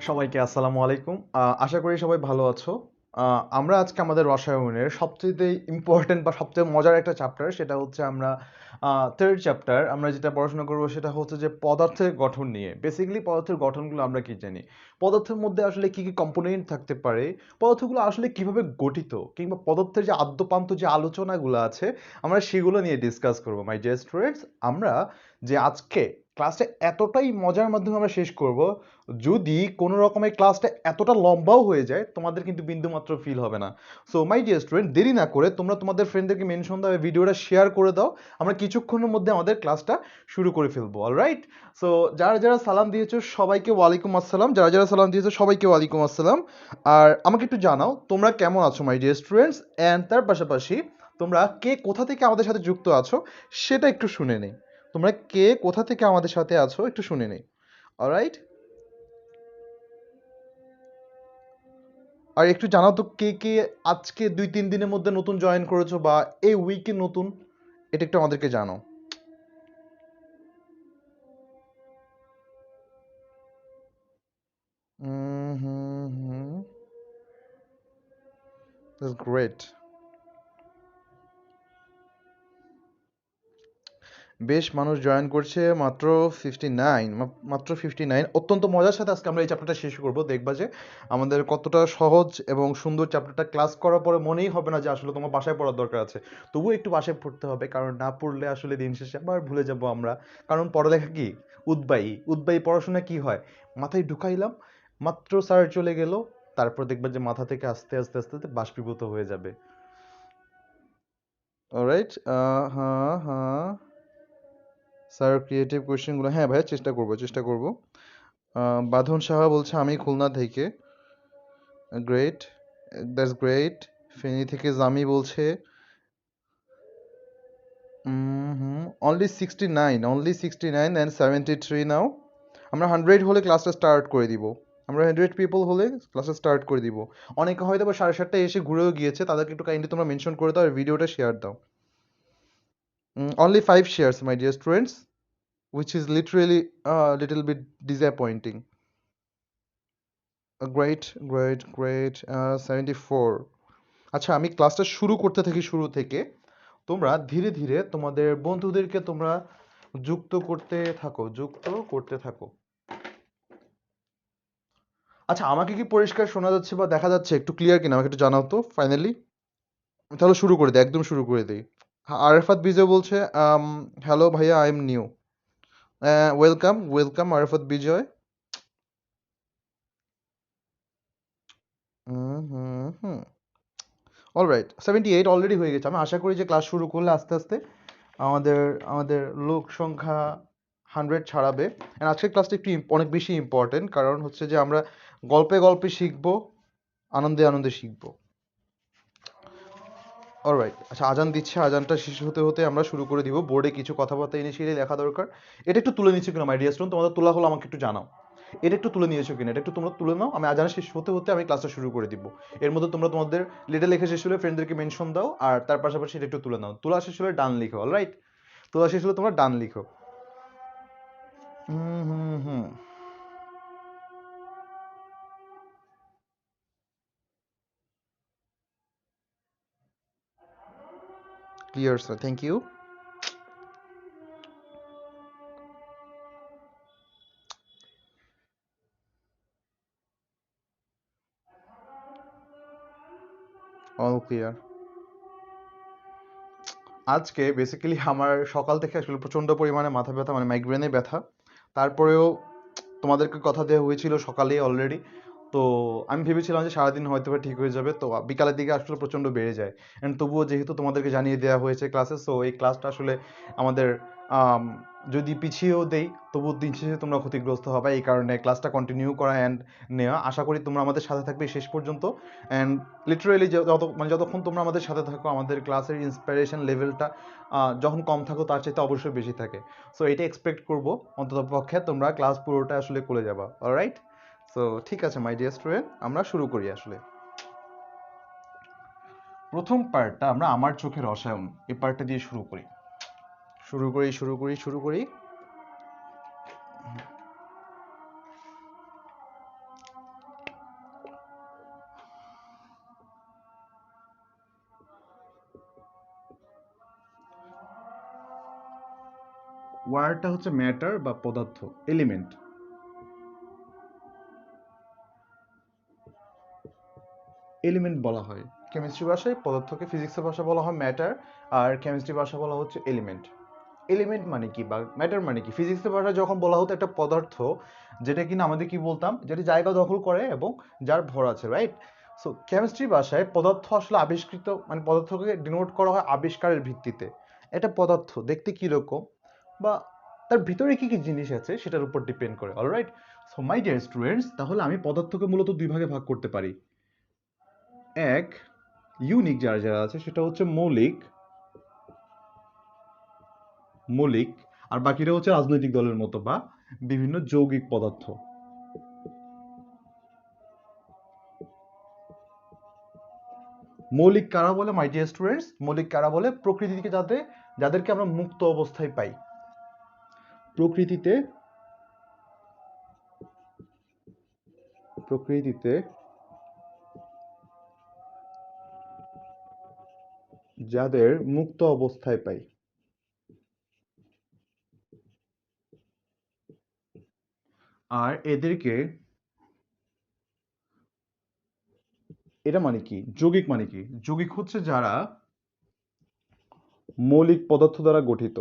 সবাইকে আসসালামু আলাইকুম। আশা করি সবাই ভালো আছো। আমরা আজকে আমাদের রসায়নের সবচেয়ে ইম্পর্টেন্ট বা সবচেয়ে মজার একটা চ্যাপ্টার, সেটা হচ্ছে আমরা থার্ড চ্যাপ্টার। আমরা যেটা পড়াশোনা করবো সেটা হচ্ছে যে পদার্থের গঠন নিয়ে। বেসিক্যালি পদার্থের গঠনগুলো আমরা কি জানি, পদার্থের মধ্যে আসলে কি কি কম্পোনেন্ট থাকতে পারে, পদার্থগুলো আসলে কিভাবে গঠিত, কিংবা পদার্থের যে আদ্যপান্ত যে আলোচনাগুলো আছে আমরা সেগুলো নিয়ে ডিসকাস করবো মাই ডিয়ার স্টুডেন্টস। আমরা যে আজকে ক্লাসটা এতটাই মজার মাধ্যমে আমরা শেষ করব, যদি কোনো রকমের ক্লাসটা এতটা লম্বাও হয়ে যায় তোমাদের কিন্তু বিন্দুমাত্র ফিল হবে না। সো মাই ডিয়ার স্টুডেন্ট, দেরি না করে তোমরা তোমাদের ফ্রেন্ডদেরকে মেনশন দাও, ভিডিওটা শেয়ার করে দাও। আমরা কিছুক্ষণের মধ্যে আমাদের ক্লাসটা শুরু করে ফেলবো। অলরাইট। সো যারা যারা সালাম দিয়েছো সবাইকে ওয়ালাইকুম আসসালাম, যারা যারা সালাম দিয়েছো সবাইকে ওয়ালাইকুম আসসালাম। আর আমাকে একটু জানাও তোমরা কেমন আছো মাই ডিয়ার স্টুডেন্টস, অ্যান্ড তার পাশাপাশি তোমরা কে কোথা থেকে আমাদের সাথে যুক্ত আছো সেটা একটু শুনে নেই। তোমরা কে কোথা থেকে আমাদের সাথে আছো একটু শুনে নেই। অলরাইট। আর একটু জানাও তো কে কে আজকে 2-3 দিনের মধ্যে নতুন জয়েন করেছো বা এই উইকে নতুন, এটা একটু আমাদেরকে জানাও। হুম হুম, দ্যাটস গ্রেট। বেশ মানুষ জয়েন করছে, মাত্র 59, মাত্র 59। অত্যন্ত মজার সাথে আজকে আমরা এই চ্যাপ্টারটা শেষ করব। দেখবা যে আমাদের কতটা সহজ এবং সুন্দর চ্যাপ্টারটা, ক্লাস করার পরে মনেই হবে না যে আসলে তোমার বাসায় পড়ার দরকার আছে। তবুও একটু বাসায় পড়তে হবে, কারণ না পড়লে আসলে দিন শেষে আবার ভুলে যাব আমরা। কারণ পড়ালেখা কি, উদ্বায়ী উদ্বায়ী পড়াশোনা কি হয়, মাথায় ঢুকাইলাম, মাত্র স্যার চলে গেল, তারপর দেখবা যে মাথা থেকে আস্তে আস্তে আস্তে আস্তে বাষ্পীভূত হয়ে যাবে। অলরাইট। হ্যাঁ হ্যাঁ স্যার, ক্রিয়েটিভ কোয়েশ্চেনগুলো, হ্যাঁ ভাইয়া চেষ্টা করব চেষ্টা করব। বাঁধন সাহা বলছে আমি খুলনা থেকে। Great, that's great. ফেনী থেকে জামি বলছে হুম অনলি 69 অ্যান্ড 73 নাও। আমরা 100 হলে ক্লাসটা স্টার্ট করে দিব। আমরা 100 পিপল হলে ক্লাসটা স্টার্ট করে দিব। অনেকে হয়তো বা 7:30 এসে ঘুরেও গিয়েছে, তাদেরকে একটু কাইন্ডলি তোমরা মেনশন করে দাও আর ভিডিওটা শেয়ার দাও। Only 5 shares my dear students, which is literally a little bit disappointing. Great great great. 74। আচ্ছা, আমি ক্লাসটা শুরু করতে থাকি শুরু থেকে। তোমরা ধীরে ধীরে তোমাদের বন্ধুদেরকে তোমরা যুক্ত করতে থাকো, যুক্ত করতে থাকো। আচ্ছা, আমাকে কি পরিষ্কার শোনা যাচ্ছে বা দেখা যাচ্ছে, একটু ক্লিয়ার কিনা আমাকে একটু জানাও তো ফাইনালি। তাহলে শুরু করে দিই, একদম শুরু করে দিই। আরাফাত বিজয় বলছে হ্যালো ভাইয়া, I am new. Welcome welcome Arafat Bijoy. Hmm hmm hmm. Alright, 78 already হয়ে গেছে। আমি আশা করি যে ক্লাস শুরু করলে আস্তে আস্তে আমাদের আমাদের লোক সংখ্যা 100 ছাড়াবে। অ্যান্ড আজকের ক্লাসটা একটু অনেক বেশি ইম্পর্টেন্ট, কারণ হচ্ছে যে আমরা গল্পে গল্পে শিখবো, আনন্দে আনন্দে শিখবো। অলরাইট। আচ্ছা, আজান দিচ্ছে, আজানটা শেষ হতে হতে আমরা শুরু করে দিব। বোর্ডে কিছু কথাবার্তা ইনিশিয়ালি লেখা দরকার। এটা একটু তুলে নিচ্ছ কিনা মাই ডিয়ার স্টুডেন্ট, তোমাদের তোলা হলো আমাকে একটু জানাও। এটা একটু তুলে নিয়েছো কিনা, এটা একটু তোমরা তুলে নাও। আমি আজান শেষ হতে হতে আমি ক্লাসটা শুরু করে দিব। এর মধ্যে তোমরা তোমাদের লেটার লেখা শেষ হলে ফ্রেন্ডদেরকে মেনশন দাও, আর তার পাশাপাশি এটা একটু তুলে নাও। তোলা শেষ হলে ডান লিখো। অলরাইট, তোলা শেষ হলে তোমরা ডান লিখো। হুম হুম হুম। Clear sir, thank you. All clear. আজকে বেসিক্যালি আমার সকাল থেকে আসলে প্রচণ্ড পরিমাণে মাথা ব্যথা, মানে মাইগ্রেনে ব্যথা। তারপরেও তোমাদেরকে কথা দেওয়া হয়েছিল সকালে অলরেডি। তো আমি ভেবেছিলাম যে সারাদিন হয়তো বা ঠিক হয়ে যাবে, তো বিকালের দিকে আসলে প্রচণ্ড বেড়ে যায়। অ্যান্ড তবুও যেহেতু তোমাদেরকে জানিয়ে দেওয়া হয়েছে ক্লাসে, সো এই ক্লাসটা আসলে আমাদের আম, যদি পিছিয়েও দেই তবু দিন শেষে তোমরা ক্ষতিগ্রস্ত হবে। এই কারণে ক্লাসটা কন্টিনিউ করা অ্যান্ড নেওয়া। আশা করি তোমরা আমাদের সাথে থাকবে শেষ পর্যন্ত। অ্যান্ড লিটারেলি যতক্ষণ তোমরা আমাদের সাথে থাকো, আমাদের ক্লাসের ইন্সপিরেশন লেভেলটা যখন কম থাকো তার চাইতে অবশ্যই বেশি থাকে। সো এটা এক্সপেক্ট করবো অন্তত পক্ষে তোমরা ক্লাস পুরোটা আসলে করে যাবা। অলরাইট। সো ঠিক আছে মাই ডিয়ার স্টুডেন্ট, আমরা শুরু করি আসলে। প্রথম পার্টটা আমরা আমার চোখে রসায়ন, এই পার্টটা দিয়ে শুরু করি। শুরু করি শুরু করি শুরু করি। ওয়ার্ডটা হচ্ছে ম্যাটার বা পদার্থ, এলিমেন্ট। এলিমেন্ট বলা হয় কেমিস্ট্রি ভাষায়, পদার্থকে ফিজিক্সের ভাষায় বলা হয় ম্যাটার, আর কেমিস্ট্রি ভাষা বলা হচ্ছে এলিমেন্ট। এলিমেন্ট মানে কি বা ম্যাটার মানে কি? ফিজিক্সের ভাষায় যখন বলা হতো একটা পদার্থ যেটা কিনা আমাদের কি বলতাম, যেটা জায়গা দখল করে এবং যার ভর আছে, রাইট? সো কেমিস্ট্রি ভাষায় পদার্থ আসলে আবিষ্কৃত, মানে পদার্থকে ডিনোট করা হয় আবিষ্কারের ভিত্তিতে। এটা পদার্থ দেখতে কি রকম বা তার ভিতরে কি কি জিনিস আছে সেটার উপর ডিপেন্ড করে, alright? So my dear students, তাহলে আমি পদার্থকে মূলত দুই ভাগে ভাগ করতে পারি। এক, ইউনিক যারা যারা আছে সেটা হচ্ছে মৌলিক, মৌলিক, আর বাকিরা হচ্ছে রাজনৈতিক দলের মতো বা বিভিন্ন যৌগিক পদার্থ। মৌলিক কারা বলে মাই ডিয়ার স্টুডেন্টস? মৌলিক কারা বলে? প্রকৃতি থেকে যাদেরকে আমরা মুক্ত অবস্থায় পাই। প্রকৃতিতে প্রকৃতিতে যাদের মুক্ত অবস্থায় পাই। আর এদেরকে, এটা মানে কি যৌগিক? মানে কি যৌগিক? হচ্ছে যারা মৌলিক পদার্থ দ্বারা গঠিত।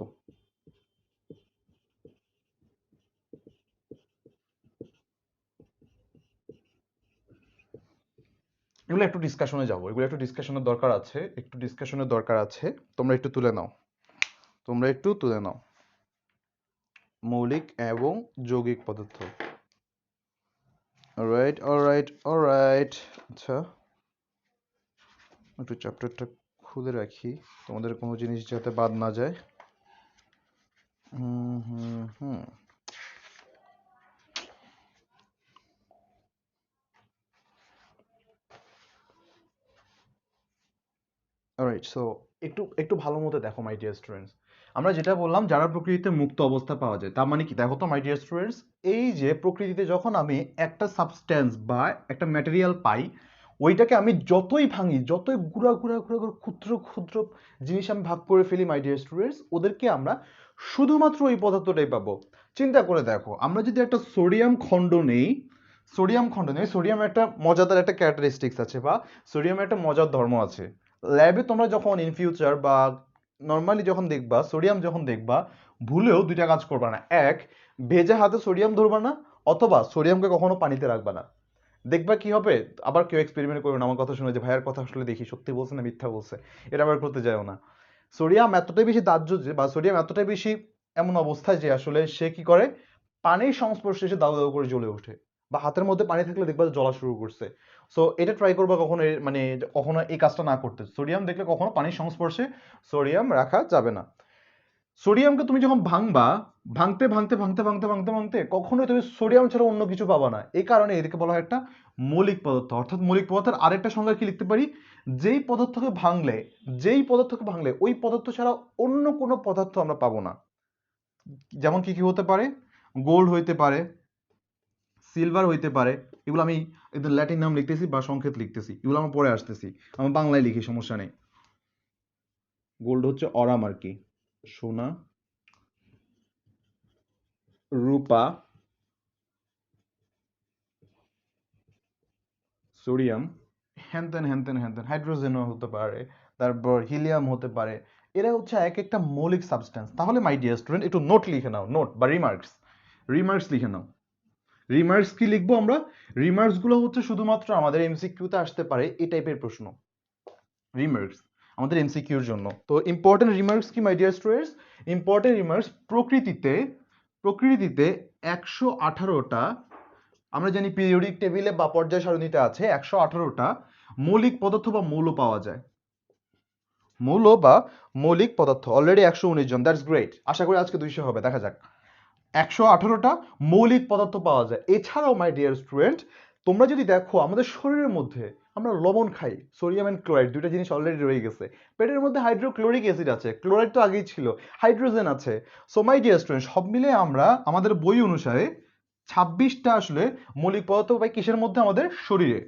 এগুলো একটু ডিসকাশনে যাবো, এগুলো একটু ডিসকাশনের দরকার আছে, একটু ডিসকাশনের দরকার আছে। তোমরা একটু তুলে নাও, তোমরা একটু তুলে নাও মৌলিক এবং যৌগিক পদার্থ। Alright, alright, alright. আচ্ছা, একটু চ্যাপ্টারটা খুলে রাখি, তোমাদের কোনো জিনিস যাতে বাদ না যায়। হুম হুম হুম অলরাইট, সো একটু একটু ভালো মতো দেখো মাই ডিয়ার স্টুডেন্টস। আমরা যেটা বললাম, যারা প্রকৃতিতে মুক্ত অবস্থা পাওয়া যায়, তার মানে কি? দেখো তো মাই ডিয়ার স্টুডেন্টস, এই যে প্রকৃতিতে যখন আমি একটা সাবস্ট্যান্স বা একটা ম্যাটেরিয়াল পাই, ওইটাকে আমি যতই ভাঙি, যতই গুঁড়া গুঁড়া গুঁড়া গুঁড়া ক্ষুদ্র ক্ষুদ্র জিনিস আমি ভাগ করে ফেলি মাই ডিয়ার স্টুডেন্টস, ওদেরকে আমরা শুধুমাত্র ওই পদার্থটাই পাবো। চিন্তা করে দেখো, আমরা যদি একটা সোডিয়াম খণ্ড নেই, সোডিয়াম একটা মজাদার একটা ক্যারেক্টারিস্টিক্স আছে বা সোডিয়ামের একটা মজার ধর্ম আছে। ল্যাবে তোমরা যখন ইন ফিউচার বা নর্মালি যখন দেখবা, সোডিয়াম যখন দেখবা, ভুলেও দুইটা কাজ করবা না। এক, ভেজা হাতে সোডিয়াম ধরবা না, অথবা সোডিয়ামকে কখনো পানিতে রাখবা না। দেখবা কি হবে? আবার কেউ এক্সপেরিমেন্ট করবে না আমার কথা শুনে যে ভাইয়ের কথা আসলে দেখি সত্যি বলছে না মিথ্যা বলছে, এটা আবার করতে যাও না। সোডিয়াম এতটাই বেশি দাহ্য যে, বা সোডিয়াম এতটাই বেশি এমন অবস্থায় যে আসলে সে কি করে, পানির সংস্পর্শে এসে দাউ দাউ করে জ্বলে ওঠে, বা হাতের মধ্যে পানি থাকলে দেখবা যে জ্বলা শুরু করছে। সো এটা ট্রাই করবা কখনো মানে কখনো এই কাজটা না করতে। সোডিয়াম দেখলে কখনো পানির সংস্পর্শে সোডিয়াম রাখা যাবে না। সোডিয়ামকে তুমি যখন ভাঙবা, ভাঙতে ভাঙতে ভাঙতে ভাঙতে ভাঙতে ভাঙতে কখনোই তুমি সোডিয়াম ছাড়া অন্য কিছু পাবা না। এই কারণে এদেরকে বলা হয় একটা মৌলিক পদার্থ। অর্থাৎ মৌলিক পদার্থের আরেকটা সংজ্ঞা কি লিখতে পারি? যেই পদার্থকে ভাঙলে, যেই পদার্থকে ভাঙলে ওই পদার্থ ছাড়া অন্য কোনো পদার্থ আমরা পাবো না। যেমন কি কি হতে পারে? গোল্ড হইতে পারে, সিলভার হইতে পারে। এগুলো আমি একদম ল্যাটিন নাম লিখতেছি বা সংক্ষেপ লিখতেছি, এগুলো আমার পরে আসতেছি, আমি বাংলায় লিখি, সমস্যা নেই। গোল্ড হচ্ছে অরাম আর কি, সোনা, রূপা, সোডিয়াম, হ্যানতেন হ্যানতেন হ্যানতেন, হাইড্রোজেনও হতে পারে, তারপর হিলিয়াম হতে পারে। এরা হচ্ছে এক একটা মৌলিক সাবস্টেন্স। তাহলে মাই ডিয়ার স্টুডেন্ট একটু নোট লিখে নাও, নোট বা রিমার্কস, রিমার্কস লিখে নাও। রিমার্কস কি লিখবো আমরা? রিমার্কস গুলো হচ্ছে শুধুমাত্র আমাদের এমসিকিউতে আসতে পারে এই টাইপের প্রশ্ন। রিমার্কস আমাদের এমসিকিউর জন্য। তো ইম্পর্টেন্ট রিমার্কস কি my dear students? Important remarks, প্রকৃতিতে 118টা, আমরা জানি পিরিয়ডিক টেবিলে বা পর্যায় সারণীতে আছে 118টা মৌলিক পদার্থ বা মৌল পাওয়া যায়। মৌল বা মৌলিক পদার্থ অলরেডি 119 জন, দ্যাটস গ্রেট। আশা করি আজকে 200 হবে, দেখা যাক। 118টা মৌলিক পদার্থ পাওয়া যায়। এছাড়াও মাই ডিয়ার স্টুডেন্ট, তোমরা যদি দেখো আমাদের শরীরের মধ্যে আমরা লবণ খাই, সোডিয়াম এন্ড ক্লোরাইড, দুইটা জিনিস অলরেডি রয়ে গেছে। পেটের মধ্যে হাইড্রোক্লোরিক অ্যাসিড আছে, ক্লোরাইড তো আগেই ছিল, হাইড্রোজেন আছে। সো মাই ডিয়ার স্টুডেন্ট, সব মিলে আমরা আমাদের বই অনুসারে 26টা আসলে মৌলিক পদার্থ পাই কিসের মধ্যে? আমাদের শরীরে।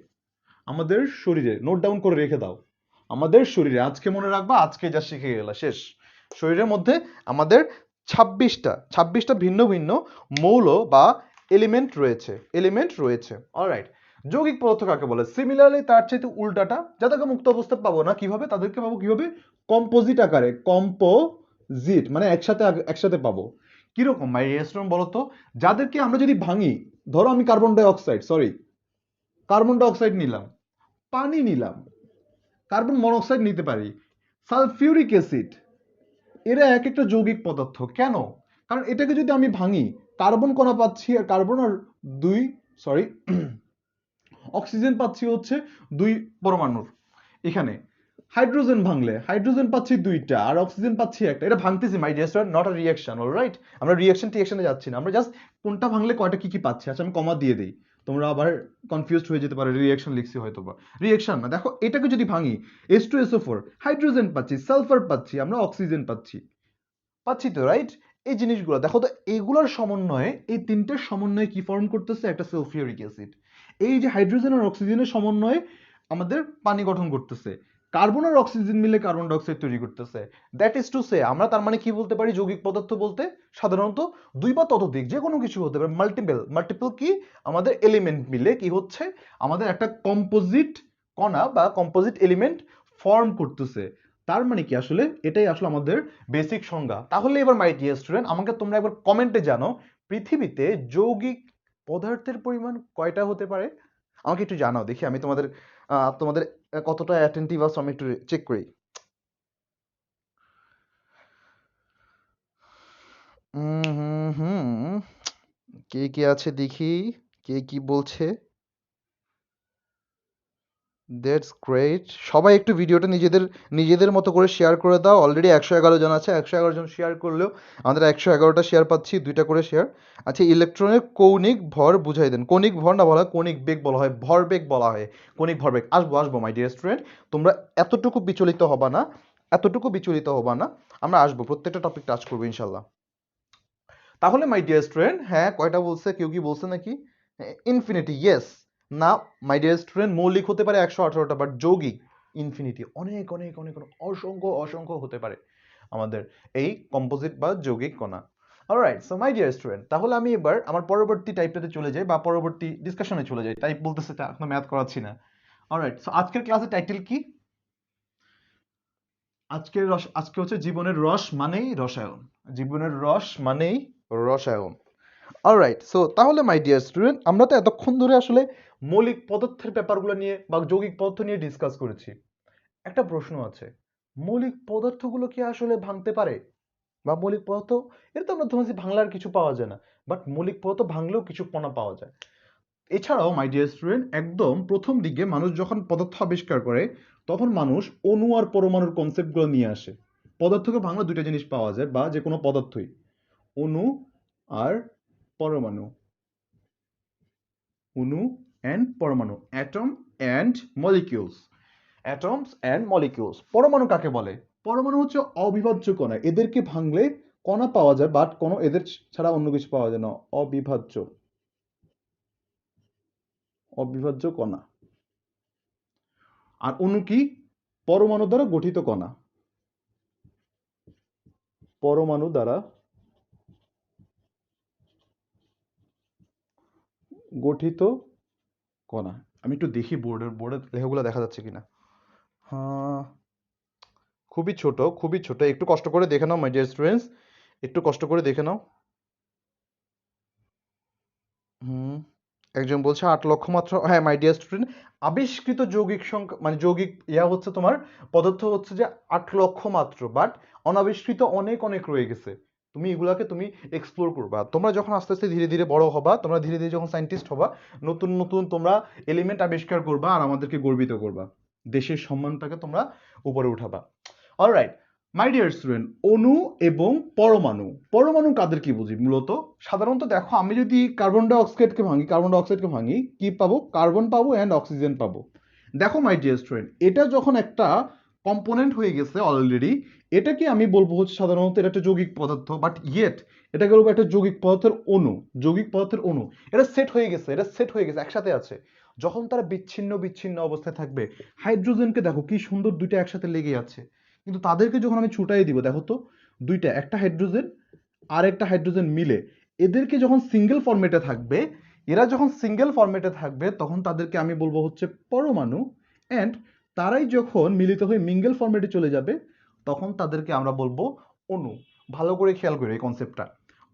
আমাদের শরীরে নোট ডাউন করে রেখে দাও, আমাদের শরীরে। আজকে মনে রাখবা, আজকে যা শিখে গেলা শেষ। শরীরের মধ্যে আমাদের ছাব্বিশটা ভিন্ন ভিন্ন মৌল বা এলিমেন্ট রয়েছে। অলরাইট, যৌগিক পদার্থ কাকে বলে? সিমিলারলি তার চাইতে উল্টাটা, যাদেরকে মুক্ত অবস্থায় পাবো না, কিভাবে তাদেরকে পাবো? কিভাবে? কম্পোজিট আকারে, কম্পোজিট মানে একসাথে পাবো। কিরকম ভাই রেস্টুরেন্ট বলো তো? যাদেরকে আমরা যদি ভাঙি, ধরো আমি কার্বন ডাই অক্সাইড নিলাম, পানি নিলাম, কার্বন মনোক্সাইড নিতে পারি, সালফিউরিক অ্যাসিড, এরা এক একটা যৌগিক পদার্থ। কেন? কারণ এটাকে যদি আমি ভাঙি, কার্বন কণা পাচ্ছি, আর কার্বন আর দুই সরি অক্সিজেন পাচ্ছি হচ্ছে 2 পরমাণুর। এখানে হাইড্রোজেন ভাঙলে হাইড্রোজেন পাচ্ছি 2টা আর অক্সিজেন পাচ্ছি একটা। এটা ভাঙতেছি my dear student, not a reaction. Alright, আমরা রিঅ্যাকশনে যাচ্ছি না, আমরা জাস্ট কোনটা ভাঙলে কয়টা কি কি পাচ্ছি। আচ্ছা আমি কমা দিয়ে দেই, তোমরা আবার কনফিউজড হয়ে যেতে পারে, রিঅ্যাকশন লিখছি হয়তো বা। রিঅ্যাকশন না, দেখো এটাকে যদি ভাঙি, H2SO4, হাইড্রোজেন পাচ্ছি, সালফার পাচ্ছি, আমরা অক্সিজেন পাচ্ছি তো, রাইট? এই জিনিসগুলো দেখো তো, এইগুলোর সমন্বয়ে, এই তিনটের সমন্বয়ে কি ফর্ম করতেছে? একটা সালফিউরিক অ্যাসিড। এই যে হাইড্রোজেন আর অক্সিজেনের সমন্বয়ে আমাদের পানি গঠন করতেছে, কার্বন আর অক্সিজেন মিলে কার্বন ডাই অক্সাইড তৈরি করতেছে। দ্যাট ইজ টু সে, আমরা তার মানে কি বলতে পারি? যৌগিক পদার্থ বলতে সাধারণত দুই বা ততোধিক যে কোনো কিছু হতে পারে, মাল্টিপল কি আমাদের এলিমেন্ট মিলে কি হচ্ছে? আমাদের একটা কম্পোজিট কণা বা কম্পোজিট এলিমেন্ট ফর্ম করতেছে। তার মানে কি? আসলে এটাই আসলে আমাদের বেসিক সংজ্ঞা। তাহলে এবার মাই ডিয়ার স্টুডেন্ট, আমাকে তোমরা একবার কমেন্টে জানো, পৃথিবীতে যৌগিক পদার্থের পরিমাণ কয়টা হতে পারে? আমাকে একটু জানাও দেখি, আমি তোমাদের কতটা অ্যাটেন্টিভ আছো আমি একটু চেক করি। হুম হুম, কে কে আছে দেখি, কে কি বলছে। That's great. সবাই একটু ভিডিওটা নিজেদের মতো করে শেয়ার করে দাও। অলরেডি 111 জন আছে, 111 জন শেয়ার করলেও আমাদের 111টা শেয়ার পাচ্ছি, 2টা করে শেয়ার। আচ্ছা, ইলেকট্রনের কৌণিক ভর বুঝাই দেন। কৌণিক ভর না বলা হয়, কৌণিক বেগ বলা হয়, ভরবেগ বলা হয়। কৌণিক ভরবেগ, আসবো মাই ডিয়ার স্টুডেন্ট, তোমরা এতটুকু বিচলিত হবা না, আমরা আসবো, প্রত্যেকটা টপিক টাচ করবো ইনশাল্লাহ। তাহলে মাই ডিয়ার স্টুডেন্ট, হ্যাঁ কয়টা বলছে? কেউ কি বলছে নাকি? Infinity, yes. না মাই ডিয়ার স্টুডেন্ট, মৌলিক হতে পারে 118টা, বাট যৌগিক ইনফিনিটি, অনেক অনেক অনেক অনেক অসংখ্য হতে পারে আমাদের এই কম্পোজিট বা যৌগিক কণা। Alright, so my dear student, তাহলে আমি এবার আমার পরবর্তী টাইপটাতে চলে যাই বা পরবর্তী ডিসকাশনে চলে যাই। টাইপ বলতেছে এখন ম্যাথ করাচ্ছি না। অলরাইট, সো আজকের ক্লাসের টাইটেল কি? আজকে হচ্ছে জীবনের রস মানেই রসায়ন। জীবনের রস মানেই রসায়ন। অলরাইট, সো তাহলে মাই ডিয়ার স্টুডেন্ট, আমরা তো এতক্ষণ ধরে আসলে মৌলিক পদার্থের ব্যাপারগুলো নিয়ে বা যৌগিক পদার্থ নিয়ে ডিসকাস করেছি। একটা প্রশ্ন আছে, মৌলিক পদার্থগুলো কি আসলে ভাঙতে পারে? বা মৌলিক পদার্থ, এটা তো আমরা ধরেছি ভাঙলার কিছু পাওয়া যায় না, বাট মৌলিক পদার্থ ভাঙলেও কিছু কণা পাওয়া যায়। এছাড়াও মাই ডিয়ার স্টুডেন্ট, একদম প্রথম দিকে মানুষ যখন পদার্থ আবিষ্কার করে, তখন মানুষ অণু আর পরমাণুর কনসেপ্টগুলো নিয়ে আসে। পদার্থকে ভাঙলে দুইটা জিনিস পাওয়া যায়, বা যে কোনো পদার্থই, অণু আর পরমাণু। অণু অ্যান্ড পরমাণু, atom and molecules. Atoms and molecules. পরমাণু কাকে বলে? পরমাণু হচ্ছে অবিভাজ্য কণা, এদেরকে ভাঙলে কণা পাওয়া যায়, বাট কোনো এদের ছাড়া অন্য কিছু পাওয়া যায় না। অবিভাজ্য কণা। আর অণু কি? পরমাণু দ্বারা গঠিত কণা। পরমাণু দ্বারা গঠিত কণা। আমি একটু দেখি বোর্ডের লেখাগুলো দেখা যাচ্ছে কিনা। হ্যাঁ, খুবই ছোট, একটু কষ্ট করে দেখে নাও মাই ডিয়ার স্টুডেন্টস, একটু কষ্ট করে দেখে নাও। হুম, একজন বলছে 8 লক্ষ মাত্র। হ্যাঁ মাই ডিয়ার স্টুডেন্ট, আবিষ্কৃত যৌগিক সংখ্যা মানে যৌগিক হচ্ছে তোমার পদার্থ হচ্ছে যে 8 লক্ষ মাত্র, বাট অনাবিষ্কৃত অনেক অনেক রয়ে গেছে। তুমি এক্সপ্লোর করবা, তোমরা যখন আস্তে আস্তে ধীরে ধীরে বড় হবা, তোমরা ধীরে ধীরে যখন সায়েন্টিস্ট হবা, নতুন নতুন তোমরা এলিমেন্ট আবিষ্কার করবা আর আমাদেরকে গর্বিত করবা, দেশের সম্মানটাকে তোমরা উপরে উঠাবা। অলরাইট মাই ডিয়ার স্টুডেন্ট, অণু এবং পরমাণু কাদের কি বুঝি মূলত? সাধারণত দেখো, আমি যদি কার্বন ডাই অক্সাইডকে ভাঙি, কি পাবো? কার্বন পাবো অ্যান্ড অক্সিজেন পাবো। দেখো মাই ডিয়ার স্টুডেন্ট, এটা যখন একটা কম্পোনেন্ট হয়ে গেছে অলরেডি, এটাকে আমি বলবো হচ্ছে সাধারণত এটা একটা যৌগিক পদার্থ, বাট ইয়েট এটাকে বলবো একটা যৌগিক পদার্থের অণু। এটা সেট হয়ে গেছে একসাথে আছে। যখন তারা বিচ্ছিন্ন বিচ্ছিন্ন অবস্থায় থাকবে, হাইড্রোজেনকে দেখো কি সুন্দর, দুইটা একসাথে লেগে আছে, কিন্তু তাদেরকে যখন আমি ছুটাই দিব, দেখো তো, একটা হাইড্রোজেন আর একটা হাইড্রোজেন মিলে এদেরকে যখন সিঙ্গেল ফরম্যাটে থাকবে, এরা যখন সিঙ্গেল ফরম্যাটে থাকবে তখন তাদেরকে আমি বলবো হচ্ছে পরমাণু। অ্যান্ড তারাই যখন মিলিত হয়ে মিঙ্গেল ফরম্যাটে চলে যাবে তখন তাদেরকে আমরা বলবো অণু। ভালো করে খেয়াল করি এই কনসেপ্টটা।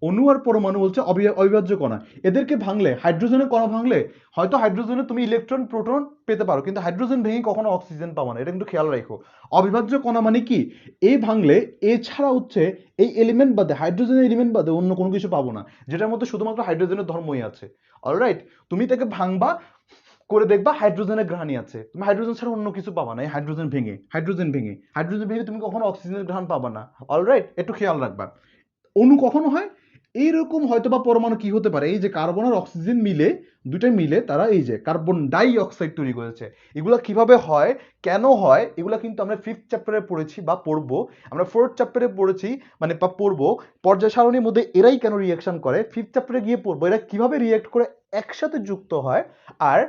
অণু আর পরমাণু হচ্ছে অবিভাজ্য কণা। এদেরকে ভাঙলে, হাইড্রোজেনের কণা ভাঙলে হয়তো হাইড্রোজেনে তুমি ইলেকট্রন প্রোটন পেতে পারো, কিন্তু হাইড্রোজেন ভেঙে কখনো অক্সিজেন পাবো না, এটা কিন্তু খেয়াল রাখো। অবিভাজ্য কণা মানে কি, এ ভাঙলে এছাড়া হচ্ছে এই এলিমেন্ট বাদে, হাইড্রোজেনের এলিমেন্ট বাদে অন্য কোনো কিছু পাবো না, যেটার মধ্যে শুধুমাত্র হাইড্রোজেনের ধর্মই আছে। অলরাইট, তুমি এটাকে ভাঙবা, করে দেখবা হাইড্রোজেনের ঘ্রাণই আছে, তুমি হাইড্রোজেন ছাড়া অন্য কিছু পাবা না। এই হাইড্রোজেন ভেঙে তুমি কখনো অক্সিজেনের ঘ্রাণ পাবা না। অলরাইট, একটু খেয়াল রাখবা। অণু কখনো হয় এইরকম, হয়তো বা পরমাণু কি হতে পারে, এই যে কার্বন আর অক্সিজেন মিলে, দুটো মিলে তারা এই যে কার্বন ডাই অক্সাইড তৈরি করেছে। এগুলো কিভাবে হয়, কেন হয়, এগুলো কিন্তু আমরা 5th চ্যাপ্টারে পড়েছি বা পড়বো। আমরা 4th চ্যাপ্টারে পড়েছি, মানে বা পড়বো পর্যায় সারণীর মধ্যে এরাই কেন রিয়াকশন করে, 5th চ্যাপ্টারে গিয়ে পড়বো এরা কিভাবে রিয়াক্ট করে একসাথে যুক্ত হয়। আর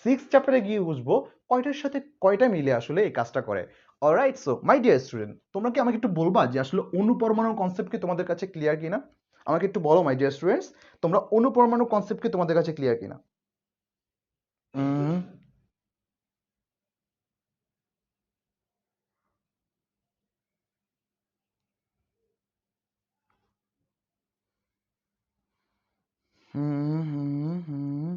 6th চ্যাপ্টারে গিয়ে বুঝবো কয়টার সাথে কয়টা মিলে আসলে এই কাজটা করে। Alright, so my dear student, তোমরা কি আমাকে একটু বলবা যে আসলে অণু পরমাণুর কনসেপ্ট কি তোমাদের কাছে ক্লিয়ার কিনা? আমাকে একটু বলো মাই ডিয়ার স্টুডেন্টস, তোমরা অণু পরমাণু কনসেপ্ট কি তোমাদের কাছে ক্লিয়ার কিনা? হুম হুম হুম হুম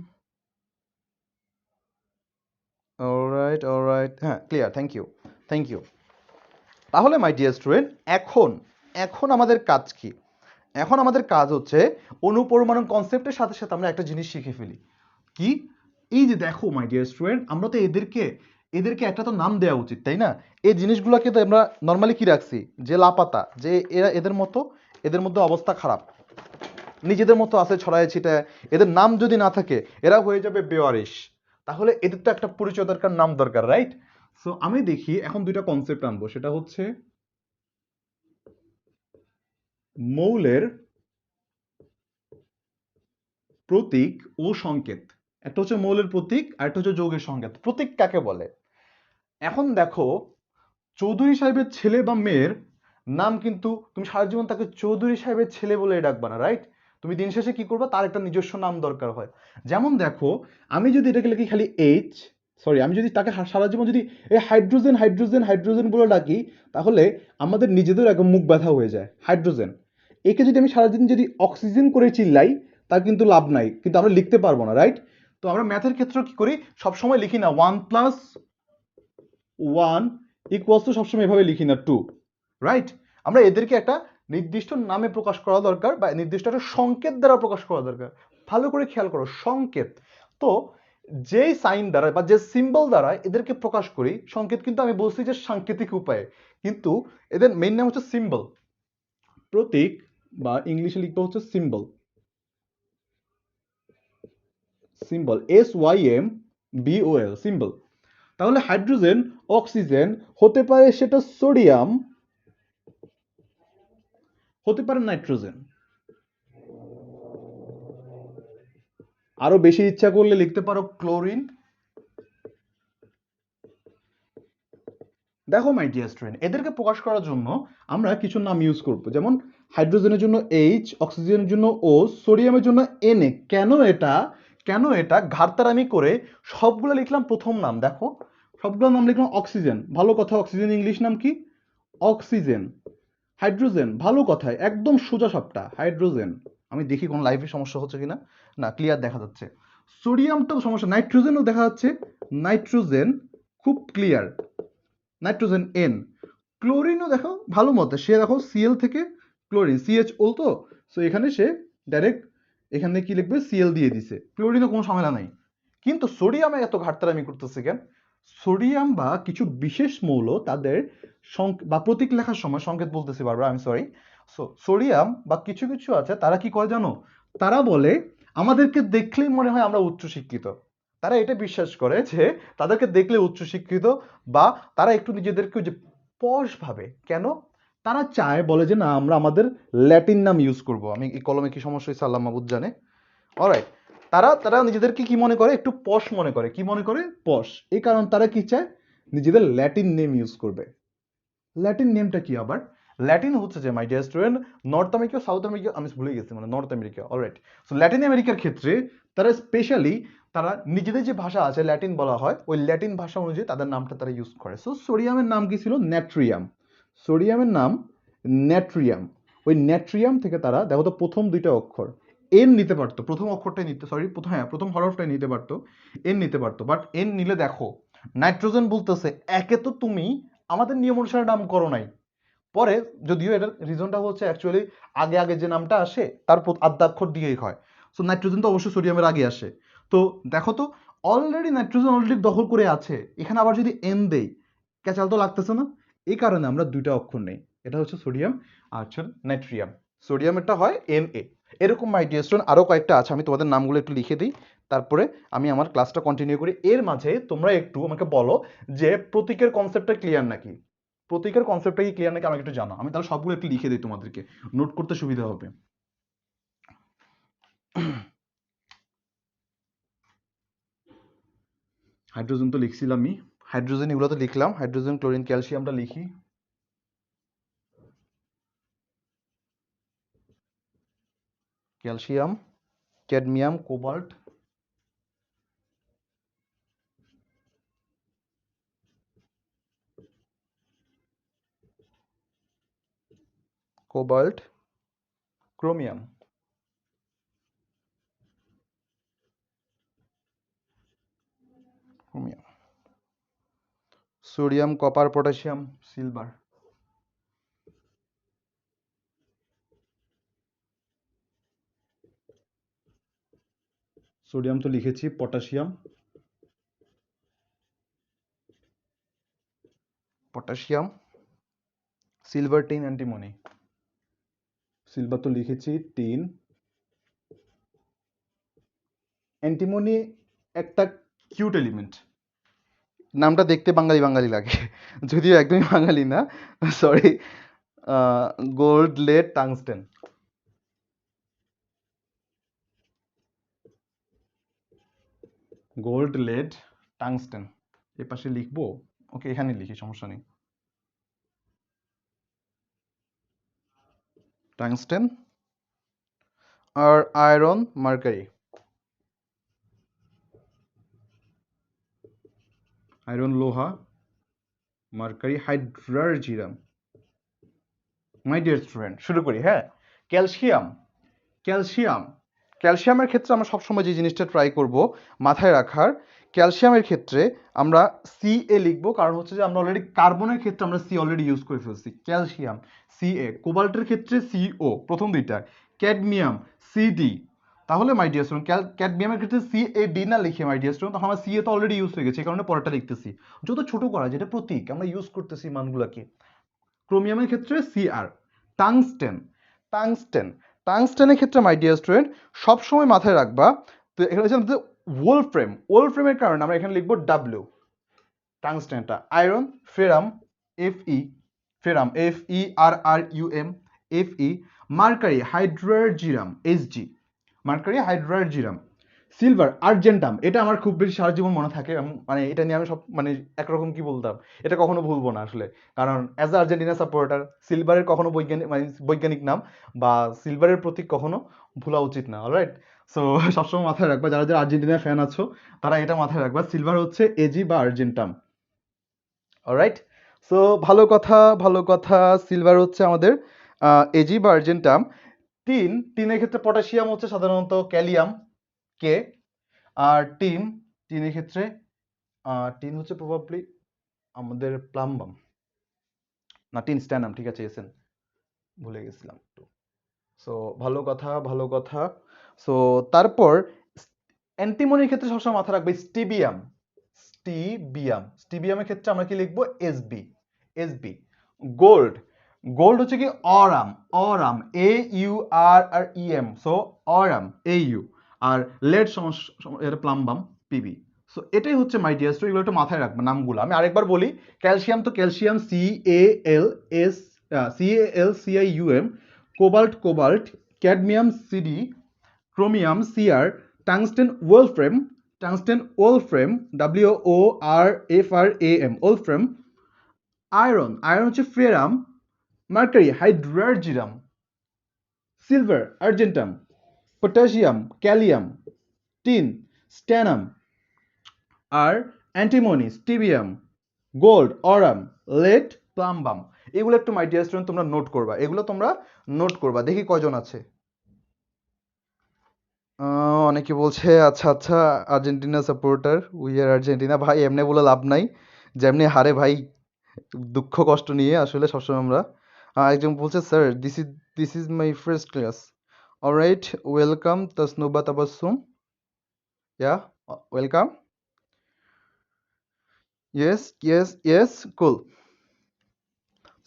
অলরাইট অলরাইট, হ্যাঁ clear, thank you, thank you. তাহলে মাই ডিয়ার স্টুডেন্ট, এখন এখন আমাদের কাজ কি? এখন আমাদের কাজ হচ্ছে অণু পরমাণু কনসেপ্টের সাথে সাথে আমরা একটা জিনিস শিখে ফেলি। কি? এই যে দেখো মাই ডিয়ার স্টুডেন্ট, আমরা তো এদেরকে এদেরকে একটা তো নাম দেওয়া উচিত, তাই না? এই জিনিসগুলোকে তো আমরা নর্মালি কি রাখছি, যে লাপাতা, যে এরা এদের মতো, এদের মধ্যে অবস্থা খারাপ, নিজেদের মতো আছে ছড়ায় ছিটায়, এদের নাম যদি না থাকে এরা হয়ে যাবে বেওয়ারিশ। তাহলে এদের তো একটা পরিচয় দরকার, নাম দরকার, রাইট? সো আমি দেখি এখন দুইটা কনসেপ্ট আনবো, সেটা হচ্ছে মৌলের প্রতীক ও সংকেত। একটা হচ্ছে মৌলের প্রতীক আর একটা হচ্ছে যৌগের সংকেত। প্রতীক কাকে বলে? এখন দেখো, চৌধুরী সাহেবের ছেলে বা মেয়ের নাম কিন্তু তুমি সারা জীবন তাকে চৌধুরী সাহেবের ছেলে বলে ডাকবা না, রাইট? তুমি দিন শেষে কি করবা, তার একটা নিজস্ব নাম দরকার হয়। যেমন দেখো, আমি যদি এটাকে লিখি খালি এইচ, সরি, আমি যদি তাকে সারা জীবন যদি এই হাইড্রোজেন হাইড্রোজেন হাইড্রোজেন বলে ডাকি, তাহলে আমাদের নিজেদের একদম মুখ ব্যথা হয়ে যায়। হাইড্রোজেন, একে যদি আমি সারাদিন যদি অক্সিজেন করে চিল্লাই, তার কিন্তু লাভ নাই, কিন্তু আমরা লিখতে পারবো না, রাইট? তো আমরা ম্যাথের ক্ষেত্রে কি করি, সবসময় লিখি না 1+1 ইকুয়ালস টু, সবসময় এভাবে লিখি না 2, রাইট? আমরা এদেরকে একটা নির্দিষ্ট নামে প্রকাশ করা দরকার, বা নির্দিষ্ট একটা সংকেত দ্বারা প্রকাশ করা দরকার। ভালো করে খেয়াল করো, সংকেত। তো যেই সাইন দ্বারা বা যে সিম্বল দ্বারা এদেরকে প্রকাশ করি, সংকেত কিন্তু আমি বলছি যে সাংকেতিক উপায়ে, কিন্তু এদের মেইন নাম হচ্ছে সিম্বল, প্রতীক, বা ইংলিশে লিখবো হচ্ছে সিম্বল। Symbol, SYMBOL, symbol. তাহলে হাইড্রোজেন, অক্সিজেন হতে পারে সেটা সোডিয়াম, হতে পারে নাইট্রোজেন, আরো বেশি ইচ্ছা করলে লিখতে পারো ক্লোরিন। দেখো মাই ডিয়ার স্টুডেন্ট, এদেরকে প্রকাশ করার জন্য আমরা কিছু নাম ইউজ করব, যেমন হাইড্রোজেনের জন্য H, অক্সিজেনের জন্য O, সোডিয়ামের জন্য Na। কেন এটা ঘাটতারামি করে সবগুলো লিখলাম প্রথম নাম? দেখো, সবগুলো নাম লিখলাম অক্সিজেন, ভালো কথা, অক্সিজেন ইংলিশ নাম কি? অক্সিজেন। হাইড্রোজেন, ভালো কথায় একদম সোজা সাপটা, হাইড্রোজেন। আমি দেখি কোন লাইভে সমস্যা হচ্ছে কিনা, না ক্লিয়ার দেখা যাচ্ছে। সোডিয়ামটাও সমস্যা, নাইট্রোজেনও দেখা যাচ্ছে, নাইট্রোজেন খুব ক্লিয়ার, নাইট্রোজেন N। ক্লোরিনও দেখো ভালো মতো, সে দেখো Cl থেকে ক্লোরিন, CHO তো, সো এখানে সে ডাইরেক্ট এখানে কি লিখবে, Cl দিয়ে দিছে, ক্লোরিনও কোনো ঝামেলা নাই। কিন্তু সোডিয়ামে এত ঘাটতারামি করতেছে কেন? সোডিয়াম বা কিছু বিশেষ মৌল তাদের বা প্রতীক লেখার সময়, সংকেত বলতেছি বারবার, আমি সরি। সো সোডিয়াম বা কিছু কিছু আছে, তারা কি করে জানো? তারা বলে আমাদেরকে দেখলেই মনে হয় আমরা উচ্চ শিক্ষিত। তারা এটা বিশ্বাস করে যে তাদেরকে দেখলে উচ্চ শিক্ষিত, বা তারা একটু নিজেদেরকে যে পশ ভাবে। কেন? তারা চায়, বলে যে না, আমরা আমাদের ল্যাটিন নাম ইউজ করব। আমি এই কলমে কি সমস্যা হয়েছে আল্লাহ মাহবুদ জানে। অলরাইট, তারা তারা নিজেদেরকে কি মনে করে, একটু পশ মনে করে। কি মনে করে? পশ। এই কারণ তারা কি চায়, নিজেদের ল্যাটিন নেম ইউজ করবে। ল্যাটিন নেমটা কি আবার? ল্যাটিন হচ্ছে যে মাই dear student north America, south America, আমি ভুলে গেছি, মানে north America, alright. So Latin আমেরিকার ক্ষেত্রে তারা স্পেশালি তারা নিজেদের যে ভাষা আছে ল্যাটিন বলা হয়, ওই ল্যাটিন ভাষা অনুযায়ী তাদের নামটা তারা ইউজ করে। সো সোডিয়ামের নাম কি ছিল? ন্যাট্রিয়াম। সোডিয়ামের নাম ন্যাট্রিয়াম। ওই ন্যাট্রিয়াম থেকে তারা দেখো তো প্রথম দুইটা অক্ষর এন নিতে পারতো, প্রথম অক্ষরটাই নিতে, সরি প্রথম হরফটাই নিতে পারতো, এন নিতে পারতো, বাট এন নিলে দেখো নাইট্রোজেন বলতেছে একে তো তুমি আমাদের নিয়ম অনুসারে নাম করো নাই। পরে যদিও এটার রিজনটা হচ্ছে অ্যাকচুয়ালি আগে আগে যে নামটা আসে তার আদ্যাক্ষর দিয়েই হয়। সো নাইট্রোজেন তো অবশ্যই সোডিয়ামের আগে আসে। তো দেখো তো অলরেডি নাইট্রোজেন অলরেডি দখল করে আছে, এখানে আবার যদি এন দেই ক্যাচাল তো লাগতেছে না। এই কারণে আমরা দুইটা অক্ষর নেই, এটা হচ্ছে সোডিয়াম আর হচ্ছে নাইট্রিয়াম। সোডিয়ামেরটা হয় এন এ। এরকম মাই ডিয়ার স্টুডেন্ট আরও কয়েকটা আছে, আমি তোমাদের নামগুলো একটু লিখে দিই, তারপরে আমি আমার ক্লাসটা কন্টিনিউ করি। এর মাঝে তোমরা একটু আমাকে বলো যে প্রতীকের কনসেপ্টটা ক্লিয়ার নাকি, প্রতীকের কনসেপ্টটা কি ক্লিয়ার নাকি আমাকে একটু জানো, আমি তাহলে সবগুলো একটু লিখে দিই, তোমাদেরকে নোট করতে সুবিধা হবে। হাইড্রোজেন তো লিখছিলামই, হাইড্রোজেন এগুলো তো লিখলাম, হাইড্রোজেন, ক্লোরিন, ক্যালসিয়ামটা লিখি। Calcium, cadmium, cobalt, cobalt, chromium, chromium, sodium, copper, potassium, silver, sodium তো লিখেছি, potassium, potassium, silver, tin, antimony, silver তো লিখেছি, টিন, অ্যান্টিমনি একটা কিউট এলিমেন্ট, নামটা দেখতে বাঙালি বাঙালি লাগে, যদিও একদমই বাঙালি না, sorry. Gold, lead, tungsten, gold, lead, tungsten, এ পাশে লিখবো, ওকে এখানে লিখি, সমস্যা নেই। টাংস্টেন আর আয়রন, মার্কারি, আয়রন লোহা, mercury, hydrargyrum. My dear student শুরু করি, হ্যাঁ। ক্যালসিয়াম, ক্যালসিয়াম, ক্যালসিয়ামের ক্ষেত্রে আমরা সবসময় যে জিনিসটা ট্রাই করব মাথায় রাখার, ক্যালসিয়ামের ক্ষেত্রে আমরা সি এ লিখবো, কারণ হচ্ছে যে আমরা অলরেডি কার্বনের ক্ষেত্রে আমরা সি অলরেডি ইউজ করে ফেলছি, ক্যালসিয়াম সি এ, কোবাল্টের ক্ষেত্রে সিও প্রথম দুইটা, ক্যাডমিয়াম সিডি। তাহলে মাই ডিয়ার স্টুডেন্ট ক্যাডমিয়ামের ক্ষেত্রে সি এ ডি না লিখে মাই ডিয়ার স্টুডেন্ট, তখন আমার সি এ তো অলরেডি ইউজ হয়ে গেছে, এই কারণে পরেরটা লিখতেছি, যত ছোট করা যেটা প্রতীক আমরা ইউজ করতেছি মানগুলোকে। ক্রোমিয়ামের ক্ষেত্রে সিআর, টাংস্টেন, টাংস্টেন, টাংস্টেনের ক্ষেত্রে মাই ডিয়ার স্টুডেন্ট সবসময় মাথায় রাখবা, তো এখানে হচ্ছে আমাদের ওলফ্রেম, ওলফ্রেমের কারণে আমরা এখানে লিখবো ডাব্লিউ, টাংস্টেনটা, iron, ferrum, F E, ferrum F E R R U M, F E, mercury, hydrargyrum, S G, mercury, hydrargyrum, silver, argentum, এটা আমার খুব বেশি সারা জীবন মনে থাকে, মানে এটা নিয়ে আমি সব মানে একরকম কি বলতাম, এটা কখনো ভুলবো না আসলে, কারণ অ্যাজ আ আর্জেন্টিনা সাপোর্টার সিলভারের কখনো বৈজ্ঞানিক মানে বৈজ্ঞানিক নাম বা সিলভারের প্রতীক কখনো ভুলা উচিত না, অলরাইট। সো সবসময় মাথায় রাখবা, যারা যারা আর্জেন্টিনা ফ্যান আছো তারা এটা মাথায় রাখবা, সিলভার হচ্ছে এজি বা আর্জেন্টাম, অলরাইট। সো ভালো কথা, ভালো কথা, সিলভার হচ্ছে আমাদের এজি বা আর্জেন্টাম। টিন, টিনের ক্ষেত্রে পটাশিয়াম হচ্ছে সাধারণত ক্যালিয়াম কে, আর টিনের ক্ষেত্রে টিন হচ্ছে প্রবাবলি আমাদের প্লাম্বাম, না টিন স্ট্যানাম, ঠিক আছে এসেন, ভুলে গেছিলাম একটু। সো ভালো কথা, ভালো কথা। সো তারপর অ্যান্টিমনির ক্ষেত্রে সবসময় মাথা রাখবে স্টিবিয়াম, স্টিবিয়াম, স্টিবিয়ামের ক্ষেত্রে আমরা কি লিখবো? SB, SB. গোল্ড, গোল্ড হচ্ছে কি aurum, aurum A U R R E M, so aurum A U, আর লেড এটা প্লাম্বাম পিবি। সো এটাই হচ্ছে মাই ডিয়ার স্টুডেন্ট, এগুলো একটু মাথায় রাখবে নামগুলো, আমি আরেকবার বলি। ক্যালসিয়াম তো calcium C A L S, C A L C I U M, cobalt, cobalt, cadmium CD, chromium CR, tungsten wolfram, tungsten wolfram W O R F R A M, wolfram, iron, iron হচ্ছে ferrum mercury hydrargyrum, silver argentum, potassium kalium, tin stannum, আর antimony stibium, gold aurum, lead plumbum. এগুলো একটু my dear student তোমরা note করবা, এগুলো তোমরা note করবা। দেখি কয়জন আছে। অনেকে বলছে আচ্ছা আচ্ছা Argentina supporter, we are Argentina. ভাই এমনি বলে লাভ নাই, যেমনি হারে ভাই দুঃখ কষ্ট নিয়ে আসলে সবসময় আমরা। একজন বলছে sir this is my first class. Alright, welcome Tasnuba Tabassum, yeah welcome, yes yes yes, cool.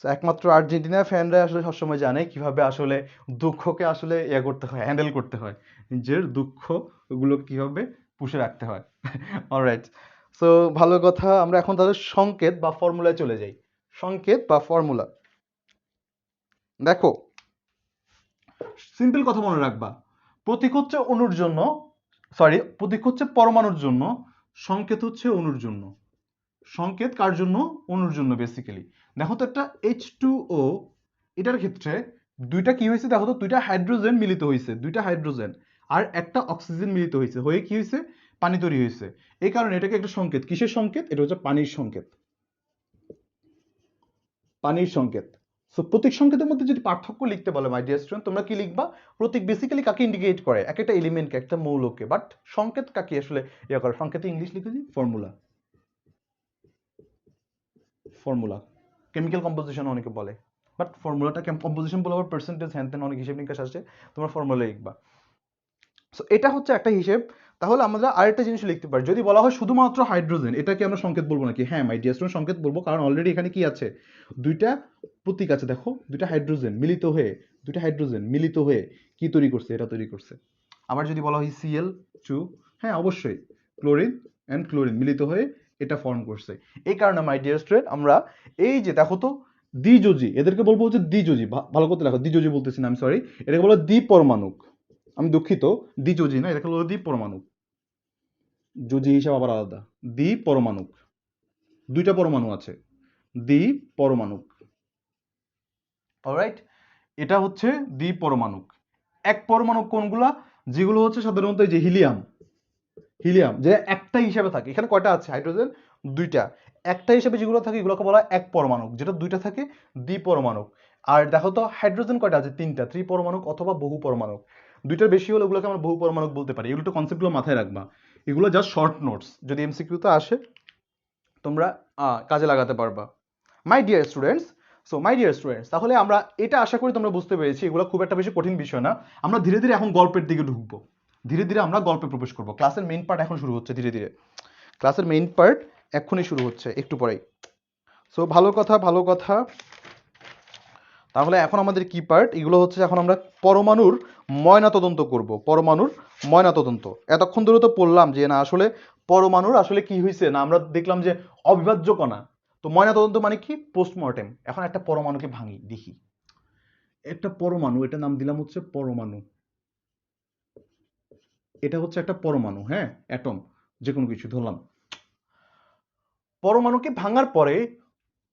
একমাত্র আর্জেন্টিনা ফ্যানরা আসলে সবসময় জানে কিভাবে আসলে দুঃখকে আসলে ইয়ে করতে হয়, হ্যান্ডেল করতে হয়, নিজের দুঃখ ওগুলো কিভাবে পুষে রাখতে হয়। অলরাইট, সো ভালো কথা। আমরা এখন তাদের সংকেত বা ফর্মুলায় চলে যাই। সংকেত বা ফর্মুলা দেখো, সিম্পল কথা মনে রাখবা, প্রতীক হচ্ছে অণুর জন্য, প্রতীক হচ্ছে পরমাণুর জন্য, সংকেত হচ্ছে অণুর জন্য। সংকেত কার জন্য? অণুর জন্য বেসিক্যালি। দেখো তো একটা H2O, এটার ক্ষেত্রে দুইটা কি হয়েছে দেখো তো, দুইটা হাইড্রোজেন মিলিত হয়েছে, দুইটা হাইড্রোজেন আর একটা অক্সিজেন মিলিত হয়েছে, হয়ে কি হয়েছে? পানি তৈরি হয়েছে। এই কারণে এটাকে একটা সংকেত। কিসের সংকেত? এটা হচ্ছে পানির সংকেত, পানির সংকেত। সো প্রতীক সংকেতের মধ্যে যদি পার্থক্য লিখতে বলে মাই ডিয়ার স্টুডেন্ট, তোমরা কি লিখবা? প্রতীক বেসিক্যালি কাকে ইন্ডিকেট করে? এক একটা এলিমেন্টকে, একটা মৌলকে। বাট সংকেত কাকে আসলে ইয়ে করে? সংকেতে ইংলিশ লিখে দিই ফর্মুলা, ফর্মুলা। কেমিক্যাল কম্পোজিশন অনেকে বলে, বাট ফর্মুলাটা কম্পোজিশন বলে আবার পার্সেন্টেজ হ্যান ত্যান অনেক হিসেব নিকাশ আসছে, তোমরা ফর্মুলা লিখবা। সো এটা হচ্ছে একটা হিসেব। তাহলে আমরা আরেকটা জিনিস লিখতে পারি, যদি বলা হয় শুধুমাত্র হাইড্রোজেন, এটাকে আমরা সংকেত বলবো নাকি? হ্যাঁ মাই ডিয়ার স্টুডেন্ট, সংকেত বলবো, কারণ অলরেডি এখানে কি আছে? দুইটা প্রতীক আছে। দেখো দুইটা হাইড্রোজেন মিলিত হয়ে, দুইটা হাইড্রোজেন মিলিত হয়ে কি তৈরি করছে? এটা তৈরি করছে। আবার যদি বলা হয় Cl2, হ্যাঁ অবশ্যই ক্লোরিন অ্যান্ড ক্লোরিন মিলিত হয়ে এটা ফর্ম করছে। এই কারণে মাই ডিয়ার স্টুডেন্ট আমরা এই যে দেখো তো দ্বিযোজী, এদেরকে বলবো হচ্ছে দ্বিযোজী। ভালো করতে দেখো, দ্বিযোজী বলতেছি না, আমি সরি, এটাকে বলো দ্বিপরমাণুক। আমি দুঃখিত, দ্বিযোজী না, এটাকে বলো দ্বিপরমাণুক। যোজী হিসাব আবার আলাদা। দ্বিপরমাণুক, দুইটা পরমাণু আছে, দ্বিপরমাণুক। অলরাইট, এটা হচ্ছে দ্বিপরমাণুক। এক পরমাণু কোনগুলা? যেগুলো হচ্ছে সাধারণত এই যে হিলিয়াম, হিলিয়াম যে একটা হিসাবে থাকে। এখানে কয়টা আছে হাইড্রোজেন? দুইটা। একটা হিসাবে যেগুলো থাকে এগুলোকে বলা হয় এক পরমাণুক, যেটা দুইটা থাকে দ্বিপরমাণুক। আর দেখো তো হাইড্রোজেন কয়টা আছে? তিনটা, ত্রিপরমাণুক অথবা বহু পরমাণুক। দুইটার বেশি হলে ওগুলোকে আমরা বহু পরমাণুক বলতে পারি। এগুলো একটু কনসেপ্টগুলো মাথায় রাখবা, এগুলো জাস্ট শর্ট নোটস, যদি এমসিকিউতে আসে তোমরা কাজে লাগাতে পারবা my dear students. So my dear students, তাহলে আমরা এটা আশা করি তোমরা বুঝতে পেরেছি, এগুলো খুব একটা বেশি কঠিন বিষয় না। আমরা ধীরে ধীরে এখন গল্পের দিকে ঢুকবো, ধীরে ধীরে আমরা গল্পে প্রবেশ করবো। ক্লাসের মেইন পার্ট এখন শুরু হচ্ছে ধীরে ধীরে, ক্লাসের মেইন পার্ট এক্ষুনি শুরু হচ্ছে, একটু পরেই। সো ভালো কথা, ভালো কথা। তাহলে এখন আমাদের কি পার্ট? এগুলো হচ্ছে এখন আমরা পরমাণুর ময়না তদন্ত করব, পরমাণুর ময়না তদন্ত। এতক্ষণ ধরে তো পড়লাম যে না আসলে পরমাণুর আসলে কি হয়েছে, না আমরা দেখলাম যে অবিভাজ্য কণা। তো ময়না তদন্ত মানে কি? পোস্টমর্টেম। এখন একটা পরমাণুকে ভাঙি দেখি। একটা পরমাণু, এটা নাম দিলাম হচ্ছে পরমাণু। এটা হচ্ছে একটা পরমাণু, হ্যাঁ, অ্যাটম, যে কোনো কিছু ধরলাম। পরমাণুকে ভাঙার পরে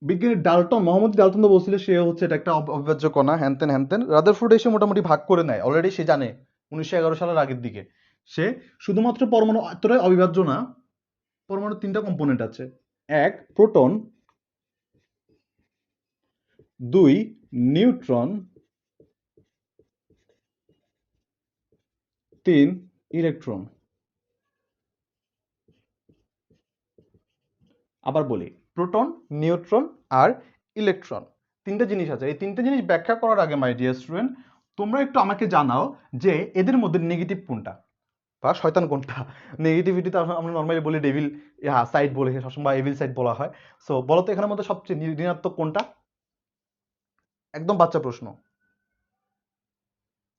বিজ্ঞানী ডাল্টন, মোহাম্মদ ডাল্টন তো বলছিল সে হচ্ছে এটা একটা অবিভাজ্য কণা, হ্যানতেন হ্যানতেন। রাদারফোর্ড এসে মোটামুটি ভাগ করে নেয়, অলরেডি সে জানে 1911 সালের আগের দিকে। সে শুধুমাত্র পরমাণু এতটাই অবিভাজ্য না, পরমাণুর তিনটা কম্পোনেন্ট আছে। এক প্রোটন, দুই নিউট্রন, তিন ইলেকট্রন। আবার বলি, প্রোটন, নিউট্রন আর ইলেকট্রন, তিনটা জিনিস আছে। এই তিনটা জিনিস ব্যাখ্যা করার আগে মাই ডিয়ার স্টুডেন্ট, তোমরা একটু আমাকে জানাও যে এদের মধ্যে নেগেটিভ কোনটা বা শয়তান কোনটা? নেগেটিভিটি তো আমরা নর্মালি বলি ডেভিল সাইড বলে, সবসময় এভিল সাইড বলা হয়। সো বলো তো এখানের মধ্যে সবচেয়ে ঋণাত্মক কোনটা? একদম বাচ্চা প্রশ্ন।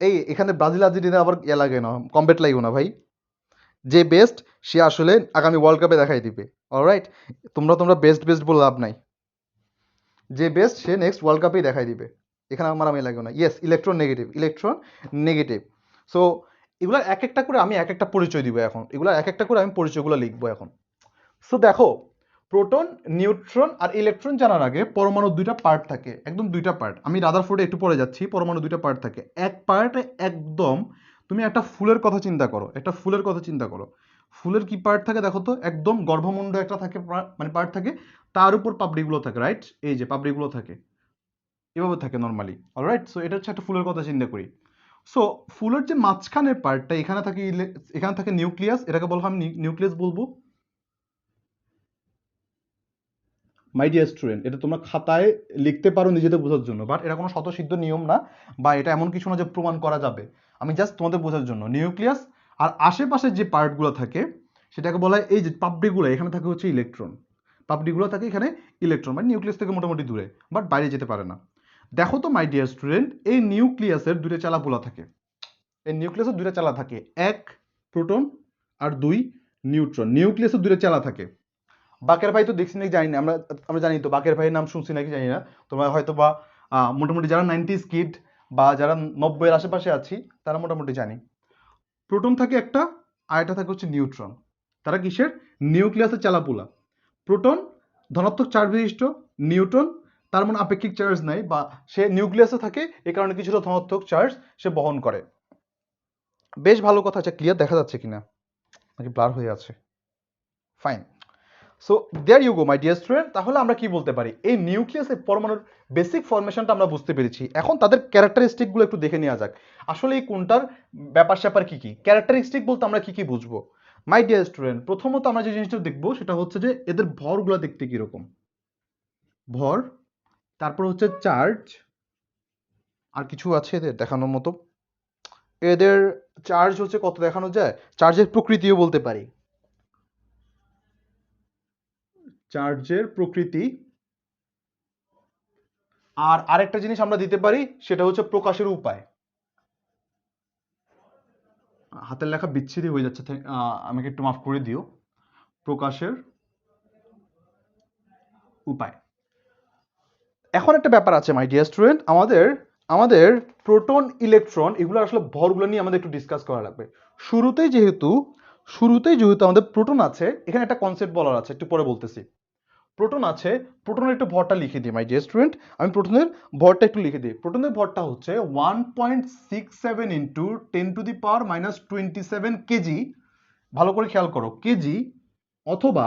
এই এখানে ব্রাজিল আর্জেন্টিনা আবার ইয়ে লাগে না, কম্বেট লাগবে না ভাই। যে বেস্ট সে আসলে আগামী ওয়ার্ল্ড কাপে দেখাই দিবে। অলরাইট, তোমরা তোমরা বেস্ট বেস্ট বলে লাভ নাই, যে বেস্ট সে নেক্সট ওয়ার্ল্ড কাপেই দেখাই দিবে। এখানে আমার আমি লাগবে না। Yes, electron negative, electron negative. So এগুলো এক একটা করে আমি এক একটা পরিচয় দিব এখন, এগুলো এক একটা করে আমি পরিচয়গুলো লিখবো এখন। সো দেখো, প্রোটন, নিউট্রন আর ইলেকট্রন জানার আগে পরমাণুর দুইটা পার্ট থাকে, একদম দুইটা পার্ট। আমি রাদারফোর্ডে একটু পরে যাচ্ছি। পরমাণু দুইটা পার্ট থাকে। এক পার্টে একদম, তুমি একটা ফুলের কথা চিন্তা করো, একটা ফুলের কথা চিন্তা করো। ফুলের কি পার্ট থাকে দেখো তো? একদম গর্ভমুণ্ড একটা থাকে, মানে পার্ট থাকে, তার উপর পাপড়িগুলো থাকে, রাইট? এই যে পাপড়িগুলো থাকে, এভাবে থাকে নর্মালি, অলরাইট? সো এটা হচ্ছে একটা ফুলের কথা চিন্তা করি। সো ফুলের যে মাঝখানের পার্টটা, এখানে থাকে এখানে থাকে নিউক্লিয়াস, এটাকে বলবো আমি নিউক্লিয়াস বলবো। মাই ডিয়ার স্টুডেন্ট, এটা তোমরা খাতায় লিখতে পারো নিজেদের বোঝার জন্য, বাট এটা কোনো স্বতঃসিদ্ধ নিয়ম না, বা এটা এমন কিছু না যে প্রমাণ করা যাবে। আমি জাস্ট তোমাদের বোঝার জন্য, নিউক্লিয়াস আর আশেপাশে যে পার্টগুলো থাকে সেটাকে বলা হয়, এই যে পাপড়িগুলো, এখানে থাকে হচ্ছে ইলেকট্রন। পাপড়িগুলো থাকে এখানে ইলেকট্রন, মানে নিউক্লিয়াস থেকে মোটামুটি দূরে, বাট বাইরে যেতে পারে না। দেখো তো মাই ডিয়ার স্টুডেন্ট, এই নিউক্লিয়াসের দুটো চালাপোলা থাকে। এই নিউক্লিয়াসের দুটো চালা থাকে, এক প্রোটন আর দুই নিউট্রন। নিউক্লিয়াসের দুটো চালা থাকে। বাকের ভাই তো দেখছি নাকি জানি না, আমরা আমরা জানি তো বাকের ভাইয়ের নাম শুনছি নাকি জানি না। তোমরা হয়তো বা মোটামুটি যারা 90s কিড বা যারা 90-এর আশেপাশে আছি তারা মোটামুটি জানি। প্রোটন থাকে একটা, আর এটা থাকে হচ্ছে নিউট্রন। তারা কিসের? নিউক্লিয়াসের চালাপুলা। প্রোটন ধনাত্মক চার্জ বিশিষ্ট, নিউট্রন তার মানে আপেক্ষিক চার্জ নাই, বা সে নিউক্লিয়াসে থাকে, এ কারণে কিছুটা ধনাত্মক চার্জ সে বহন করে। বেশ ভালো কথা। আচ্ছা, ক্লিয়ার দেখা যাচ্ছে কিনা, নাকি ব্লার হয়ে আছে? Fine. So there you go my dear student. তাহলে আমরা কি বলতে পারি? এই নিউক্লিয়াসের পরমাণুর বেসিক ফরমেশনটা আমরা বুঝতে পেরেছি। এখন তাদের ক্যারেক্টারিস্টিকগুলো একটু দেখে নেওয়া যাক। আসলে এই কোনটার ব্যাপার স্যাপার কি কি, ক্যারেক্টারিস্টিক বলতে আমরা কি কি বুঝবো। মাই ডিয়ার স্টুডেন্ট, প্রথমত আমরা যে জিনিসটা দেখবো সেটা হচ্ছে যে এদের ভরগুলো দেখতে কিরকম। ভর, তারপর হচ্ছে চার্জ, আর কিছু আছে এদের দেখানোর মতো? এদের চার্জ হচ্ছে কত দেখানো যায়, চার্জের প্রকৃতিও বলতে পারি। চার্জের প্রকৃতি। আর আরেকটা জিনিস আমরা দিতে পারি, সেটা হচ্ছে প্রকাশের উপায়। হাতের লেখা বিচ্ছিরি হয়ে যাচ্ছে, আমাকে একটু মাফ করে দিও। প্রকাশের উপায়। এখন একটা ব্যাপার আছে মাই ডিয়ার স্টুডেন্ট, আমাদের আমাদের প্রোটন, ইলেকট্রন, এগুলো আসলে ভরগুলো নিয়ে আমাদের একটু ডিসকাস করা লাগবে। শুরুতেই যেহেতু আমাদের প্রোটন আছে, এখানে একটা কনসেপ্ট বলার আছে, একটু পরে বলতেছি। প্রোটন আছে, প্রোটনের একটু ভরটা লিখে দিই মাই ডিয়ার স্টুডেন্ট। আমি প্রোটনের ভরটা একটু লিখে দিই। প্রোটনের ভরটা হচ্ছে 1.67 ইন্টু 10⁻⁻27 কেজি। ভালো করে খেয়াল করো, কেজি, অথবা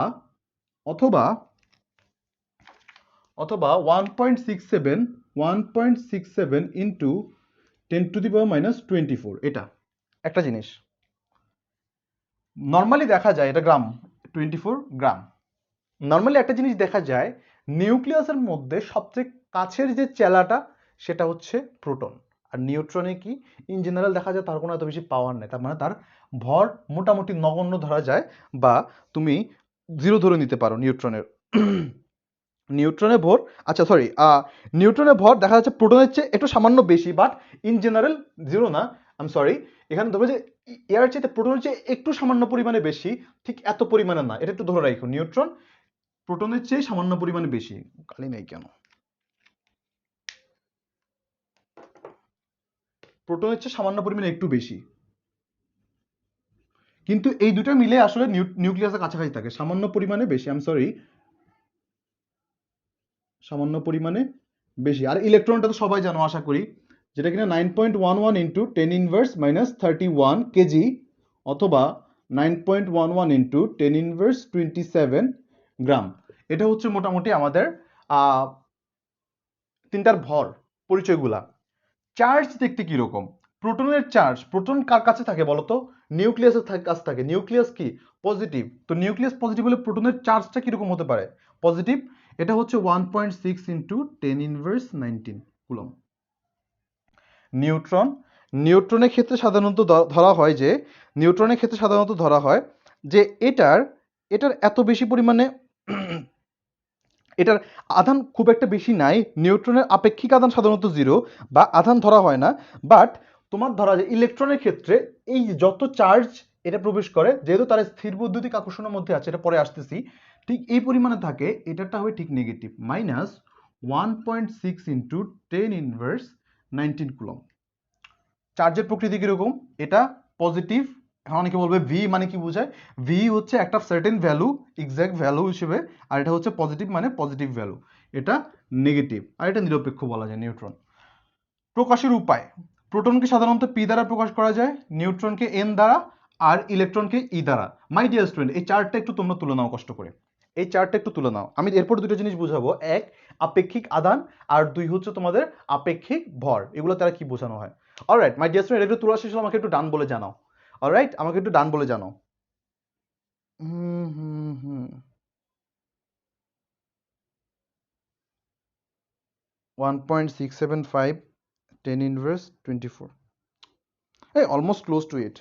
অথবা অথবা 1.67 ইন্টু 10⁻⁻24। এটা একটা জিনিস নর্মালি দেখা যায়, এটা গ্রাম, 24 গ্রাম। নর্মালি একটা জিনিস দেখা যায়, নিউক্লিয়াসের মধ্যে সবচেয়ে কাছের যে চেলাটা সেটা হচ্ছে প্রোটন। আর নিউট্রনে কি ইন জেনারেল দেখা যায় তার কোনো এত বেশি পাওয়ার নেই, তার মানে তার ভর মোটামুটি নগণ্য ধরা যায়, বা তুমি জিরো ধরে নিতে পারো নিউট্রনের। নিউট্রনের ভর, আচ্ছা সরি, নিউট্রনের ভর দেখা যাচ্ছে প্রোটনের চেয়ে একটু সামান্য বেশি, বাট ইন জেনারেল জিরো না। আই এম সরি, এখানে ধরবে যে এর চেয়ে প্রোটনের চেয়ে একটু সামান্য পরিমাণে বেশি, ঠিক এত পরিমাণে না, এটা একটু ধরে রাখো। নিউট্রন প্রোটনের চেয়ে সামান্য পরিমাণে বেশি। কালি নেই কেন? প্রোটনের চেয়ে সামান্য পরিমাণে একটু বেশি, কিন্তু এই দুটো মিলে আসলে নিউক্লিয়াসের কাছাকাছি থাকে, সামান্য পরিমাণে বেশি। আই এম সরি, সামান্য পরিমাণে বেশি। আর ইলেকট্রনটা তো সবাই জানো আশা করি, যেটা কিনা 9.11 ইন্টু 10⁻⁻31 কেজি, অথবা 9.11 ইন্টু 10⁻27 গ্রাম। এটা হচ্ছে মোটামুটি আমাদের তিনটার ভর পরিচয়গুলা। চার্জ দেখতে কিরকম? প্রোটনের চার্জ, প্রোটন কার কাছে থাকে বলতো? নিউক্লিয়াসের কাছে থাকে। নিউক্লিয়াস কি? পজিটিভ। তো নিউক্লিয়াস পজিটিভ হলে প্রোটনের চার্জটা কিরকম হতে পারে? পজিটিভ। এটা হচ্ছে 1.6 ইন্টু 10⁻19 কুলম। নিউট্রন, নিউট্রনের ক্ষেত্রে সাধারণত ধরা হয় যে, নিউট্রনের ক্ষেত্রে সাধারণত ধরা হয় যে এটার এটার এত বেশি পরিমাণে এটার আধান খুব একটা বেশি নাই। নিউট্রনের আপেক্ষিক আধান সাধারণত জিরো, বা আধান ধরা হয় না। বাট তোমার ধরা যায় ইলেকট্রনের ক্ষেত্রে এই যত চার্জ এটা প্রবেশ করে, যেহেতু তার স্থির বৈদ্যুতিক আকর্ষণের মধ্যে আছে, এটা পরে আসতেছি, ঠিক এই পরিমাণে থাকে, এটাটা হবে ঠিক নেগেটিভ, -1.6 ইন্টু 10⁻19 কুলম। চার্জের প্রকৃতি কিরকম? এটা পজিটিভ, এখন অনেকে বলবে ভি মানে কি বোঝায়, ভি হচ্ছে একটা সার্টেন ভ্যালু, এক্সাক্ট ভ্যালু হিসেবে, আর এটা হচ্ছে পজিটিভ মানে পজিটিভ ভ্যালু, এটা নেগেটিভ, আর এটা নিরপেক্ষ বলা যায় নিউট্রন। প্রকাশের উপায়, প্রোটনকে সাধারণত পি দ্বারা প্রকাশ করা যায়, নিউট্রনকে এন দ্বারা, আর ইলেকট্রনকে ই দ্বারা। মাই ডিয়ার স্টুডেন্ট, এই চার্টটা একটু তোমরা তুলে নাও কষ্ট করে, এই চার্টটা একটু তুলে নাও। আমি এরপর দুটো জিনিস বুঝাবো, এক আপেক্ষিক আধান, আর দুই হচ্ছে তোমাদের আপেক্ষিক ভর, এগুলো তারা কি বোঝানো হয়। অলরাইট মাই ডিয়ার স্টুডেন্ট, এটা একটু তোলা শেষ হলে আমাকে একটু ডান বলে জানাও। অলরাইট, আমাকে একটু ডান বলে জানাও। হুম হুম হুম 1.675 10 inverse 24, hey almost close to it.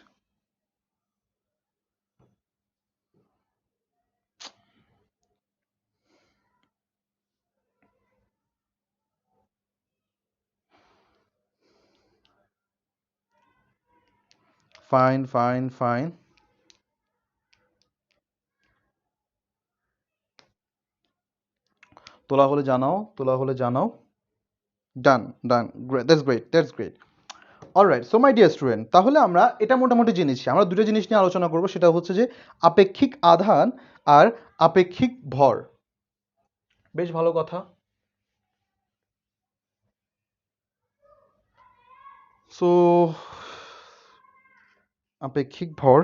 Fine, fine, fine. তোলা হলে জানাও, তোলা হলে জানাও। Done done, great, that's great, that's great. Alright, so my dear student, তাহলে আমরা এটা মোটামুটি জেনেছি। আমরা দুটো জিনিস নিয়ে আলোচনা করব, সেটা হচ্ছে যে আপেক্ষিক আধান আর আপেক্ষিক ভর। বেশ ভালো কথা। সো আপেক্ষিক ভর,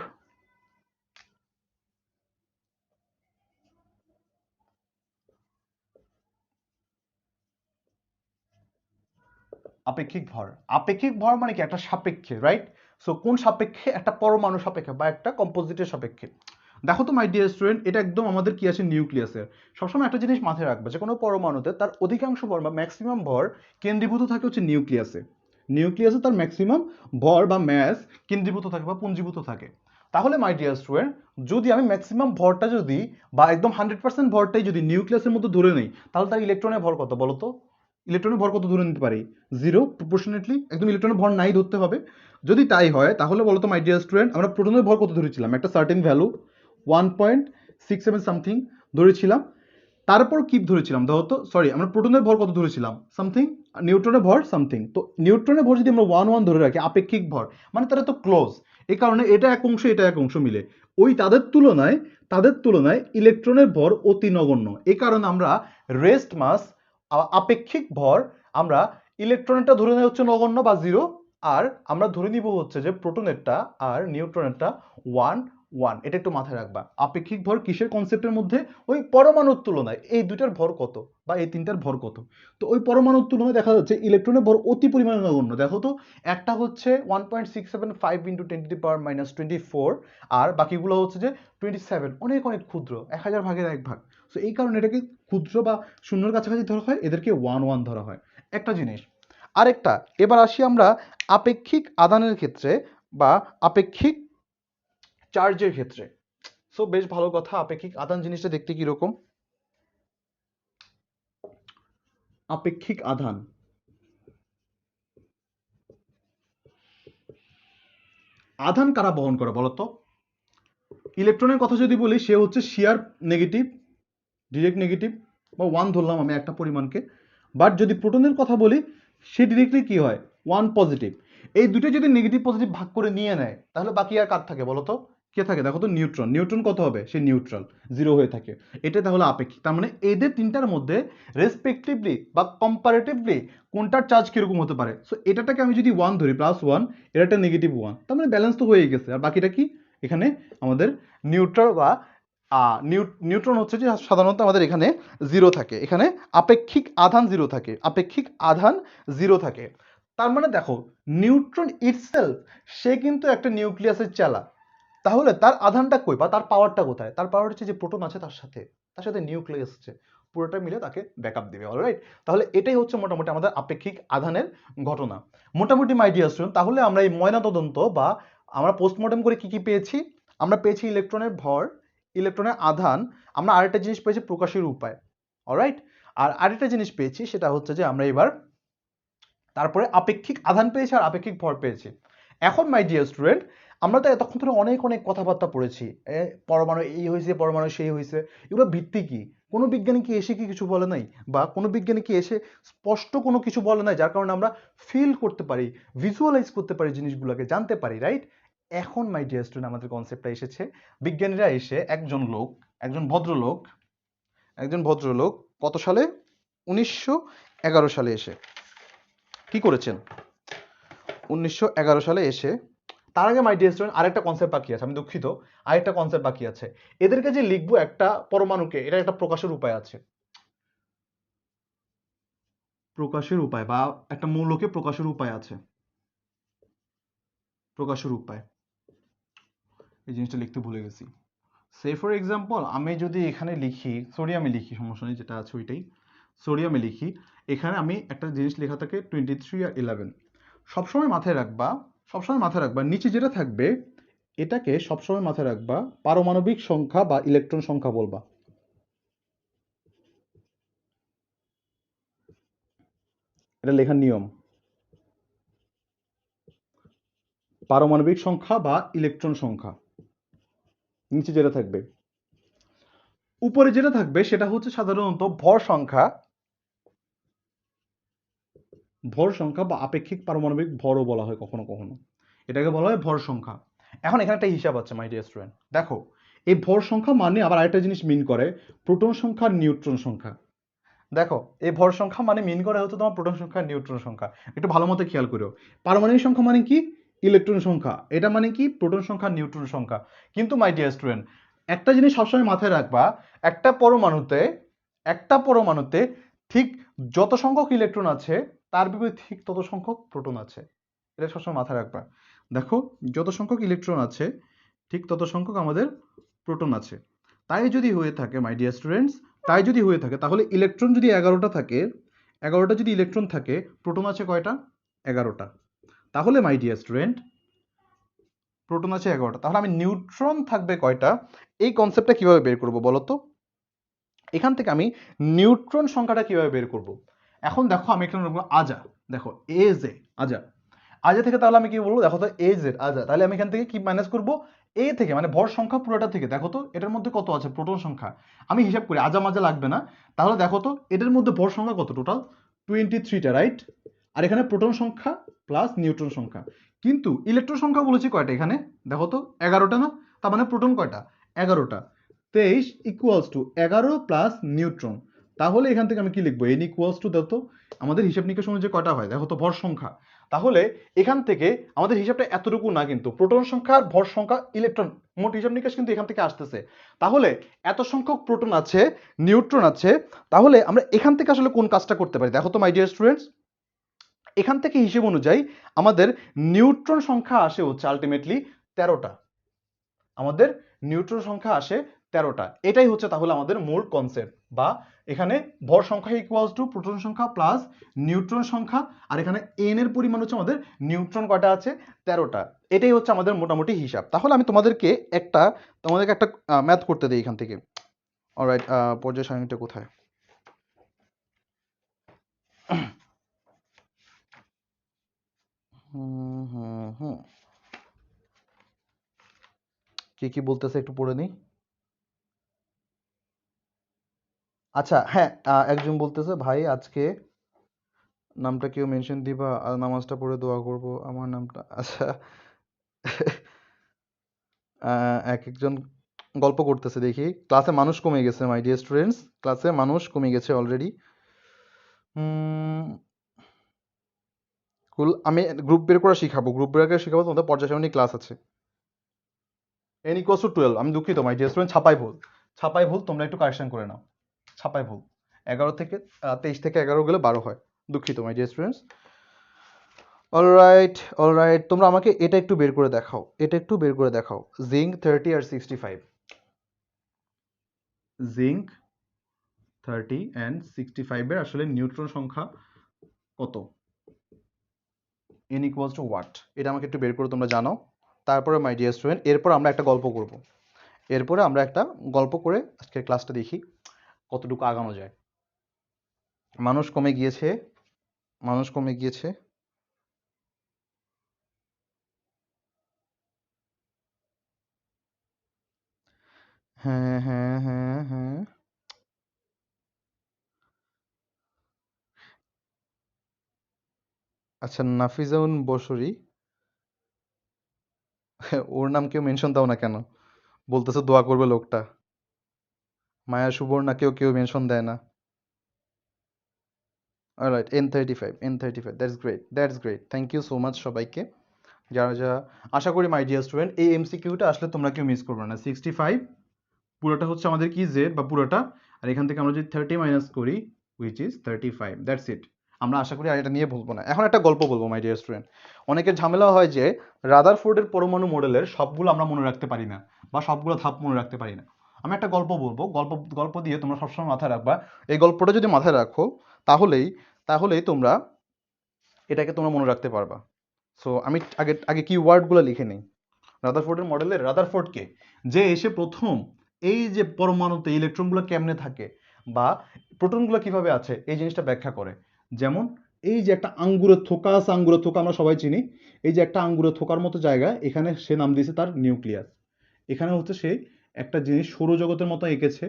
আপেক্ষিক ভর, আপেক্ষিক ভর মানে কি একটা সাপেক্ষে, রাইট? সো কোন সাপেক্ষে? একটা পরমাণু সাপেক্ষে বা একটা কম্পোজিটের সাপেক্ষে। দেখো তো মাই ডিয়ার স্টুডেন্ট, এটা একদম আমাদের কি আছে, নিউক্লিয়াসের। সবসময় একটা জিনিস মাথায় রাখবে, যে কোনো পরমাণুতে তার অধিকাংশ ভর বা ম্যাক্সিমাম ভর কেন্দ্রীভূত থাকে হচ্ছে নিউক্লিয়াসে। নিউক্লিয়াসে তার ম্যাক্সিমাম ভর বা ম্যাস কেন্দ্রীভূত থাকে বা পুঞ্জীভূত থাকে। তাহলে মাই ডিয়ার স্টুডেন্ট, যদি আমি ম্যাক্সিমাম ভরটা যদি বা একদম 100% ভরটাই যদি নিউক্লিয়াসের মধ্যে ধরে নেই, তাহলে তার ইলেকট্রনের ভর কত বলো তো? ইলেকট্রনের ভর কত ধরে নিতে পারি? জিরো, প্রপোর্শনেটলি একদম ইলেকট্রনের ভর নাই ধরতে হবে। যদি তাই হয়, তাহলে বলো তো মাই ডিয়ার স্টুডেন্ট, আমরা প্রোটনের ভর কত ধরেছিলাম? একটা সার্টেন ভ্যালু 1.67 সামথিং ধরেছিলাম। তারপর কি ধরেছিলাম ধরো তো, সরি, আমরা প্রোটনের ভর কত ধরেছিলাম? সামথিং। নিউট্রনের ভর সামথিং। তো নিউট্রনের ভর যদি আমরা 1 ধরে রাখি, আপেক্ষিক ভর মানে তারা তো ক্লোজ, এই কারণে এটা এক অংশ এটা এক অংশ মিলে ওই তাদের তুলনায় ইলেকট্রনের ভর অতি নগণ্য। এই কারণে আমরা রেস্ট মাস, আপেক্ষিক ভর, আমরা ইলেকট্রনেরটা ধরে নেওয়া হচ্ছে নগণ্য বা জিরো, আর আমরা ধরে নিব হচ্ছে যে প্রোটনেরটা আর নিউট্রনেরটা 1 1। এটা একটু মাথায় রাখবা। আপেক্ষিক ভর কিসের কনসেপ্টের মধ্যে? ওই পরমাণুর তুলনায় এই দুইটার ভর কত বা এই তিনটার ভর কত। তো ওই পরমাণুর তুলনায় দেখা যাচ্ছে ইলেকট্রনের ভর অতি পরিমাণে নগণ্য। দেখো তো, একটা হচ্ছে 1.675 ইন্টু 10⁻24, আর বাকিগুলো হচ্ছে যে 27, অনেক অনেক ক্ষুদ্র, 1000 ভাগের 1 ভাগ। সো এই কারণে এটাকে ক্ষুদ্র বা শূন্যর কাছাকাছি ধরা হয়, এদেরকে 1 ধরা হয়। একটা জিনিস। আরেকটা, এবার আসি আমরা আপেক্ষিক আদানের ক্ষেত্রে বা আপেক্ষিক চার্জের ক্ষেত্রে। সো বেশ ভালো কথা, আপেক্ষিক আধান জিনিসটা দেখতে কিরকম? আপেক্ষিক আধান, আধান কারা বহন করে বলতো? ইলেকট্রনের কথা যদি বলি, সে হচ্ছে শিয়ার নেগেটিভ, ডিরেক্ট নেগেটিভ, বা 1 ধরলাম আমি একটা পরিমাণকে। বাট যদি প্রোটনের কথা বলি, সে ডিরেক্টলি কি হয়? 1 পজিটিভ। এই দুটো যদি নেগেটিভ পজিটিভ ভাগ করে নিয়ে নেয়, তাহলে বাকি আর কার থাকে বলতো? কে থাকে? দেখো তো, নিউট্রন। নিউট্রন কত হবে? সে নিউট্রাল, জিরো হয়ে থাকে। এটা তাহলে আপেক্ষিক। তার মানে এদের তিনটার মধ্যে রেসপেক্টিভলি বা কম্পারেটিভলি কোনটার চার্জ কিরকম হতে পারে। সো এটাটাকে আমি যদি 1 ধরি, +1, এটা -1, তার মানে ব্যালেন্স তো হয়ে গেছে। আর বাকিটা কি? এখানে আমাদের নিউট্রাল বা নিউট্রন হচ্ছে যে সাধারণত আমাদের এখানে জিরো থাকে, এখানে আপেক্ষিক আধান জিরো থাকে, আপেক্ষিক আধান জিরো থাকে। তার মানে দেখো, নিউট্রন ইটসেলফ সে কিন্তু একটা নিউক্লিয়াসের চেলা। তাহলে তার আধানটা কই বা তার পাওয়ারটা কোথায়? তার পাওয়ার হচ্ছে যে প্রোটন আছে তার সাথে নিউক্লিয়াস আছে, পুরোটা মিলে তাকে ব্যাকআপ দিবে। অলরাইট, তাহলে এটাই হচ্ছে মোটামুটি আমাদের আপেক্ষিক আধানের ঘটনা। মোটামুটি মাই ডিয়ার স্টুডেন্ট, তাহলে আমরা এই ময়না তদন্ত বা আমরা পোস্টমর্টেম করে কি কি পেয়েছি? আমরা পেয়েছি ইলেকট্রনের ভর, ইলেকট্রনের আধান, আমরা আরেকটা জিনিস পেয়েছি প্রকাশের উপায়। অলরাইট, আর আরেকটা জিনিস পেয়েছি, সেটা হচ্ছে যে আমরা এবার তারপরে আপেক্ষিক আধান পেয়েছি আর আপেক্ষিক ভর পেয়েছি। এখন মাই ডিয়ার স্টুডেন্ট, আমরা তো এতক্ষণ ধরে অনেক অনেক কথাবার্তা পড়েছি, পরমাণু এই হয়েছে, পরমাণু সেই হয়েছে, এগুলো ভিত্তি কি? কোনো বিজ্ঞানী কি এসে কি কিছু বলে নাই? বা কোনো বিজ্ঞানী কি এসে স্পষ্ট কোনো কিছু বলে নাই, যার কারণে আমরা ফিল করতে পারি, ভিজুয়ালাইজ করতে পারি, জিনিসগুলোকে জানতে পারি, রাইট? এখন মাই ডিয়ার স্টুডেন্ট আমাদের কনসেপ্টটা এসেছে, বিজ্ঞানীরা এসে একজন ভদ্রলোক কত সালে, 1911 সালে এসে কি করেছেন, 1911 সালে এসে, তার আগে মাই ডিয়ার স্টুডেন্ট আরেকটা কনসেপ্ট বাকি আছে, আমি দুঃখিত, আরেকটা কনসেপ্ট বাকি আছে। এদেরকে যে লিখবো একটা পরমাণুকে, এটা একটা প্রকাশের উপায় আছে, প্রকাশের উপায় বা একটা মৌলকে প্রকাশের উপায় আছে, প্রকাশের উপায়, এই জিনিসটা লিখতে ভুলে গেছি। সে ফর এক্সাম্পল আমি যদি এখানে লিখি সোডিয়ামে, লিখি সমস্যা নেই, যেটা আছে ওইটাই সোডিয়ামে লিখি, এখানে আমি একটা জিনিস লেখা থাকে 23 আর 11, সবসময় মাথায় রাখবা, সবসময় মাথায় রাখবা নিচে যেটা থাকবে এটাকে সবসময় মাথায় রাখবা পারমাণবিক সংখ্যা বা ইলেকট্রন সংখ্যা বলবা, এটা লেখার নিয়ম, পারমাণবিক সংখ্যা বা ইলেকট্রন সংখ্যা, নিচে যেটা থাকবে, উপরে যেটা থাকবে সেটা হচ্ছে সাধারণত ভর সংখ্যা, ভর সংখ্যা বা আপেক্ষিক পারমাণবিক ভরও বলা হয় কখনো কখনো, এটাকে বলা হয় ভর সংখ্যা। এখন এখানে একটা হিসাব আছে মাই ডিয়ার স্টুডেন্ট, দেখো এই ভর সংখ্যা মানে আবার আরেকটা জিনিস মিন করে, প্রোটন সংখ্যা আর নিউট্রন সংখ্যা। দেখো এই ভর সংখ্যা মানে মিন করে হচ্ছে তোমার প্রোটন সংখ্যা আর নিউট্রন সংখ্যা, একটু ভালো মতো খেয়াল করো। পারমাণবিক সংখ্যা মানে কি, ইলেকট্রন সংখ্যা, এটা মানে কি প্রোটন সংখ্যা নিউট্রন সংখ্যা। কিন্তু মাই ডিয়ার স্টুডেন্ট একটা জিনিস সবসময় মাথায় রাখবা, একটা পরমাণুতে, একটা পরমাণুতে ঠিক যত সংখ্যক ইলেকট্রন আছে তার বিপরীতে ঠিক তত সংখ্যক প্রোটন আছে, এটা সবসময় মাথায় রাখবা। দেখো যত সংখ্যক ইলেকট্রন আছে ঠিক তত সংখ্যক আমাদের প্রোটন আছে। তাই যদি হয়ে থাকে মাই ডিয়ার স্টুডেন্টস, তাই যদি হয়ে থাকে তাহলে ইলেকট্রন যদি 11টা থাকে, 11টা যদি ইলেকট্রন থাকে, প্রোটন আছে কয়টা, 11টা। তাহলে মাই ডিয়ার স্টুডেন্ট প্রোটন আছে 11টা, তাহলে আমি নিউট্রন থাকবে কয়টা, এই কনসেপ্টটা কিভাবে বের করব বলো তো। এখান থেকে আমি নিউট্রন সংখ্যাটা কিভাবে বের করব। এখন দেখো আমি এখানে লিখবো আজা, দেখো এ জে আজা, আজা থেকে তাহলে আমি কি বলবো, দেখো তো এ জেড আজা, তাহলে আমি এখান থেকে কি মাইনাস করব, এ থেকে মানে ভর সংখ্যা পুরোটা থেকে, দেখো তো এটার মধ্যে কত আছে প্রোটন সংখ্যা, আমি হিসাব করি, আজা মাজা লাগবে না। তাহলে দেখো তো এটার মধ্যে ভর সংখ্যা কত, টোটাল 23টা, রাইট। আর এখানে প্রোটন সংখ্যা প্লাস নিউট্রন সংখ্যা, কিন্তু ইলেকট্রন সংখ্যা বলেছি কয়টা এখানে, দেখো তো 11টা না, তার মানে প্রোটন কয়টা, 11টা, 23 ইকুয়ালস টু 11 প্লাস নিউট্রন। তাহলে এখান থেকে আমি কি লিখবো, এন ইকুয়ালস টু, দেখো আমাদের হিসাব নিকাশ অনুযায়ী কয়টা হয়, দেখো তো ভর সংখ্যা, তাহলে এখান থেকে আমাদের হিসাবটা এতটুকু না, কিন্তু প্রোটন সংখ্যা আর ভর সংখ্যা ইলেকট্রন মোট হিসাব নিকাশ কিন্তু এখান থেকে আসতেছে। তাহলে এত সংখ্যক প্রোটন আছে, নিউট্রন আছে, তাহলে আমরা এখান থেকে আসলে কোন কাজটা করতে পারি, দেখো তো মাই ডিয়ার স্টুডেন্টস, এখান থেকে হিসেব অনুযায়ী আমাদের নিউট্রন সংখ্যা আসে হচ্ছে আলটিমেটলি 13টা, আমাদের নিউট্রন সংখ্যা আসে 13টা, এটাই হচ্ছে তাহলে আমাদের মূল কনসেপ্ট। বা এখানে ভর সংখ্যা ইকুয়ালস টু প্রোটন সংখ্যা প্লাস নিউট্রন সংখ্যা, আর এখানে এন এর পরিমাণ হচ্ছে আমাদের নিউট্রন কয়টা আছে, 13টা, এটাই হচ্ছে আমাদের মোটামুটি হিসাব। তাহলে আমি তোমাদেরকে একটা ম্যাথ করতে দিই এখান থেকে। অলরাইট, পর্যায় সারণীটা কোথায়, হুম হুম হুম, কি কি বলতেছে একটু পড়ে নিই। আচ্ছা হ্যাঁ, একজন বলতেছে ভাই আজকে নামটা কেউ মেনশন দিবা আর নামাজটা পড়ে দোয়া করব, আমার নামটা, আচ্ছা। এক একজন গল্প করতেছে দেখি, ক্লাসে মানুষ কমে গেছে মাই ডিয়ার স্টুডেন্টস, ক্লাসে মানুষ কমে গেছে অলরেডি। কুল, আমি গ্রুপ বের করে শিখাবো, গ্রুপ বের করে শিখাবো, তোমাদের পর্যায় সারণী ক্লাস আছে। এন ইকুয়ালস টু 12, আমি দুঃখিত মাই ডিয়ার স্টুডেন্ট, ছাপাই ভুল, ছাপাই ভুল, তোমরা একটু কারেকশন করে নাও, ছাপাই ভুল, 11 থেকে 23 থেকে 11 গেলে 12 হয়, দুঃখিত my dear students. Alright alright, তোমরা আমাকে এটা একটু বের করে দেখাও, এটা একটু বের করে দেখাও, জিঙ্ক 30 আর 65, জিঙ্ক 30 অ্যান্ড 65 এর আসলে নিউট্রন সংখ্যা কত, n ইকুয়ালস টু হোয়াট, এটা আমাকে একটু বের করে তোমরা জানাও। তারপরে মাই ডিয়ার স্টুডেন্ট এরপর আমরা একটা গল্প করব, এরপরে আমরা একটা গল্প করে আজকের ক্লাসটা দেখি কতটুকু আগানো যায়। মানুষ কমে গিয়েছে, মানুষ কমে গিয়েছে, হ্যাঁ হ্যাঁ হ্যাঁ হ্যাঁ, আচ্ছা নাফিজাউন বসরি, ওর নাম কেউ মেনশন দাও না কেন? বলতেছে দোয়া করবে লোকটা। মায়া সুবর্ণা কেউ মেনশন দেয় না। Alright, N35 that's great, thank you so much সবাইকে যারা যারা। আশা করি মাই ডিয়ার স্টুডেন্ট এই এমসিকিউটা আসলে তোমরা কেউ মিস করবে না। 65 পুরোটা হচ্ছে আমাদের কি জেড বা পুরোটা, আর এখান থেকে আমরা যদি 30 মাইনাস করি হুইচ ইজ 35, দ্যাটস ইট। আমরা আশা করি আর এটা নিয়ে বলবো না। এখন একটা গল্প বলবো মাই ডিয়ার স্টুডেন্ট। অনেকের ঝামেলা হয় যে রাদারফোর্ডের পরমাণু মডেলের সবগুলো আমরা মনে রাখতে পারি না বা সবগুলো ধাপ মনে রাখতে পারি না। আমি একটা গল্প বলবো, গল্প দিয়ে তোমরা সবসময় মাথায় রাখবা। এই গল্পটা যদি মাথায় রাখো তাহলেই তাহলেই তোমরা এটাকে তোমরা মনে রাখতে পারবা। সো আমি আগে আগে কি ওয়ার্ডগুলো লিখে নিই। রাদারফোর্ডের মডেলের রাদারফোর্ডকে যে এসে প্রথম এই যে পরমাণুতে ইলেকট্রনগুলো কেমনে থাকে বা প্রোটনগুলো কিভাবে আছে এই জিনিসটা ব্যাখ্যা করে। যেমন এই যে একটা আঙ্গুরের থোকা আছে, আঙ্গুরের থোকা আমরা সবাই চিনি। এই যে একটা আঙ্গুরের থোকার মতো জায়গা, এখানে সে নাম দিয়েছে তার নিউক্লিয়াস। এখানে হচ্ছে সে একটা জিনিস সৌরজগতের মতো এঁকেছে।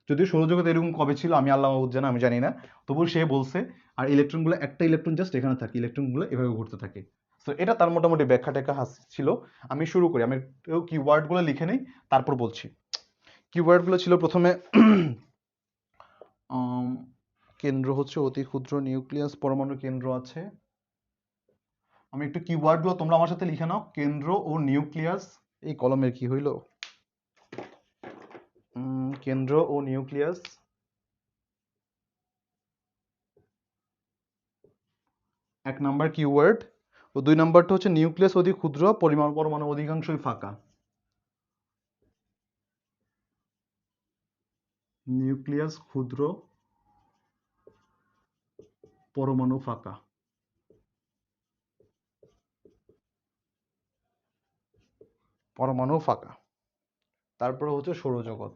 যদিও সৌরজগৎ এরকম কবে ছিল আমি আল্লাহ মাহবুদ জানা, আমি জানি না। তবুও সে বলছে। আর ইলেকট্রনগুলো একটা ইলেকট্রন জাস্ট এখানে থাকে, ইলেকট্রনগুলো এভাবে ঘুরতে থাকে। সো এটা তার মোটামুটি ব্যাখ্যা টেখ্যা ছিল। আমি শুরু করি, আমি কিওয়ার্ডগুলো লিখে নেই তারপর বলছি। কিওয়ার্ডগুলো ছিল প্রথমে কেন্দ্র হচ্ছে অতি ক্ষুদ্র নিউক্লিয়াস, পরমাণু কেন্দ্র আছে। আমি একটু কিওয়ার্ডগুলো তোমরা আমার সাথে লিখে নাও, কেন্দ্র ও নিউক্লিয়াস। এই কলমের কি হইল? কেন্দ্র ও নিউক্লিয়াস এক নাম্বার কিওয়ার্ড। ও 2 নাম্বারটা হচ্ছে নিউক্লিয়াস অতি ক্ষুদ্র, পরমাণু অধিকাংশই ফাঁকা। নিউক্লিয়াস ক্ষুদ্র, পরমাণু ফাঁকা। পরমাণু ফাঁকা। তারপরে হচ্ছে সৌরজগৎ।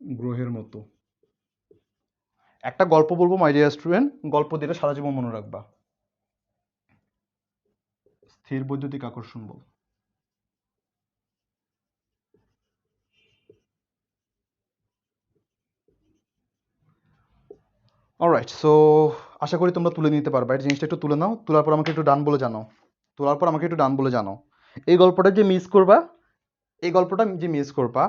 গ্রহের মতো। একটা গল্প বলবো মাই ডিয়ার স্টুডেন্ট, গল্প দিলে সারা জীবন মনে রাখবা। স্থির বৈদ্যুতিক আকর্ষণ বল। অলরাইট, সো আশা করি তোমরা তুলে নিতে পারবা। এই জিনিসটা একটু তুলে নাও, তোলার পর আমাকে একটু ডান বলে জানাও। তোলার পর আমাকে একটু ডান বলে জানাও। এই গল্পটা যে মিস করবা, এই গল্পটা যে মিস করবা,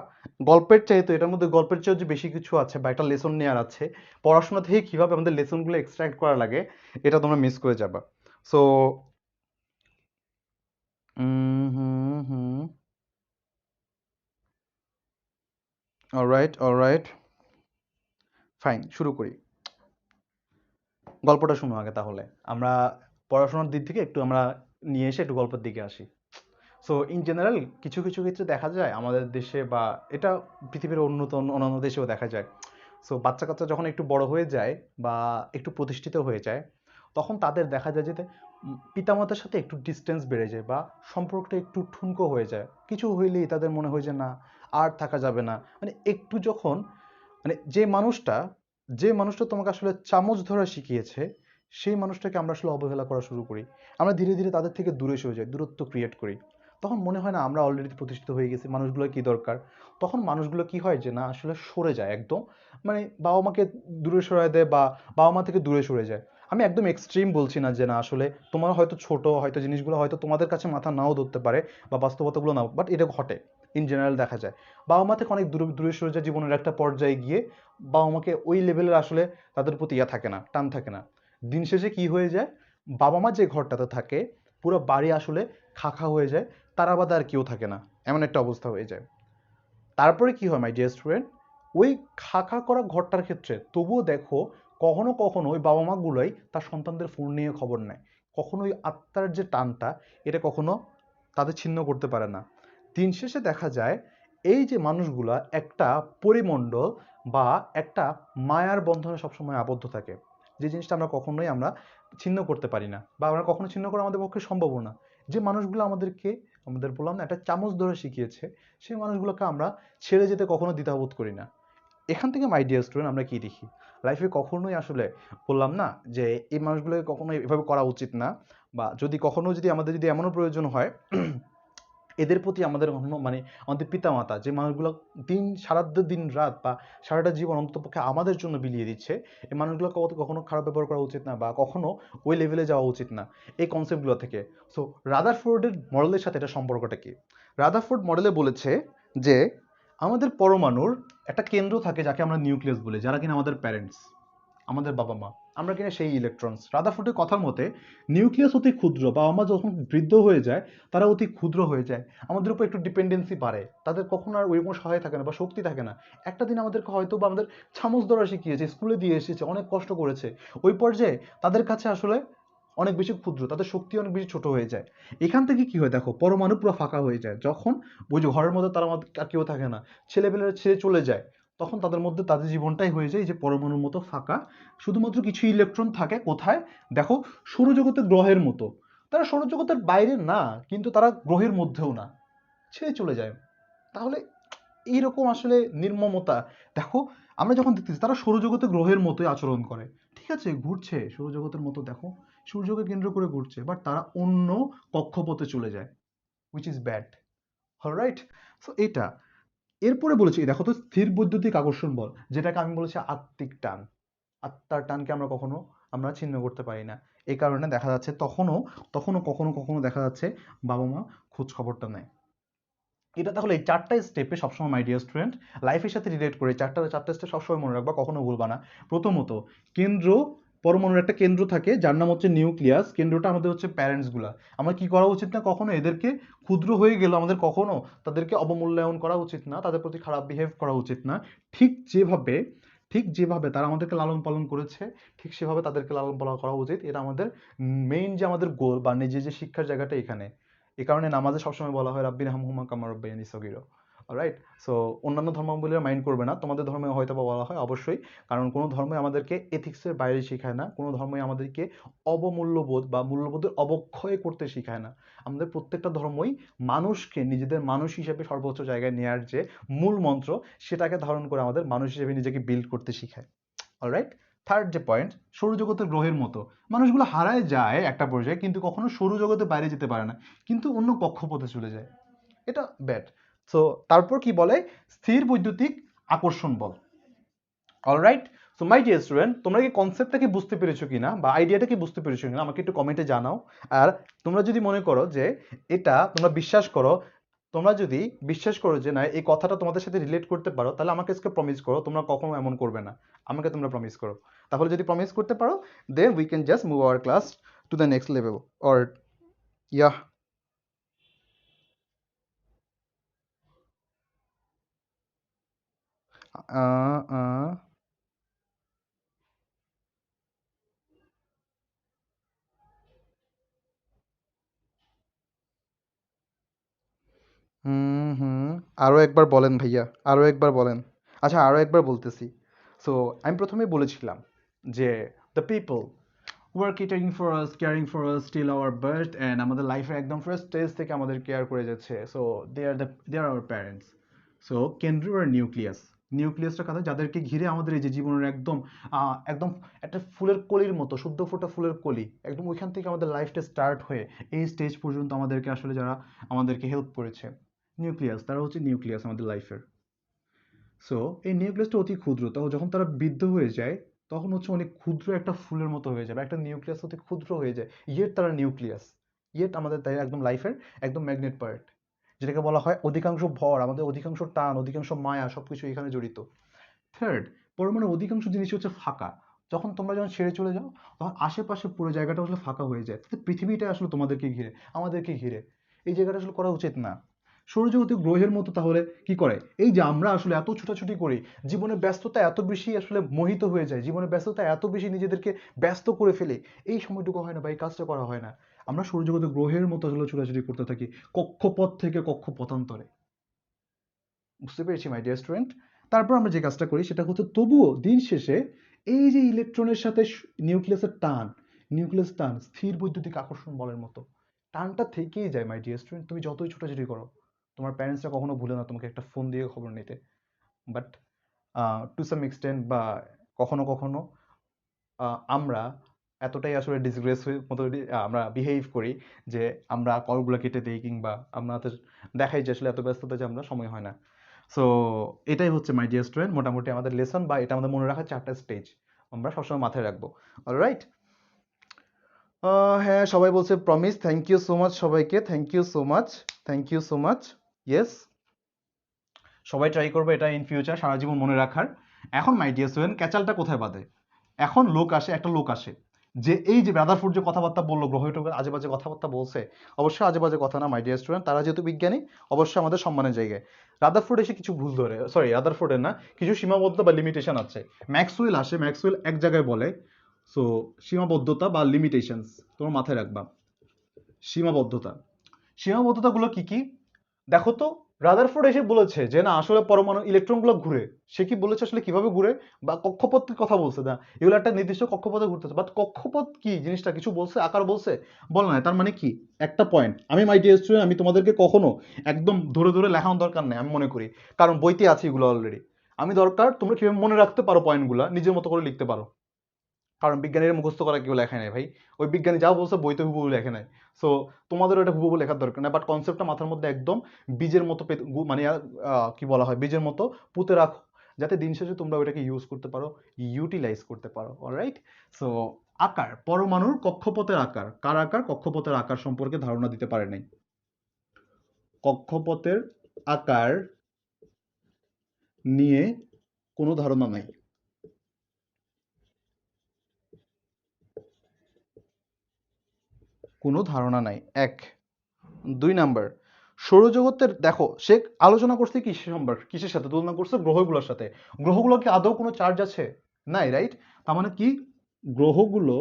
গল্পের চাইতে এটার মধ্যে গল্পের চেয়েও যে বেশি কিছু আছে বা একটা লেসন নেওয়ার আছে, পড়াশোনা থেকে কিভাবে আমাদের লেসনগুলো এক্সট্রাক্ট করা লাগে, এটা তোমরা মিস করে যাবা। সো অলরাইট, ফাইন, শুরু করি। গল্পটা শুনো আগে তাহলে। আমরা পড়াশোনার দিক থেকে একটু আমরা নিয়ে এসে একটু গল্পের দিকে আসি। সো ইন জেনারেল কিছু কিছু ক্ষেত্রে দেখা যায় আমাদের দেশে বা এটা পৃথিবীর অন্যান্য দেশেও দেখা যায়। সো বাচ্চা কাচ্চা যখন একটু বড় হয়ে যায় বা একটু প্রতিষ্ঠিত হয়ে যায়, তখন তাদের দেখা যায় যে পিতামাতার সাথে একটু ডিস্টেন্স বেড়ে যায় বা সম্পর্কটা একটু ঠুনকো হয়ে যায়। কিছু হইলেই তাদের মনে হয় যে না, আর থাকা যাবে না। মানে একটু যখন মানে যে মানুষটা তোমাকে আসলে চামচ ধরা শিখিয়েছে, সেই মানুষটাকে আমরা আসলে অবহেলা করা শুরু করি। আমরা ধীরে ধীরে তাদের থেকে দূরে সরে যাই, দূরত্ব ক্রিয়েট করি। তখন মনে হয় না আমরা অলরেডি প্রতিষ্ঠিত হয়ে গেছি, মানুষগুলোর কি দরকার। তখন মানুষগুলো কি হয় যে না আসলে সরে যায় একদম। মানে বাবা মাকে দূরে সরায় দেয় বা বাবা মা থেকে দূরে সরে যায়। আমি একদম এক্সট্রিম বলছি না যে না আসলে তোমার হয়তো ছোট, হয়তো জিনিসগুলো হয়তো তোমাদের কাছে মাথা নাও ধরতে পারে বা বাস্তবতাগুলো নাও, বাট এটা ঘটে। ইন জেনারেল দেখা যায় বাবা মা থেকে অনেক দূরে দূরে সরে যায় জীবনের একটা পর্যায়ে গিয়ে। বাবা মাকে ওই লেভেলের আসলে তাদের প্রতি ইয়া থাকে না, টান থাকে না। দিন শেষে কি হয়ে যায়, বাবা মা যে ঘরটাতে থাকে পুরো বাড়ি আসলে খাখা হয়ে যায়, তারা বাদে আর কেউ থাকে না, এমন একটা অবস্থা হয়ে যায়। তারপরে কি হয় মাই ডিয়ার স্টুডেন্ট, ওই খাখা করা ঘরটার ক্ষেত্রে তবুও দেখো কখনো কখনো ওই বাবা মা গুলোই তার সন্তানদের ফোন নিয়ে খবর নেয়। কখনো ওই আত্মার যে টানটা, এটা কখনো তাদের ছিন্ন করতে পারে না। দিন শেষে দেখা যায় এই যে মানুষগুলা একটা পরিমণ্ডল বা একটা মায়ার বন্ধনে সবসময় আবদ্ধ থাকে, যে জিনিসটা আমরা কখনোই ছিন্ন করতে পারি না বা আমরা কখনো ছিন্ন করা আমাদের পক্ষে সম্ভব না। যে মানুষগুলো আমাদের বললাম না একটা চামচ ধরে শিখিয়েছে, সেই মানুষগুলোকে আমরা ছেড়ে যেতে কখনো দ্বিধাবোধ করি না। এখান থেকে মাই ডিয়ার স্টুডেন্ট আমরা কি দেখি, লাইফে কখনোই আসলে বললাম না যে এই মানুষগুলোকে কখনোই এভাবে করা উচিত না। বা যদি কখনো যদি আমাদের যদি এমনও প্রয়োজন হয় এদের প্রতি আমাদের মানে আমাদের পিতামাতা যে মানুষগুলো সারাটা দিন রাত বা সারাটা জীবন অন্ততপক্ষে আমাদের জন্য বিলিয়ে দিচ্ছে, এই মানুষগুলো কখনো খারাপ ব্যবহার করা উচিত না বা কখনো ওই লেভেলে যাওয়া উচিত না, এই কনসেপ্টগুলো থেকে। সো রাদারফোর্ডের মডেলের সাথে এটা সম্পর্কটা কি? রাদারফোর্ড মডেলে বলেছে যে আমাদের পরমাণুর একটা কেন্দ্র থাকে যাকে আমরা নিউক্লিয়াস বলি, যারা কিনা আমাদের প্যারেন্টস, আমাদের বাবা মা, আমরা কিনা সেই ইলেকট্রনস। রাদারফোর্ডের কথার মতে নিউক্লিয়াস অতি ক্ষুদ্র, বাবা মা যখন বৃদ্ধ হয়ে যায় তারা অতি ক্ষুদ্র হয়ে যায়, আমাদের উপর একটু ডিপেন্ডেন্সি বাড়ে, তাদের কখনো আর ওই কোনো সহায় থাকে না বা শক্তি থাকে না। একটা দিন আমাদেরকে হয়তো বা আমাদের চামচ ধরা শিখিয়েছে, স্কুলে দিয়ে এসেছে, অনেক কষ্ট করেছে, ওই পর্যায়ে তাদের কাছে আসলে অনেক বেশি ক্ষুদ্র, তাদের শক্তি অনেক বেশি ছোট হয়ে যায়। এখান থেকে কি হয় দেখো, পরমাণু পুরো ফাঁকা হয়ে যায় যখন ওই যে ঘরের মধ্যে তারা আর কেউ থাকে না, ছেলেপেলেরা ছেড়ে চলে যায়, তখন তাদের মধ্যে তাদের জীবনটাই হয়ে যায় যে পরমাণুর মতো ফাঁকা, শুধুমাত্র কিছু ইলেকট্রন থাকে কোথায় দেখো, সৌরজগতের গ্রহের মতো। তারা সৌরজগতের বাইরে না, কিন্তু তারা গ্রহের মধ্যেও না, ছেড়ে চলে যায়। তাহলে এইরকম আসলে নির্মমতা দেখো, আমরা যখন দেখতেছি তারা সৌরজগতের গ্রহের মতোই আচরণ করে, ঠিক আছে, ঘুরছে সৌরজগতের মতো, দেখো সূর্যকে কেন্দ্র করে ঘুরছে, বাট তারা অন্য কক্ষপথে চলে যায়, which is bad. Alright, so এটা এরপরে বলেছি দেখো তো, স্থির বৈদ্যুতিক আকর্ষণ বল, যেটাকে আমি বলেছি আত্মিক টান, আত্মার টানকে আমরা ছিন্ন করতে পারি না। এই কারণে দেখা যাচ্ছে তখনও তখনও কখনো কখনো দেখা যাচ্ছে বাবা মা খোঁজ খবরটা নেয়। এটা তাহলে এই চারটা স্টেপে সবসময় মাই ডিয়ার স্টুডেন্ট লাইফের সাথে রিলেট করে চারটা স্টেপ সবসময় মনে রাখবা, কখনো ভুলবা না। প্রথমত, কেন্দ্র, পরমাণুর একটা কেন্দ্র থাকে যার নাম হচ্ছে নিউক্লিয়াস, কেন্দ্রটা আমাদের হচ্ছে প্যারেন্টস গুলা। আমরা কি করা উচিত না, কখনো এদেরকে ক্ষুদ্র হয়ে গেল আমাদের কখনো তাদেরকে অবমূল্যায়ন করা উচিত না, তাদের প্রতি খারাপ বিহেভ করা উচিত না। ঠিক যেভাবে ঠিক যেভাবে তারা আমাদেরকে লালন পালন করেছে, ঠিক সেভাবে তাদেরকে লালন পালন করা উচিত। এটা আমাদের মেইন যে আমাদের গোল বা নিজে যে শিক্ষার জায়গাটা এখানে। এই কারণে নামাজে সবসময় বলা হয় রাব্বির হামহুমা কামা রাব্বায়ানি সগীরা। অলরাইট, সো অন্যান্য ধর্মাবলীরা মাইন্ড করবে না, তোমাদের ধর্মে হয়তো বা বলা হয় অবশ্যই, কারণ কোনো ধর্মই আমাদেরকে এথিক্সের বাইরে শেখায় না, কোনো ধর্মই আমাদেরকে অবমূল্যবোধ বা মূল্যবোধের অবক্ষয় করতে শেখায় না। আমাদের প্রত্যেকটা ধর্মই মানুষকে নিজেদের মানুষ হিসেবে সর্বোচ্চ জায়গায় নেওয়ার যে মূল মন্ত্র, সেটাকে ধারণ করে আমাদের মানুষ হিসেবে নিজেকে বিল্ড করতে শেখায়। অলরাইট, থার্ড যে পয়েন্ট, সৌরজগতের গ্রহের মতো মানুষগুলো হারায় যায় একটা পর্যায়ে, কিন্তু কখনো সৌরজগতের বাইরে যেতে পারে না, কিন্তু অন্য কক্ষপথে চলে যায়, এটা ব্যাড। সো তারপর কি বলে, স্থির বৈদ্যুতিক আকর্ষণ বল। Alright, so my dear student, তোমরা কি কনসেপ্টটা কি বুঝতে পেরেছো কিনা বা আইডিয়াটা কি বুঝতে পেরেছো কিনা আমাকে একটু কমেন্টে জানাও। আর তোমরা যদি মনে করো যে এটা তোমরা বিশ্বাস করো, তোমরা যদি বিশ্বাস করো যে না এই কথাটা তোমাদের সাথে রিলেট করতে পারো, তাহলে আমাকে আজকে প্রমিস করো তোমরা কখনো এমন করবে না, আমাকে তোমরা প্রমিস করো। তাহলে যদি প্রমিস করতে পারো, then we can just move our class to the next level or yeah. Hmm hmm, আরো একবার বলেন ভাইয়া, আরো একবার বলেন। আচ্ছা, আরো একবার বলতেছি। সো আমি প্রথমেই বলেছিলাম যে the people who are catering for us, caring for us till our birth, and আমাদের লাইফের একদম ফার্স্ট স্টেজ থেকে আমাদের কেয়ার করে যাচ্ছে, so they are our parents. So কেন্দ্র আর নিউক্লিয়াস, নিউক্লিয়াসটা কথা যাদেরকে ঘিরে আমাদের এই যে জীবনের একদম একদম একটা ফুলের কলির মতো, শুদ্ধ ফোটা ফুলের কলি, একদম ওইখান থেকে আমাদের লাইফটা স্টার্ট হয়ে এই স্টেজ পর্যন্ত আমাদেরকে আসলে যারা আমাদেরকে হেল্প করেছে, নিউক্লিয়াস, তারা হচ্ছে নিউক্লিয়াস আমাদের লাইফের। সো এই নিউক্লিয়াসটা অতি ক্ষুদ্র, তো যখন তারা বৃদ্ধ হয়ে যায় তখন হচ্ছে অনেক ক্ষুদ্র একটা ফুলের মতো হয়ে যাবে, একটা নিউক্লিয়াস অতি ক্ষুদ্র হয়ে যায়, ইয়েট তারা নিউক্লিয়াস, ইয়েট আমাদের তাই একদম লাইফের একদম ম্যাগনেট পার্ট, যেটাকে বলা হয় অধিকাংশ ভর, আমাদের অধিকাংশ টান, অধিকাংশ মায়া সবকিছু এখানে জড়িত। থার্ড, পরমাণুর অধিকাংশ জিনিস হচ্ছে ফাঁকা, যখন ছেড়ে চলে যাও তখন আশেপাশে পুরো জায়গাটা আসলে ফাঁকা হয়ে যায়, পৃথিবীটা আসলে তোমাদেরকে ঘিরে, আমাদেরকে ঘিরে, এই জায়গাটা আসলে করা উচিত না। সৌরজগতীয় গ্রহের মতো তাহলে কি করে, এই যে আমরা আসলে এত ছোটাছুটি করি, জীবনের ব্যস্ততা এত বেশি আসলে মোহিত হয়ে যায়, জীবনের ব্যস্ততা এত বেশি নিজেদেরকে ব্যস্ত করে ফেলে, এই সময়টুকু হয় না বা এই কাজটা করা হয় না, আমরা সৌরজগতের গ্রহের মতো আসলে ছোটাছুটি করতে থাকি কক্ষপথ থেকে কক্ষপথান্তরে। বুঝতে পেরেছি মাই ডিয়ার স্টুডেন্ট। তারপর আমরা যে কাজটা করি সেটা হচ্ছে তবুও দিন শেষে এই যে ইলেকট্রনের সাথে নিউক্লিয়াসের টান, নিউক্লিয়াস টান স্থির বৈদ্যুতিক আকর্ষণ বলের মতো, টানটা থেকেই যায় মাই ডিয়ার স্টুডেন্ট, তুমি যতই ছোটাছুটি করো, তোমার প্যারেন্টসরা কখনো ভুলে না তোমাকে একটা ফোন দিয়ে খবর নিতে, বাট টু সাম এক্সটেন্ট বা কখনো কখনো আমরা এতটাই আসলে ডিসগ্রেস মতো আমরা বিহেভ করি যে আমরা কলগুলো কেটে দিই, কিংবা আমাদের দেখাই যে আসলে এত ব্যস্ততা যে আমরা সময় হয় না। সো এটাই হচ্ছে মাই ডিয়ার স্টুডেন্ট মোটামুটি আমাদের লেসন, বা এটা আমাদের মনে রাখার 4টা স্টেজ আমরা সবসময় মাথায় রাখবো। অলরাইট। হ্যাঁ, সবাই বলছে promise, thank you so much সবাইকে, thank you so much, thank you so much. Yes, সবাই ট্রাই করবে এটা ইন ফিউচার সারা জীবন মনে রাখার। এখন মাই ডিয়ার স্টুডেন্ট ক্যাচালটা কোথায় বাঁধে? এখন একটা লোক আসে যে এই যে রাদারফোর্ড যে কথাবার্তা বললো, গ্রহটোকের আজে বাজে কথাবার্তা বলছে, অবশ্যই আজে বাজে কথা না মাই ডিয়ার স্টুডেন্ট, তারা যেহেতু বিজ্ঞানী অবশ্যই আমাদের সম্মানের জায়গায়। রাদারফোর্ড এসে কিছু ভুল ধরে, সরি রাদারফোর্ডের না, কিছু সীমাবদ্ধ বা লিমিটেশন আছে। ম্যাক্সওয়েল আসে, ম্যাক্সওয়েল এক জায়গায় বলে, সো সীমাবদ্ধতা বা লিমিটেশনস তোমার মাথায় রাখবা। সীমাবদ্ধতা, সীমাবদ্ধতাগুলো কি কি দেখো তো। রাদারফোর্ড এসে বলেছে যে না আসলে পরমাণু ইলেকট্রনগুলো ঘুরে। সে কি বলেছে আসলে কিভাবে ঘুরে, বা কক্ষপথের কথা বলছে না, এগুলো একটা নির্দিষ্ট কক্ষপথে ঘুরতেছে, বাট কক্ষপথ কি জিনিসটা কিছু বলছে, আকার বলছে, বল না। তার মানে কি একটা পয়েন্ট, আমি মাই ডিয়ার স্টুডেন্ট আমি তোমাদেরকে কখনো একদম ধরে ধরে লেখানোর দরকার নেই আমি মনে করি, কারণ বইতে আছে এগুলো অলরেডি। আমি দরকার তোমরা কিভাবে মনে রাখতে পারো পয়েন্টগুলো নিজের মতো করে লিখতে পারো, কারণ বিজ্ঞানীর মুখস্থ করা কেউ লেখে নাই ভাই। ওই বিজ্ঞানী যা বলছে বইতে হুবহু লেখে নাই। সো তোমাদের ওটা হুবহু লেখার দরকার নাই, বাট কনসেপ্টটা মাথার মধ্যে একদম বীজের মতো মানে কি বলা হয়, বীজের মতো পুঁতে রাখো, যাতে দিন শেষে তোমরা ওইটাকে ইউজ করতে পারো, ইউটিলাইজ করতে পারো। অলরাইট। সো আকার, পরমাণুর কক্ষপথের আকার, কার আকার? কক্ষপথের আকার সম্পর্কে ধারণা দিতে পারে নাই। কক্ষপথের আকার নিয়ে কোনো ধারণা নাই। কোনো ধারণা নাই, এক। 2 নাম্বার, সৌরজগতের দেখো সে আলোচনা করছে কিসের সাথে তুলনা করছে? গ্রহগুলোর সাথে। গ্রহগুলো কি আদৌ কোনো চার্জ আছে? নাই, রাইট? তার মানে কি গ্রহগুলো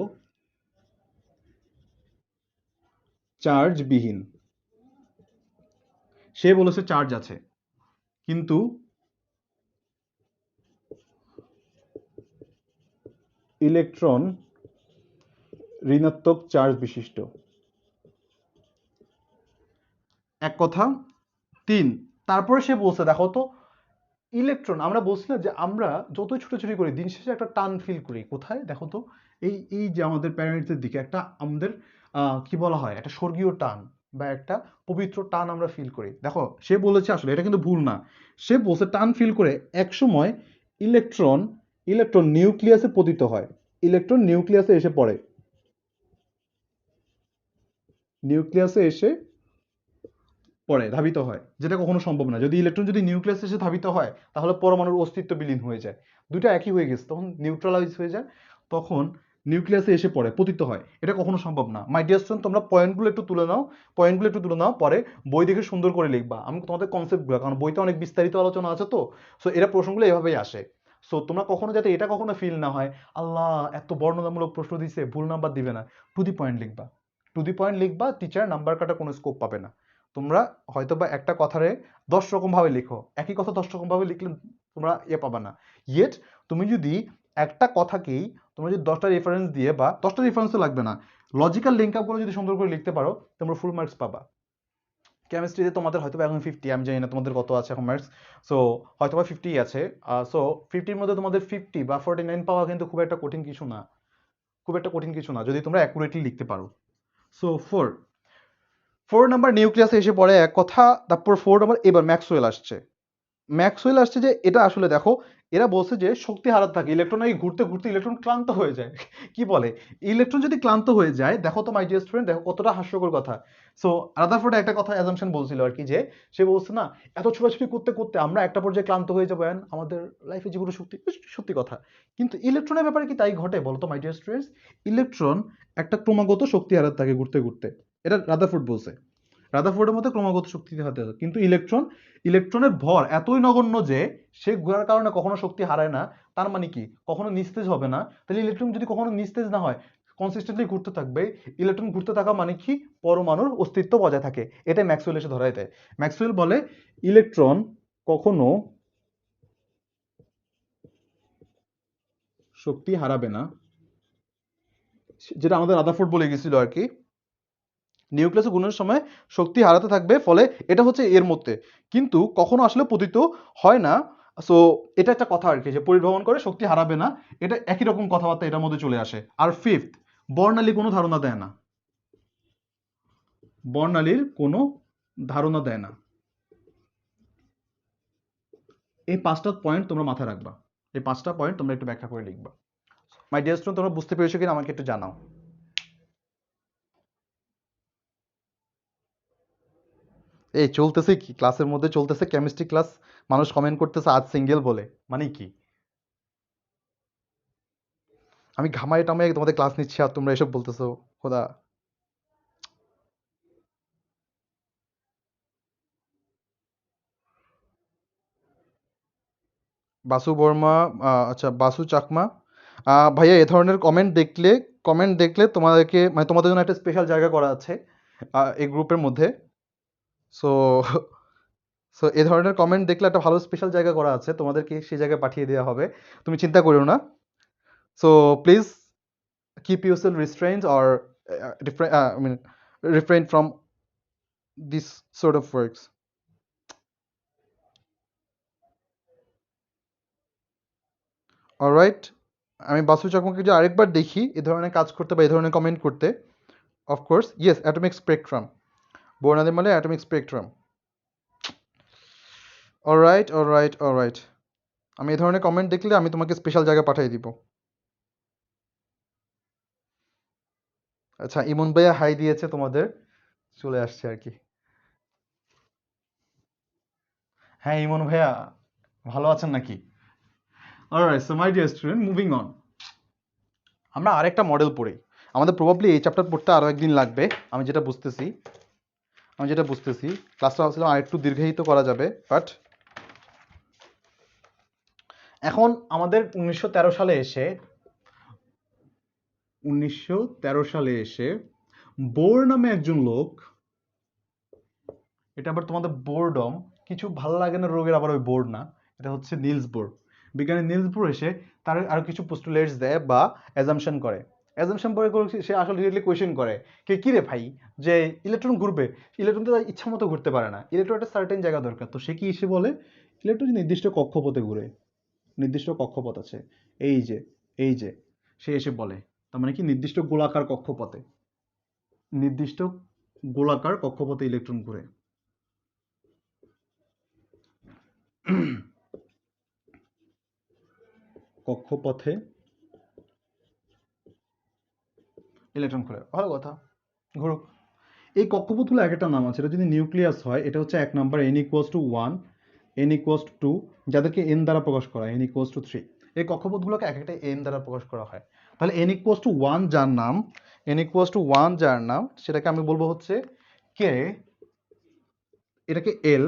চার্জবিহীন। সে বলেছে চার্জ আছে, কিন্তু ইলেকট্রন ঋণাত্মক চার্জ বিশিষ্ট। এক কথা। 3, তারপরে সে বলছে দেখো তো, ইলেকট্রন, আমরা বলছি না যে আমরা যতই ছুটোছুটি করি দিন শেষে একটা টান ফিল করি কোথায় দেখো তো, এই এই যে আমাদের প্যারামিডসের দিকে একটা আমাদের কি বলা হয়, একটা স্বর্গীয় টান বা একটা পবিত্র টান আমরা ফিল করি। দেখো সে বলেছে, আসলে এটা কিন্তু ভুল না, সে বলছে টান ফিল করে এক সময় ইলেকট্রন ইলেকট্রন নিউক্লিয়াসে পতিত হয়, ইলেকট্রন নিউক্লিয়াসে এসে পড়ে, নিউক্লিয়াসে এসে পড়ে, ধাবিত হয়, যেটা কখনো সম্ভব না। যদি ইলেকট্রন যদি নিউক্লিয়াসে এসে ধাবিত হয় তাহলে পরমাণুর অস্তিত্ব বিলীন হয়ে যায়, দুটো একই হয়ে গেছে, তখন নিউট্রালাইজ হয়ে যায়, তখন নিউক্লিয়াসে এসে পড়ে, পতিত হয়, এটা কখনো সম্ভব না। মাই ডিয়ার স্টুডেন্ট তোমরা পয়েন্টগুলো একটু তুলে নাও, পয়েন্টগুলো একটু তুলে নাও, পরে বই দেখে সুন্দর করে লিখবা। আমি তোমাদের কনসেপ্টগুলো, কারণ বইতে অনেক বিস্তারিত আলোচনা আছে, তো সো এরা প্রশ্নগুলো এভাবেই আসে। সো তোমরা কখনো যাতে এটা কখনো ফিল না হয় আল্লাহ এত বর্ণনামূলক প্রশ্ন দিছে ভুল নাম্বার দিবে না, টু দি পয়েন্ট লিখবা, টু দি পয়েন্ট লিখবা, টিচার নাম্বার কাটার কোনো স্কোপ পাবে না। তোমরা হয়তো বা একটা কথারে 10 রকম ভাবে লিখো, একই কথা 10 রকম ভাবে লিখলে তোমরা পাবা না। ইয়েট তুমি যদি একটা কথাকেই তোমরা যদি 10টা রেফারেন্স দিয়ে, বা 10টা রেফারেন্সও লাগবে না, লজিক্যাল লিঙ্ক আপ করে যদি সুন্দর করে লিখতে পারো, তোমরা ফুল মার্কস পাবা। কেমিস্ট্রিতে তোমাদের হয়তো এখন 50, আমি জানি না তোমাদের কত আছে এখন মার্কস, সো হয়তো বা 50 আছে। সো 50-র মধ্যে তোমাদের 50 বা 49 পাওয়া কিন্তু খুব একটা কঠিন কিছু না, খুব একটা কঠিন কিছু না যদি তোমরা অ্যাকুরেটলি লিখতে পারো। সো 4 নাম্বার নিউক্লিয়াসে এসে পড়ে এক কথা। তারপর 4 নাম্বার এবার ম্যাক্সওয়েল আসছে। ম্যাক্সওয়েল আসছে যে এটা আসলে দেখো, এরা বলছে যে শক্তি হারাতে থাকে, ইলেকট্রন এই ঘুরতে ঘুরতে ইলেকট্রন ক্লান্ত হয়ে যায়। কি বলে, ইলেকট্রন যদি ক্লান্ত হয়ে যায়, দেখো তো মাই ডিয়ার স্টুডেন্ট, দেখো কতটা হাস্যকর কথা। সো রাদারফোর্ড একটা কথা অ্যাজাম্পশন বলছিল আর কি, যে সে বলছে না এত ছোটাছুটি করতে করতে আমরা একটা পর্যায়ে ক্লান্ত হয়ে যাবো, আমাদের লাইফে জীবনে শক্তি, সত্যি কথা। কিন্তু ইলেকট্রনের ব্যাপারে কি তাই ঘটে বলো তো মাই ডিয়ার স্টুডেন্টস? ইলেকট্রন একটা ক্রমাগত শক্তি হারাতে থাকে ঘুরতে ঘুরতে, এটা রাদারফোর্ড বলছে। রাদারফোর্ডের মধ্যে ক্রমাগত শক্তি হারাতে থাকে, কিন্তু ইলেকট্রনের ভর এতই নগণ্য যে সে ঘোরার কারণে কখনো শক্তি হারায় না। তার মানে কি কখনো নিস্তেজ হবে না। তাহলে ইলেকট্রন যদি কখনো নিস্তেজ না হয়, কনসিস্টেন্টলি ঘুরতে থাকবে, ইলেকট্রন ঘুরতে থাকা মানে কি পরমাণুর অস্তিত্ব বজায় থাকে। এটাই ম্যাক্সওয়েল এসে ধরায় দেয়। ম্যাক্সওয়েল বলে ইলেকট্রন কখনো শক্তি হারাবে না, যেটা আমাদের রাদারফোর্ড বলে গেছিল আর কি, নিউক্লিয়াসে গুণের সময় শক্তি হারাতে থাকবে, ফলে এটা হচ্ছে এর মধ্যে, কিন্তু কখনো আসলে পতিত হয় না। সো এটা একটা কথা আর কি, যে পরিভ্রমণ করে শক্তি হারাবে না, এটা একই রকম কথাবার্তা এটার মধ্যে চলে আসে। আর ফিফথ, বর্ণালী কোনো ধারণা দেয় না, বর্ণালীর কোনো ধারণা দেয় না। এই 5টা পয়েন্ট তোমরা মাথায় রাখবা, এই 5টা পয়েন্ট তোমরা একটু ব্যাখ্যা করে লিখবা। মাই ডিয়ার স্টুডেন্ট, তোমরা বুঝতে পেরেছো কিনা আমাকে একটু জানাও। এই চলতেছে কি ক্লাসের মধ্যে, চলতেছে কেমিস্ট্রি ক্লাস, মানুষ কমেন্ট করতেছে আজ সিঙ্গেল বলে, মানে কি? আমি ঘামাই টামাই তোমাদের ক্লাস নিচ্ছি আর তোমরা এসব বলতেছো, খোদা। বাসু বর্মা, আচ্ছা বাসু চাকমা, ভাইয়া এ ধরনের কমেন্ট দেখলে তোমাদেরকে মানে তোমাদের জন্য একটা স্পেশাল জায়গা করা আছে এই গ্রুপের মধ্যে। সো সো এ ধরনের কমেন্ট দেখলে একটা ভালো স্পেশাল জায়গা করা আছে, তোমাদেরকে সেই জায়গায় পাঠিয়ে দেওয়া হবে, তুমি চিন্তা করো না। So please keep yourself restrained or I mean refrain from this sort of works. Alright, আমি বাসু চাকমাকে যদি আরেকবার দেখি এ ধরনের কাজ করতে বা এ ধরনের কমেন্ট করতে, অফকোর্স ইয়েস অ্যাটমিক স্পেকট্রাম, বর্ণালী মানে অ্যাটমিক স্পেকট্রাম। অলরাইট, আমি এ ধরনের কমেন্ট দেখলে আমি তোমাকে স্পেশাল জায়গা পাঠিয়ে দিব। আচ্ছা, ইমন ভাইয়া হাই দিয়েছে তোমাদের, চলে আসছে আর কি। হ্যাঁ ইমন ভাইয়া, ভালো আছেন নাকি? Alright, so my dear student, moving on. আমরা আরেকটা মডেল পড়ি, আমাদের প্রবাবলি এই চ্যাপ্টার পড়তে আরো একদিন লাগবে, আমি যেটা বুঝতেছি ক্লাসটা ভাবছিলাম আরেকটু দীর্ঘায়িত করা যাবে, বাট এখন আমাদের 1913 সালে এসে বোর নামে একজন লোক, এটা আবার তোমাদের বোরডম, কিছু ভালো লাগে না রোগের আবার ওই বোর না, এটা হচ্ছে নিলস বোর। বিজ্ঞানী নিলস বোর এসে তার আরো কিছু পোস্টুলেটস দেয় বা অ্যাজাম্পশন করে, অ্যাজাম্পশন পরে সে আসলে ডিরেক্টলি কোয়েশ্চেন করে কি রে ভাই, যে ইলেকট্রন ঘুরবে, ইলেকট্রন তো ইচ্ছা মতো ঘুরতে পারে না, ইলেকট্রন একটা সার্টেন জায়গা দরকার, তো সে কি এসে বলে ইলেকট্রন নির্দিষ্ট কক্ষপথে ঘুরে, নির্দিষ্ট কক্ষপথ আছে, এই যে এই যে সে এসে বলে, তার মানে কি নির্দিষ্ট গোলাকার কক্ষপথে ইলেকট্রন ঘুরে। কক্ষপথে ইলেকট্রন ঘুরে, ভালো কথা, ঘুরুক। এই কক্ষপথগুলো এক একটা নাম আছে, এটা যদি নিউক্লিয়াস হয় এটা হচ্ছে 1 নাম্বার n=1, n=2, যাদেরকে n দ্বারা প্রকাশ করা হয় n=3। এই কক্ষপথগুলোকে এক একটা n দ্বারা প্রকাশ করা হয়। তাহলে n=1 যার নাম সেটাকে আমি বলবো হচ্ছে কে, এটাকে এল,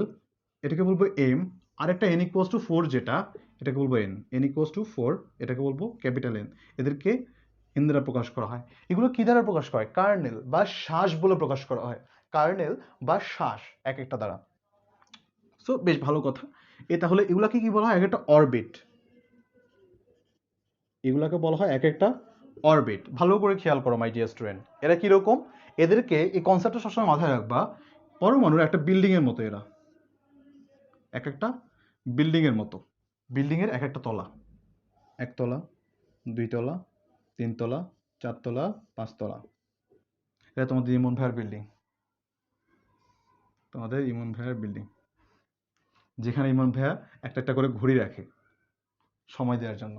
এটাকে বলবো এম, আর একটা n=4 যেটা, এটাকে বলবো এন, n=4 এটাকে বলবো ক্যাপিটাল এন। এদেরকে এন দ্বারা প্রকাশ করা হয়। এগুলো কি দ্বারা প্রকাশ করা হয়? কার্নেল বা শ্বাস বলে প্রকাশ করা হয়, কার্নেল বা শ্বাস এক একটা দ্বারা। সো বেশ ভালো কথা। তাহলে এগুলাকে কি বলা হয়? এক একটা অরবিট, এগুলাকে বলা হয় এক একটা অরবিট। ভালো করে খেয়াল করো মাই ডিয়ার স্টুডেন্ট, এরা কিরকম, এদেরকে এই কনসেপ্টটা সবসময় মাথায় রাখবা, পরমাণুর একটা বিল্ডিং এর মতো, এরা এক একটা বিল্ডিং এর মতো, বিল্ডিং এর এক একটা তলা, 1 তলা, 2 তলা, 3 তলা, 4 তলা, 5 তলা। এটা তোমাদের ইমন ভাইয়ের বিল্ডিং, যেখানে ইমন ভাইয়া একটা একটা করে ঘড়ি রাখে সময় দেওয়ার জন্য।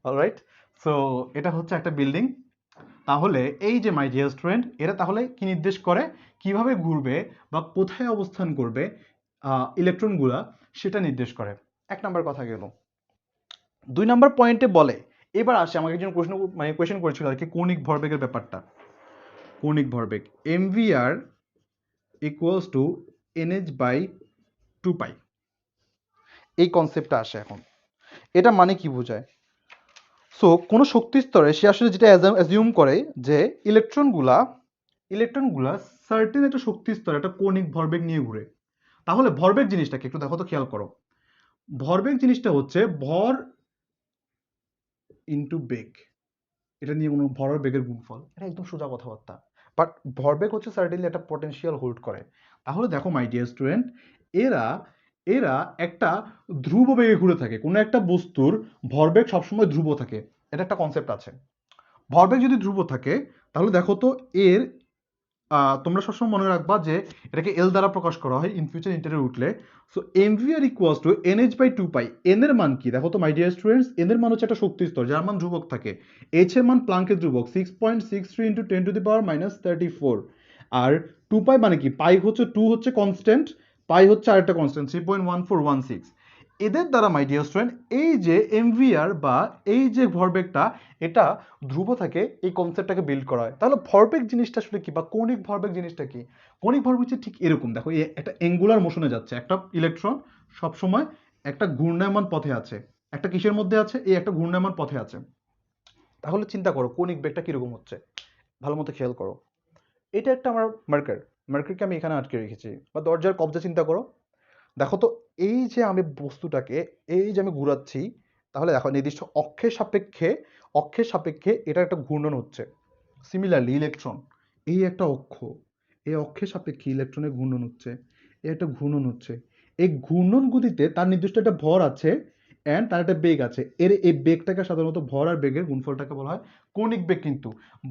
অলরাইট, সো এটা হচ্ছে একটা বিল্ডিং। তাহলে এই যে মাই ডিয়ার স্টুডেন্ট, এরা তাহলে কি নির্দেশ করে, কিভাবে ঘুরবে বা কোথায় অবস্থান করবে ইলেকট্রনগুলা, সেটা নির্দেশ করে। 1 নাম্বার কথা গেল। 2 নাম্বার পয়েন্টে বলে, এবার আসে আমাকে একজন কোয়েশ্চেন করেছিল আর কি, কৌণিক ভরবেগের ব্যাপারটা। কৌণিক ভরবেগ mvr = nh/2π, এই কনসেপ্টটা আসে এখন। এটা মানে কি বোঝায়? সো কোনো শক্তি স্তরে সে আসলে যেটা অ্যাজিউম করে যে ইলেকট্রনগুলা সার্টেন একটা শক্তি স্তরে একটা কৌণিক ভরবেগ নিয়ে ঘুরে। তাহলে ভরবেগ জিনিসটাকে একটু দেখো তো, খেয়াল করো। ভরবেগ জিনিসটা হচ্ছে ভর ইনটু বেগ, এটা নিয়ে কোনো ভর আর বেগের গুণফল, এটা একদম সোজা কথাবার্তা। বাট ভরবেগ হচ্ছে সার্টেনলি একটা পটেনশিয়াল হোল্ড করে। তাহলে দেখো মাই ডিয়ার স্টুডেন্ট, এরা এরা একটা ধ্রুব বেগে ঘুরে থাকে, কোনো একটা বস্তুর ভরবেগ সবসময় ধ্রুব থাকে, এটা একটা কনসেপ্ট আছে। ভরবেগ যদি ধ্রুব থাকে তাহলে দেখো তো এর তোমরা সবসময় মনে রাখবা যে এটাকে এল দ্বারা প্রকাশ করা হয় ইন ফিউচার ইন্টারে উঠলে। So MVR equals to NH by 2 pi. N এর মান কি দেখো তো মাই ডিয়ার স্টুডেন্টস, এন এর মান হচ্ছে একটা শক্তি স্তর যার মান ধ্রুবক থাকে। এইচ এর মান প্লাঙ্কের ধ্রুবক 6.63 ইন্টু 10⁻34। আর 2 পাই মানে কি, পাই হচ্ছে 2 হচ্ছে কনস্ট্যান্ট, পাই হচ্ছে আরেকটা কনস্ট্যান্ট 3.1416। এদের দ্বারা মাই ডিয়ার স্টুডেন্ট এই যে এমভিআর বা এই যে ভরবেগটা এটা ধ্রুব থাকে এই কনসেপ্টটাকে বিল্ড করা হয়। তাহলে ভরবেগ জিনিসটা আসলে কি বা কৌণিক ভরবেগ জিনিসটা কি? কৌণিক ভরবেগ হচ্ছে ঠিক এরকম, দেখো এই একটা অ্যাঙ্গুলার মোশনে যাচ্ছে একটা ইলেকট্রন, সবসময় একটা ঘূর্ণায়মান পথে আছে, একটা কিসের মধ্যে আছে, এই একটা ঘূর্ণায়মান পথে আছে। তাহলে চিন্তা করো কৌণিক বেগটা কিরকম হচ্ছে, ভালো মতো খেয়াল করো। এটা একটা আমার মার্কার, মার্কারকে আমি এখানে আটকে রেখেছি, বা দরজার কবজা চিন্তা করো। দেখো তো এই যে আমি বস্তুটাকে এই যে আমি ঘুরাচ্ছি, তাহলে দেখো নির্দিষ্ট অক্ষের সাপেক্ষে এটা একটা ঘূর্ণন হচ্ছে। সিমিলারলি ইলেকট্রন, এই একটা অক্ষ, এই অক্ষের সাপেক্ষে ইলেকট্রনের ঘূর্ণন হচ্ছে, এই একটা ঘূর্ণন হচ্ছে। এই ঘূর্ণন গতিতে তার নির্দিষ্ট একটা ভর আছে অ্যান্ড তার একটা বেগ আছে। এই বেগটাকে সাধারণত ভর আর বেগের গুণফলটাকে বলা হয় কৌণিক বেগ। কিন্তু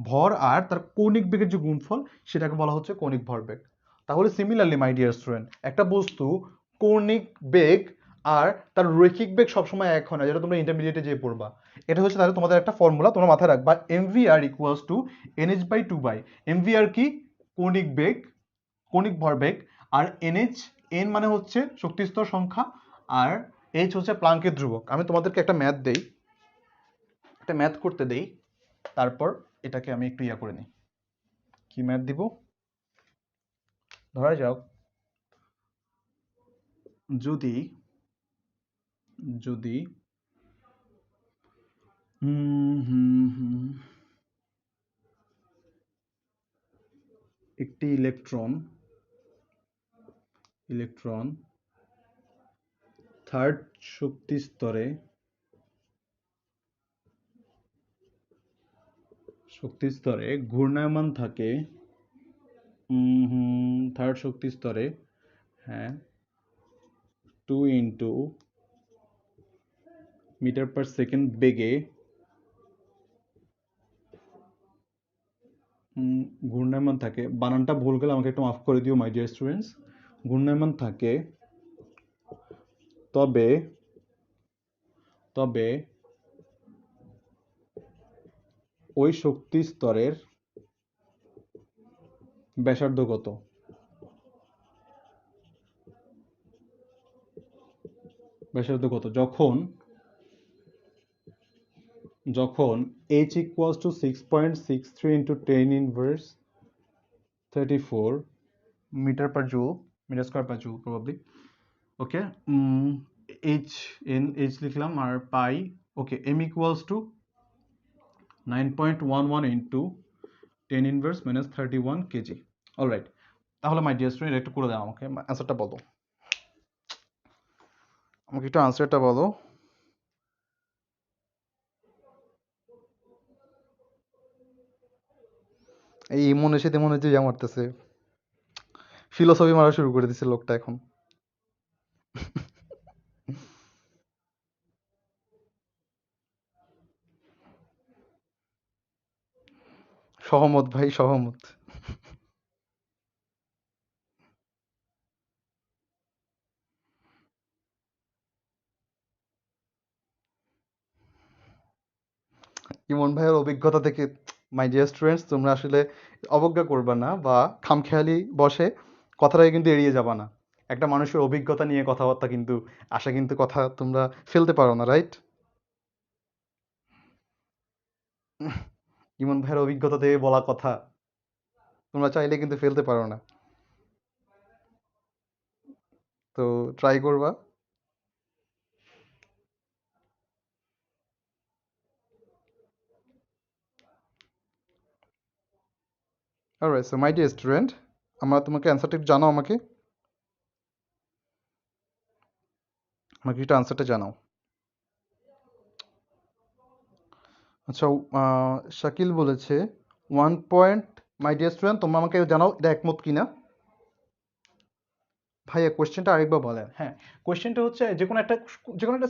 ভর আর তার কৌণিক বেগের যে গুণফল সেটাকে বলা হচ্ছে কৌণিক ভরবেগ। তাহলে সিমিলারলি মাই ডিয়ার স্টুডেন্ট, একটা বস্তু কৌণিক বেগ আর তার রৈখিক বেগ সবসময় এক হয় না, যেটা তোমরা ইন্টারমিডিয়েটে যেয়ে পড়বা। এটা হচ্ছে তাহলে তোমাদের একটা ফর্মুলা, তোমরা মাথায় রাখবা MVR equals to NH by 2 by. MVR কি? কৌণিক বেগ, কৌণিক ভরবেগ। আর এনএইচ, এন মানে হচ্ছে শক্তিস্তর সংখ্যা, আর এইচ হচ্ছে প্লাঙ্কের ধ্রুবক। আমি তোমাদেরকে একটা ম্যাথ দেই, একটা ম্যাথ করতে দেই, তারপর এটাকে আমি একটু ইয়া করে নিই। কি ম্যাথ দিব? ধরা যাক যদি যদি একটি ইলেকট্রন থার্ড শক্তি স্তরে ঘূর্ণায়মান থাকে, থার্ড শক্তি স্তরে, হ্যাঁ, 2 × m/s বেগে ঘূর্ণায়মান থাকে। বানানটা ভুল গেলে আমাকে একটু মাফ করে দিও মাই ডিয়ার স্টুডেন্টস। ঘূর্ণায়মান থাকে, তবে তবে ওই শক্তি স্তরের ব্যাসার্ধ কত? যখন h equals to 6.63 into 10⁻34 metre per joule, metre square per joule probably. Okay, h লিখলাম আর pi. Okay, m equals to 9.11 into 10⁻31 KG. Alright, তাহলে মাই ডিয়ার স্টুডেন্ট একটু করে দাও, আমাকে অ্যান্সারটা বলো, আমাকে একটু আনসারটা বলো। এই ইমন এসে তেমন হচ্ছে যা মারতেছে, ফিলোসফি মারা শুরু করে দিছে লোকটা এখন। সহমত ভাই, সহমত। ইমন ভাইয়ের অভিজ্ঞতা থেকে মাই ডিয়ার স্টুডেন্টস তোমরা আসলে অবজ্ঞা করবা না বা খামখেয়ালি বসে কথাটাকে কিন্তু এড়িয়ে যাবা না। একটা মানুষের অভিজ্ঞতা নিয়ে কথাবার্তা কিন্তু আসা, কিন্তু কথা তোমরা ফেলতে পারো না, রাইট? ইমন ভাইয়ের অভিজ্ঞতা থেকে বলা কথা তোমরা চাইলে কিন্তু ফেলতে পারো না, তো ট্রাই করবা। Alright, so my dear student, আমরা তোমাকে অ্যান্সারটা একটু জানাও, আমাকে আমাকে একটু অ্যান্সারটা জানাও। আচ্ছা, শাকিল বলেছে 1 মাই ডিয়ার স্টুডেন্ট তোমরা আমাকে জানাও এটা একমত কিনা। ভাইয়া কোয়েশ্চেনটা আরেকবার বলেন। হ্যাঁ, কোয়েশ্চেনটা হচ্ছে যে কোনো একটা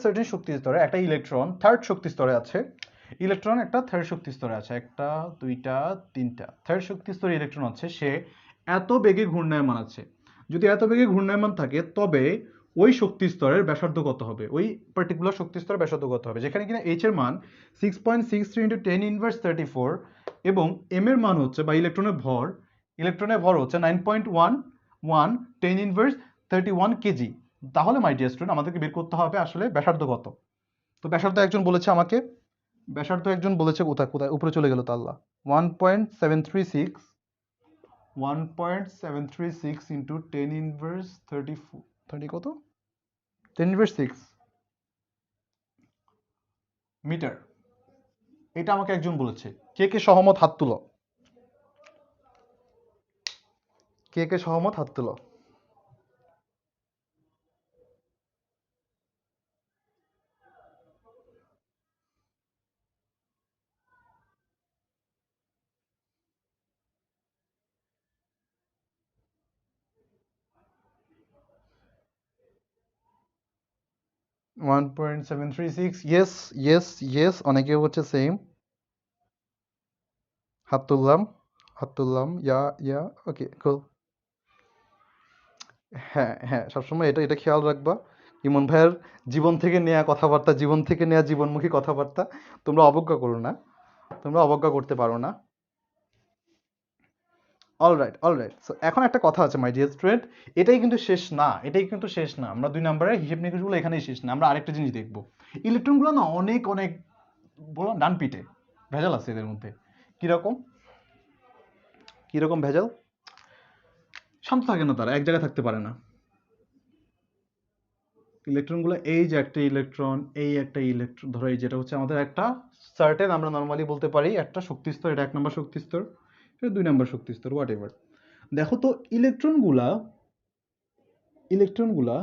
সার্টেন শক্তি স্তরে একটা ইলেকট্রন থার্ড শক্তি স্তরে আছে, ইলেকট্রন একটা থার্ড শক্তি স্তরে আছে, একটা দুইটা তিনটা থার্ড শক্তি স্তরে ইলেকট্রন আছে, সে এত বেগে ঘূর্ণায়মান আছে। যদি এত বেগে ঘূর্ণায়মান থাকে তবে ওই শক্তি স্তরের ব্যাসার্ধ কত হবে, ওই পার্টিকুলার শক্তি স্তরের ব্যাসার্ধ কত হবে, যেখানে কিনা এইচ এর মান 6.63 ইন্টু 10^34 এবং এম এর মান হচ্ছে বা ইলেকট্রনের ভর হচ্ছে 9.11 10^31 কেজি। তাহলে মাই ডিয়ার স্টুডেন্ট আমাদেরকে বের করতে হবে আসলে ব্যাসার্ধ কত। তো ব্যাসার্ধ একজন বলেছে আমাকে, ব্যাসার্ধ একজন বলেছে কোথায় কোথায় উপরে চলে গেল তো আল্লাহ, 1.736 ইন্টু 10^30 কত 10^6 মিটার, এটা আমাকে একজন বলেছে। কে কে সহমত হাত তুলো, কে কে সহমত হাত তুলো। 1.736, ইয়েস ইয়েস ইয়েস, অনেকে হচ্ছে সেম, হাত তুললাম হাত তুললাম, ইয়া ওকে কুল। হ্যাঁ হ্যাঁ, সবসময় এটা এটা খেয়াল রাখবা, ইমন ভাইয়ের জীবন থেকে নেওয়া কথাবার্তা, জীবন থেকে নেওয়া জীবনমুখী কথাবার্তা তোমরা অবজ্ঞা করো না, তোমরা অবজ্ঞা করতে পারো না। অলরাইট অলরাইট, সো এখন একটা কথা আছে মাই ডিয়ার স্টুডেন্ট, এটাই কিন্তু শেষ না, এটাই কিন্তু শেষ না, আমরা 2 নম্বরের হিসেব নিকেশগুলো এখানেই শেষ না, আমরা আরেকটা জিনিস দেখবো। ইলেকট্রনগুলো না অনেক অনেক বললাম ডান পিঠে ভেজাল আছে এদের মধ্যে। কিরকম কিরকম ভেজাল, শান্ত থাকে না, তারা এক জায়গায় থাকতে পারে না। ইলেকট্রনগুলো এই যে একটা ইলেকট্রন, এই একটা ইলেকট্রন, ধরো এই যেটা হচ্ছে আমাদের একটা সার্টেন, আমরা নর্মালি বলতে পারি একটা শক্তি স্তর, এটা 1 নম্বর শক্তি স্তর, এটা 2 নম্বর শক্তি স্তর, হোয়াট এভার। দেখো তো ইলেকট্রনগুলা ইলেকট্রনগুলা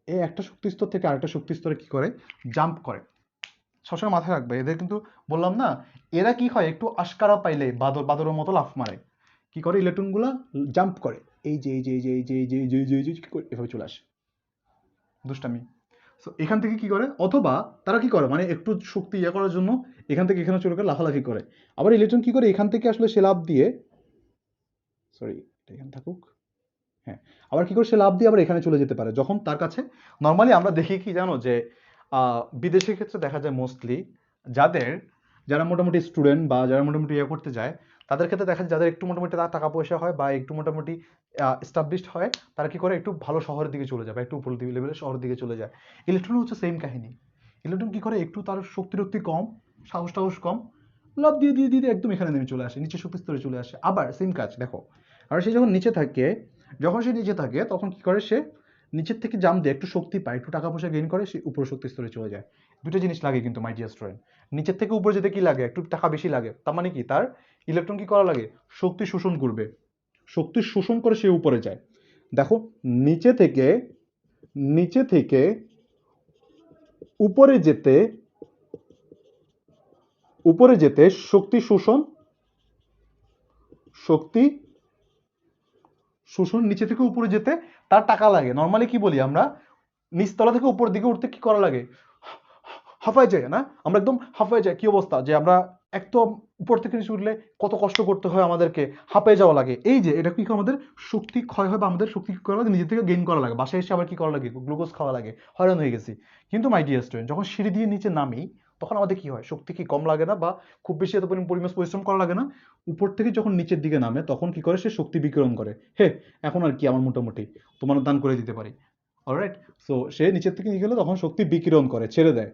এই একটা শক্তি স্তর থেকে আরেকটা শক্তি স্তরে কি করে, জাম্প করে। সবসময় মাথায় রাখবে, এদের কিন্তু বললাম না, এরা কি হয় একটু আশকারা পাইলে বাদরের মতো লাফ মারে। কি করে ইলেকট্রনগুলা, জাম্প করে, এই যে এই যে এই যে এই যে এই যে এই যে এই যে এই যে কি করে এভাবে চলে আসে, দুষ্টামি। সো এখান থেকে কি করে, অথবা তারা কি করে মানে একটু শক্তি ইয়ে করার জন্য এখান থেকে এখানে চলে গেলে লাফালাফি করে। আবার ইলেকট্রন কি করে, এখান থেকে আসলে সে লাফ দিয়ে, সরি এখানে থাকুক, হ্যাঁ, আবার কি করে সে লাফ দিয়ে আবার এখানে চলে যেতে পারে যখন তার কাছে, নর্মালি আমরা দেখি কি জানো যে বিদেশের ক্ষেত্রে দেখা যায় মোস্টলি যারা মোটামুটি স্টুডেন্ট বা যারা মোটামুটি ইয়ে করতে যায়, তাদের ক্ষেত্রে দেখা যায় যাদের একটু মোটামুটি টাকা পয়সা হয় বা একটু মোটামুটি এস্টাবলিশড হয়, তারা কি করে একটু ভালো শহরের দিকে চলে যায় বা একটু উপর লেভেলের শহরের দিকে চলে যায়। ইলেকট্রন হচ্ছে সেম কাহিনী, ইলেকট্রন কি করে একটু তার শক্তি কম, সাহস কম, লাফ দিয়ে দিয়ে দিয়ে একদম এখানে নেমে চলে আসে, নিচে শক্তি স্তরে চলে আসে। আবার সেম কাজ দেখো, আর সে যখন সে নিচে থাকে তখন কি করে, সে নিচের থেকে জাম দিয়ে একটু শক্তি পায়, একটু টাকা পয়সা গেইন করে, সে উপর শক্তি স্তরে চলে যায়। দুটো জিনিস লাগে কিন্তু মাই ডিয়ার স্টুডেন্ট, নিচের থেকে উপরে যেতে কি লাগে, একটু টাকা বেশি লাগে, তার মানে কি তার ইলেকট্রন কি করা লাগে, শক্তি শোষণ করবে, শক্তি শোষণ করে সে উপরে যায়। দেখো নিচে থেকে উপরে যেতে শক্তি শোষণ নিচে থেকে উপরে যেতে তার টাকা লাগে। নর্মালি কি বলি আমরা, নিচতলা থেকে উপর দিকে উঠতে কি করা লাগে, হাঁপায় যায় না, আমরা একদম হাঁপায় যায়, কি অবস্থা যে আমরা একদম উপর থেকে নিচে উঠলে কত কষ্ট করতে হয় আমাদেরকে, হাঁপায় যাওয়া লাগে। এই যে এটা কি আমাদের শক্তি ক্ষয় হয় বা আমাদের শক্তি কি করা লাগে, নিজে থেকে গেইন করা লাগে, বাসায় এসে আবার কি করা লাগে, গ্লুকোজ খাওয়া লাগে, হয়রান হয়ে গেছি। কিন্তু মাই ডিয়ার স্টুডেন্ট, যখন সিঁড়ি দিয়ে নিচে নামি তখন আমাদের কি হয়, শক্তি কি কম লাগে না বা খুব বেশি এত পরিশ্রম করা লাগে না। উপর থেকে যখন নিচের দিকে নামে তখন কি করে, সে শক্তি বিকিরণ করে, হে এখন আর কি আমার মোটামুটি তোমার দান করে দিতে পারি। অলরাইট, সো সে নিচের থেকে নিয়ে গেলে তখন শক্তি বিকিরণ করে, ছেড়ে দেয়,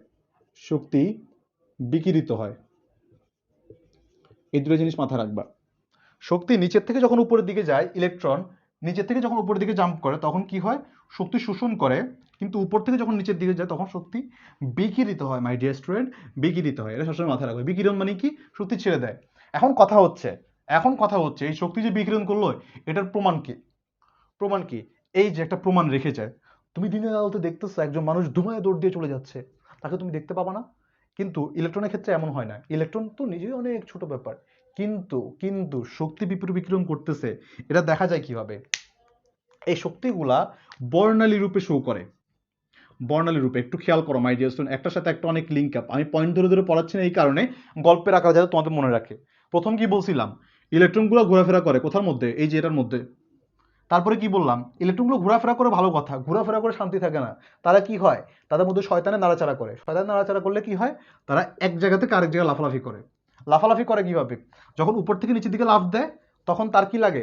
শক্তি বিকিরিত হয়। এই দুটো জিনিস মাথায় রাখবা। শক্তি নিচের থেকে যখন উপরের দিকে যায়, ইলেকট্রন নিচের থেকে যখন উপরের দিকে জাম্প করে তখন কি হয়, শক্তি শোষণ করে, কিন্তু উপর থেকে যখন নিচের দিকে যায় তখন শক্তি বিকিরিত হয় মাই ডিয়ার স্টুডেন্ট, বিকিরিত হয়। এটা সবসময় মাথায় রাখবে, বিকিরণ মানে কি, শক্তি ছেড়ে দেয়। এখন কথা হচ্ছে এই শক্তি যে বিকিরণ করলো এটার প্রমাণ কি, এই যে একটা প্রমাণ রেখে যায়। তুমি দিনের আলোতে দেখতেছো একজন মানুষ ধুমায় দৌড় দিয়ে চলে যাচ্ছে, তাকে তুমি দেখতে পাবা না। কিন্তু ইলেকট্রনের ক্ষেত্রে এমন হয় না, ইলেকট্রন তো নিজেই অনেক ছোট ব্যাপার, কিন্তু শক্তি বিকিরণ করতেছে, এটা দেখা যায় কিভাবে, এই শক্তিগুলা বর্ণালী রূপে শো করে। বর্ণালী রূপে। একটু খেয়াল করো মাই ডিয়ার স্টুডেন্ট, একটার সাথে একটা অনেক লিঙ্ক আপ। আমি পয়েন্ট ধরে ধরে পড়াচ্ছি না এই কারণে, গল্পের আকারে যাতে তোমাদের মনে রাখে। প্রথম কি বলছিলাম, ইলেকট্রনগুলো ঘোরাফেরা করে কোথার মধ্যে, এই যে এটার মধ্যে। তারপরে কি বললাম, ইলেকট্রনগুলো ঘোরাফেরা করে ভালো কথা, ঘোরাফেরা করে শান্তি থাকে না। তারা কি হয়, তাদের মধ্যে শয়তানের নাড়াচাড়া করে। শয়তানের নাড়াচাড়া করলে কি হয়, তারা এক জায়গা থেকে আরেক জায়গায় লাফালাফি করে। লাফালাফি করে কিভাবে, যখন উপর থেকে নিচের দিকে লাফ দেয় তখন তার কি লাগে,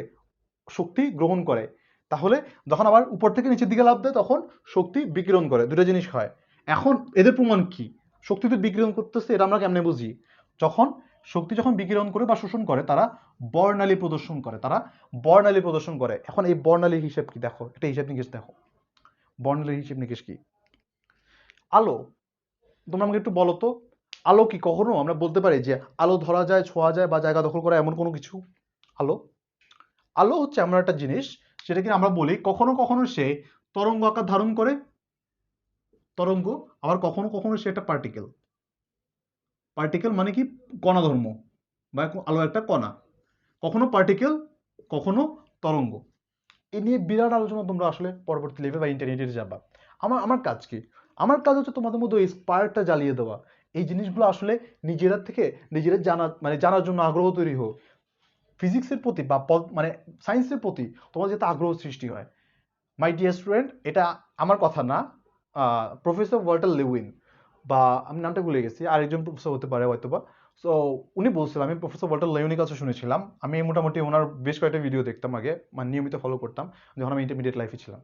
শক্তি গ্রহণ করে। তাহলে যখন আবার উপর থেকে নিচের দিকে লাফ দেয় তখন শক্তি বিকিরণ করে, দুটো জিনিস হয়। এখন এদের প্রমাণ কি, শক্তি তো বিকিরণ করতেছে, এটা আমরা কেমনে বুঝি, যখন শক্তি যখন বিকিরণ করে বা শোষণ করে তারা বর্ণালী প্রদর্শন করে, তারা বর্ণালী প্রদর্শন করে। এখন এই বর্ণালীর হিসেব কি দেখো, এটা হিসেব নিকেশ দেখো, বর্ণালীর হিসেব নিকেশ কি। আলো, তোমরা আমাকে একটু বলো তো, আলো কি কখনো আমরা বলতে পারি যে আলো ধরা যায়, ছোঁয়া যায় বা জায়গা দখল করা, এমন কোনো কিছু? আলো, আলো হচ্ছে এমন একটা জিনিস যেটা কি আমরা বলি কখনো কখনো সে তরঙ্গ আকার ধারণ করে, তরঙ্গ, আবার কখনো কখনো সে একটা পার্টিকেল। পার্টিকেল মানে কি, কণা ধর্ম, বা আলো একটা কণা, কখনো পার্টিকেল কখনো তরঙ্গ। এ নিয়ে বিরাট আলোচনা তোমরা আসলে পরবর্তী লেভেল বা ইন্টারনেটে যাবা। আমার আমার কাজ কি, আমার কাজ হচ্ছে তোমাদের মধ্যে ওই স্পার্কটা জ্বালিয়ে দেওয়া। এই জিনিসগুলো আসলে নিজেরা থেকে নিজেরা জানা, মানে জানার জন্য আগ্রহ তৈরি হোক, ফিজিক্সের প্রতি বা মানে সায়েন্সের প্রতি তোমার যাতে আগ্রহ সৃষ্টি হয়। মাই ডিয়ার স্টুডেন্ট, এটা আমার কথা না, প্রফেসর ওয়াল্টার লেউইন, বা আমি নামটা ভুলে গেছি, আরেকজন প্রফেসর হতে পারে হয়তোবা। সো উনি বলছিলাম, আমি প্রফেসর ওয়াল্টার লেউনির কাছে শুনেছিলাম, আমি মোটামুটি ওনার বেশ কয়েকটা ভিডিও দেখতাম আগে, মানে নিয়মিত ফলো করতাম যখন আমি ইন্টারমিডিয়েট লাইফে ছিলাম।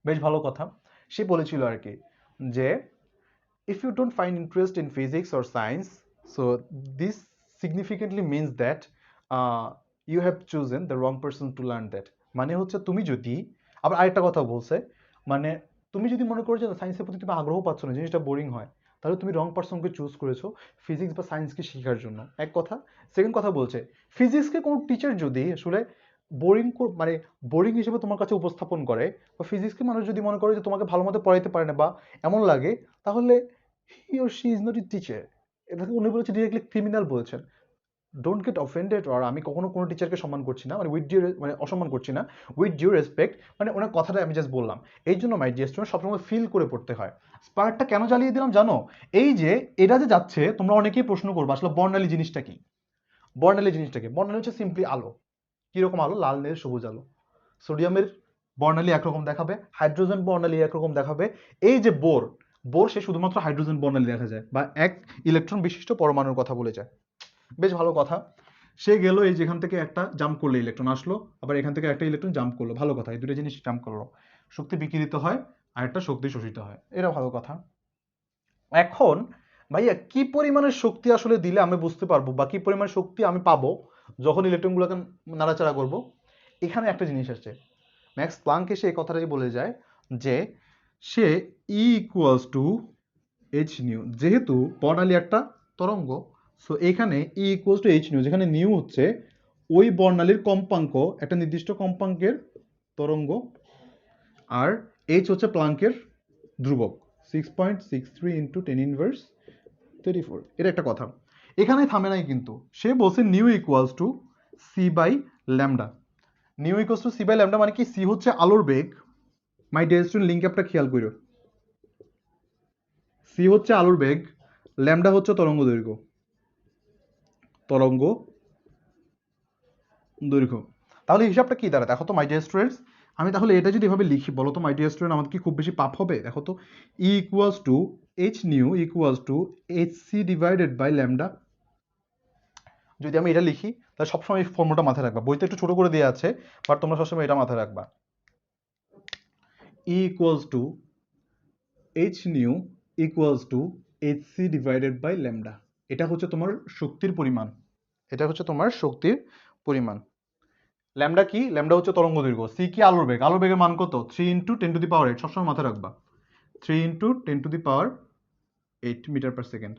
বেশ ভালো কথা, সে বলেছিল আর কি যে if you don't find interest in physics or science, so this significantly means that you have chosen the wrong person to learn that. মানে হচ্ছে তুমি যদি, আবার আরেকটা কথা বলছে, মানে তুমি যদি মনে করো যে সায়েন্সের প্রতি তুমি আগ্রহ পাচ্ছ না, জিনিসটা বোরিং হয়, তাহলে তুমি রং পার্সনকে চুজ করেছো ফিজিক্স বা সায়েন্সকে শেখার জন্য, এক কথা। সেকেন্ড কথা বলছে, ফিজিক্সকে কোনো টিচার যদি আসলে বোরিং, মানে বোরিং হিসেবে তোমার কাছে উপস্থাপন করে, বা ফিজিক্সকে মানুষ যদি মনে করে যে তোমাকে ভালো মতো পড়াইতে পারে না বা এমন লাগে, তাহলে হি or she is not a teacher। এটাকে উনি বলেছে ডিরেক্টলি ক্রিমিনাল বলেছেন। ডোন্ট গেট অফেন্ডেড, আর আমি কখনো কোনো টিচারকে সম্মান করছি না, মানে উইথ ডিউ, মানে অসম্মান করছি না, উইথ ডিউ রেসপেক্ট, মানে ওনার কথাটা আমি জাস্ট বললাম। এই জন্য মাই ডিয়ার স্টুডেন্ট সবসময় ফিল করে পড়তে হয়। স্পার্কটা কেন জ্বালিয়ে দিলাম জানো, এই যে এটা যে যাচ্ছে, তোমরা অনেকেই প্রশ্ন করবে আসলে বর্ণালী জিনিসটা কি। বর্ণালী জিনিসটা কি, বর্ণালী হচ্ছে সিম্পলি আলো। কিরকম আলো, লাল নীল সবুজ আলো। সোডিয়ামের বর্ণালী একরকম দেখাবে, হাইড্রোজেন বর্ণালী একরকম দেখাবে। এই যে বোর, বোর সে শুধুমাত্র হাইড্রোজেন বর্ণালী দেখা যায় বা এক ইলেকট্রন বিশিষ্ট পরমাণুর কথা বলে যায়। বেশ ভালো কথা, সে গেল এই যেখান থেকে একটা জাম্প করলো ইলেকট্রন আসলো, আবার এখান থেকে একটা ইলেকট্রন জাম্প করলো, ভালো কথা, এই দুটো জিনিস জাম্প করলো, শক্তি বিকিরিত হয় আর একটা শক্তি শোষিত হয়, এটা ভালো কথা। এখন ভাইয়া কি পরিমাণের শক্তি আসলে দিলে আমি বুঝতে পারবো বা কি পরিমাণ শক্তি আমি পাবো যখন ইলেকট্রনগুলোকে নাড়াচাড়া করব, এখানে একটা জিনিস আসছে। ম্যাক্স প্লাঙ্ক এসে এই কথাটাই বলে যায় যে সে E equals to H nu, যেহেতু বর্ণালী একটা তরঙ্গ, সো এখানে E equals to H nu, যেখানে নিউ হচ্ছে ওই বর্ণালীর কম্পাঙ্ক, একটা নির্দিষ্ট কম্পাঙ্কের তরঙ্গ, আর এইচ হচ্ছে প্লাঙ্কের ধ্রুবক, 6.63 ইন্টু 10⁻34। এটা একটা কথা, এখানে থামে নাই কিন্তু, সে বলছে nu equals to C by lambda. Nu equals to C by lambda মানে কি, সি হচ্ছে আলোর বেগ, মাই ডিয়ার স্টুডেন্ট লিঙ্ক আপটা খেয়াল করো, সি হচ্ছে আলোর বেগ, ল্যামডা হচ্ছে তরঙ্গ দৈর্ঘ্য, তরঙ্গ দৈর্ঘ্য। তাহলে হিসাবটা কি দাঁড়ায় দেখো তো মাই ডিয়ার স্টুডেন্টস, আমি তাহলে এটা যদি এভাবে লিখি, বলো তো মাই ডিয়ার স্টুডেন্ট, আমাদের কি খুব বেশি পাপ হবে? দেখো তো, E equals to H nu equals to H C divided by lambda. যদি আমি এটা লিখি তাহলে সবসময় এই ফর্মুলাটা মাথায় রাখবা, বইতে একটু ছোট করে দেওয়া আছে, বাট তোমরা সবসময় এটা মাথায় রাখবা। E equals to H nu equals to H C divided by lambda. এটা হচ্ছে তোমার শক্তির পরিমাণ, এটা হচ্ছে তোমার শক্তির পরিমাণ। ল্যামডা কি, ল্যামডা হচ্ছে তরঙ্গ দৈর্ঘ্য, সি কি আলোর বেগ, আলোর বেগের মান কত, 3 ইন্টু 10⁸8, সবসময় মাথায় রাখবা, 3 ইন্টু 10⁸8 মিটার পার সেকেন্ড।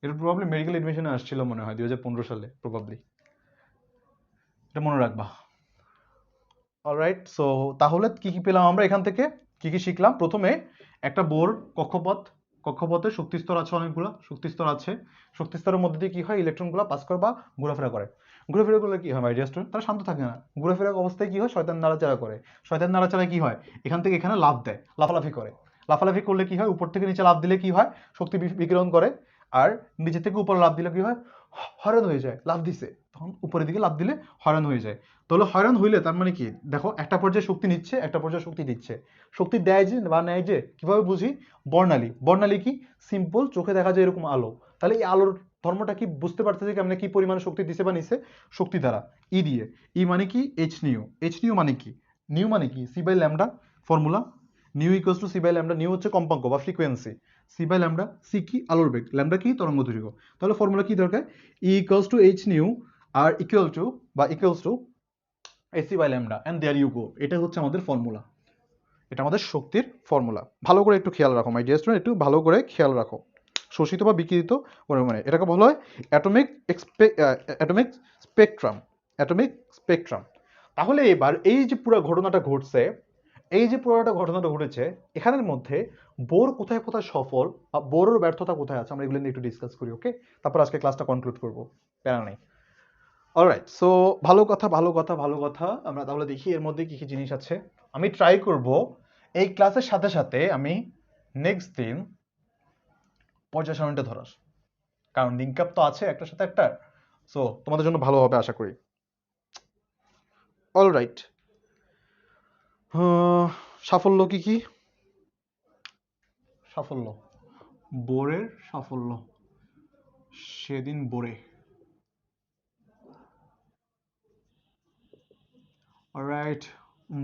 এটা প্রবাবলি মেডিকেল এডমিশনে আসছিল মনে হয় 2015 সালে, প্রবাবলি, এটা মনে রাখবা। অলরাইট, সো তাহলে কি কি পেলাম আমরা এখান থেকে, কি কি শিখলাম? প্রথমে একটা বোর কক্ষপথ, কক্ষপথে শক্তিস্তর আছে, অনেকগুলো শক্তিস্তর আছে, শক্তিস্তরের মধ্যে দিয়ে কি হয়, ইলেকট্রনগুলো পাস করে বা ঘোরাফেরা করে। ঘুরেফেরা করলে কি হয় মাই ডিয়ার স্টুডেন্ট, তারা শান্ত থাকে না, ঘুরেফেরা অবস্থায় কি হয়, শয়তান নাড়াচাড়া করে। শয়তান নাড়াচাড়া কি হয়, এখান থেকে এখানে লাফ দেয়, লাফালাফি করে। লাফালাফি করলে কি হয়, উপর থেকে নিচে লাফ দিলে কি হয়, শক্তি বিকিরণ করে। আর নিচে থেকে উপরে লাফ দিলে কি হয়, হয়রান হয়ে যায়। লাফ দিছে তখন উপরের দিকে লাফ দিলে হয়রান হয়ে যায়। তাহলে হয়রান হইলে তার মানে কি, দেখো একটা পর্যায়ে শক্তি নিচ্ছে, একটা পর্যায়ে শক্তি দিচ্ছে। শক্তি দেয় যে বা নেয় যে কিভাবে বুঝি, বর্ণালী। বর্ণালী কি, সিম্পল, চোখে দেখা যায় এরকম আলো। তাহলে এই আলোর ধর্মটা কি বুঝতে পারতেছে কি আমরা, কি পরিমাণে শক্তি দিছে বা নিছে, শক্তি দ্বারা। ই দিয়ে, ই মানে কি, এইচ নিউ। এইচ নিউ মানে কি, নিউ মানে কি, C by lambda formula. Nu equals to C by lambda. Nu হচ্ছে কম্পাঙ্ক বা frequency, C by lambda. C কি, আলোর বেগ, ল্যামডা কি, তরঙ্গ দৈর্ঘ্য। তাহলে ফর্মুলা কি দরকার, E equals to H nu আর ইকুয়াল টু বা equals to AC by lambda, and there you go. এটা হচ্ছে আমাদের ফর্মুলা, এটা আমাদের শক্তির ফর্মুলা। ভালো করে একটু খেয়াল রাখো মাই ডিয়ার স্টুডেন্ট, একটু ভালো করে খেয়াল রাখো। শোষিত বা বিকিরিত পরিমাণে, এটাকে বলা হয় atomic atomic spectrum, atomic spectrum. তাহলে এবার এই যে পুরো ঘটনাটা ঘটছে, এই যে পুরোটা ঘটনাটা ঘটেছে, এখানের মধ্যে বোর কোথায় কোথায় সফল বা বোরের ব্যর্থতা কোথায় আছে, আমরা এগুলো নিয়ে একটু ডিসকাস করি। ওকে, তারপর আজকে ক্লাসটা কনক্লুড করবো, প্যারা নেই। অলরাইট, সো ভালো কথা ভালো কথা ভালো কথা। আমরা তাহলে দেখি এর মধ্যে কি কি জিনিস আছে। আমি ট্রাই করব এই ক্লাসের সাথে সাথে আমি নেক্সট দিন পর্যায় সারণীটা ধরার, কারণ লিঙ্ক আপ তো আছে একটার সাথে একটা। সো তোমাদের জন্য ভালো হবে আশা করি। অলরাইট, সাফল্য কি কি, সাফল্য, বোরের সাফল্য, সেদিন বোরে। অলরাইট,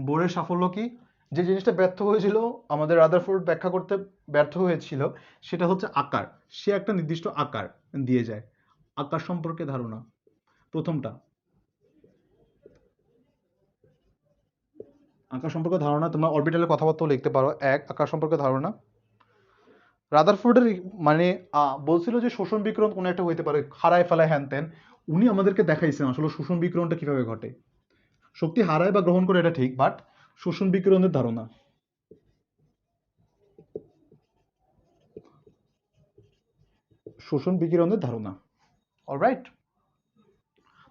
বোরের সাফল্য কি, যে জিনিসটা ব্যর্থ হয়েছিল, আমাদের রাদারফোর্ড ব্যাখ্যা করতে ব্যর্থ হয়েছিল, সেটা হচ্ছে আকার। সে একটা নির্দিষ্ট আকার দিয়ে যায়, আকার সম্পর্কে ধারণা, প্রথমটা। আকার সম্পর্কে ধারণা, তোমরা অরবিটালের কথাবার্তাও লিখতে পারো। এক, আকার সম্পর্কে ধারণা। রাদারফোর্ডের মানে বলছিল যে শোষণ বিকিরণ কোনো একটা হইতে পারে, হারায় ফেলায় হ্যান ত্যান। উনি আমাদেরকে দেখাইছেন আসলে শোষণ বিকিরণটা কিভাবে ঘটে। শক্তি হারায় বা গ্রহণ করে এটা ঠিক, বাট শোষণ বিকিরণের ধারণা, শোষণ বিকিরণের ধারণা। অলরাইট,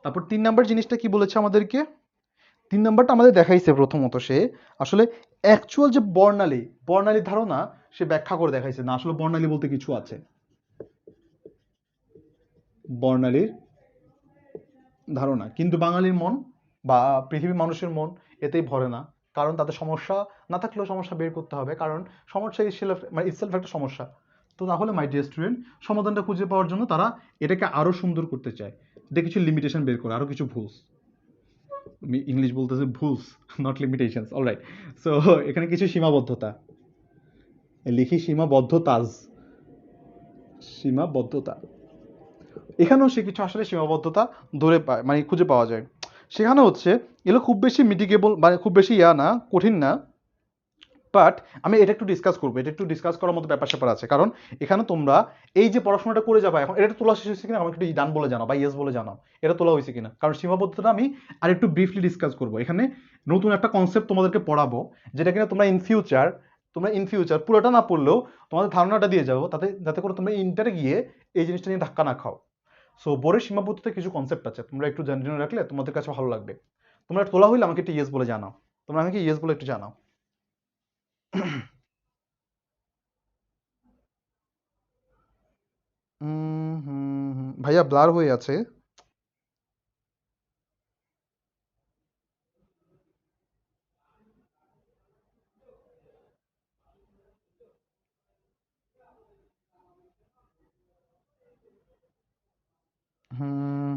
তারপর 3 নাম্বার জিনিসটা কি বলেছে আমাদেরকে, 3 নাম্বারটা আমাদের দেখাইছে প্রথমত সে আসলে অ্যাকচুয়াল যে বর্ণালী, বর্ণালীর ধারণা সে ব্যাখ্যা করে দেখাইছে না, আসলে বর্ণালী বলতে কিছু আছে। বর্ণালীর ধারণা, কিন্তু বাঙালির মন বা পৃথিবীর মানুষের মন এতেই ভরে না, কারণ তাদের সমস্যা না থাকলেও সমস্যা বের করতে হবে, কারণ সমস্যা মানে ইটসেলফ একটা সমস্যা। তো তাহলে মাই ডিয়ার স্টুডেন্ট, সমাধানটা খুঁজে পাওয়ার জন্য তারা এটাকে আরো সুন্দর করতে চায়, এটা কিছু লিমিটেশন বের করে, আরো কিছু ভুলস, আমি ইংলিশ বলতেছি ভুলস, নট লিমিটেশনস। অলরাইট, সো এখানে কিছু সীমাবদ্ধতা লিখি, সীমাবদ্ধতাজ, সীমাবদ্ধতা। এখানেও সে কিছু আসলে সীমাবদ্ধতা ধরে পায়, মানে খুঁজে পাওয়া যায়। সেখানে হচ্ছে এগুলো খুব বেশি মিটিগেবল, মানে খুব বেশি না, কঠিন না। বাট আমি এটা একটু ডিসকাস করবো, এটা একটু ডিসকাস করার মতো ব্যাপার স্যাপার আছে, কারণ এখানে তোমরা এই যে পড়াশোনাটা করে যাবা এখন, এটা তোলা শেষ হয়েছে কিনা আমাকে একটু ডান বলে জানাও বা ইয়েস বলে জানাও, এটা তোলা হয়েছে কিনা। কারণ সীমাবদ্ধতা আমি আর একটু ব্রিফলি ডিসকাস করবো। এখানে নতুন একটা কনসেপ্ট তোমাদেরকে পড়াবো, যেটা কিনা তোমরা ইন ফিউচার পুরোটা না পড়লেও তোমাদের ধারণাটা দিয়ে যাবো, তাতে যাতে করে তোমরা ইন্টারে গিয়ে এই জিনিসটা নিয়ে ধাক্কা না খাও। সো বোরের সীমাবদ্ধতা কিছু কনসেপ্ট আছে, তোমরা একটু জেনে রাখলে তোমাদের কাছে ভালো লাগবে। তোমরা তোলা হইলে আমাকে একটু ইয়েস বলে জানাও, তোমরা আমাকে ইয়েস বলে একটু জানাও। ভাইয়া ব্লার হয়ে আছে। হুম,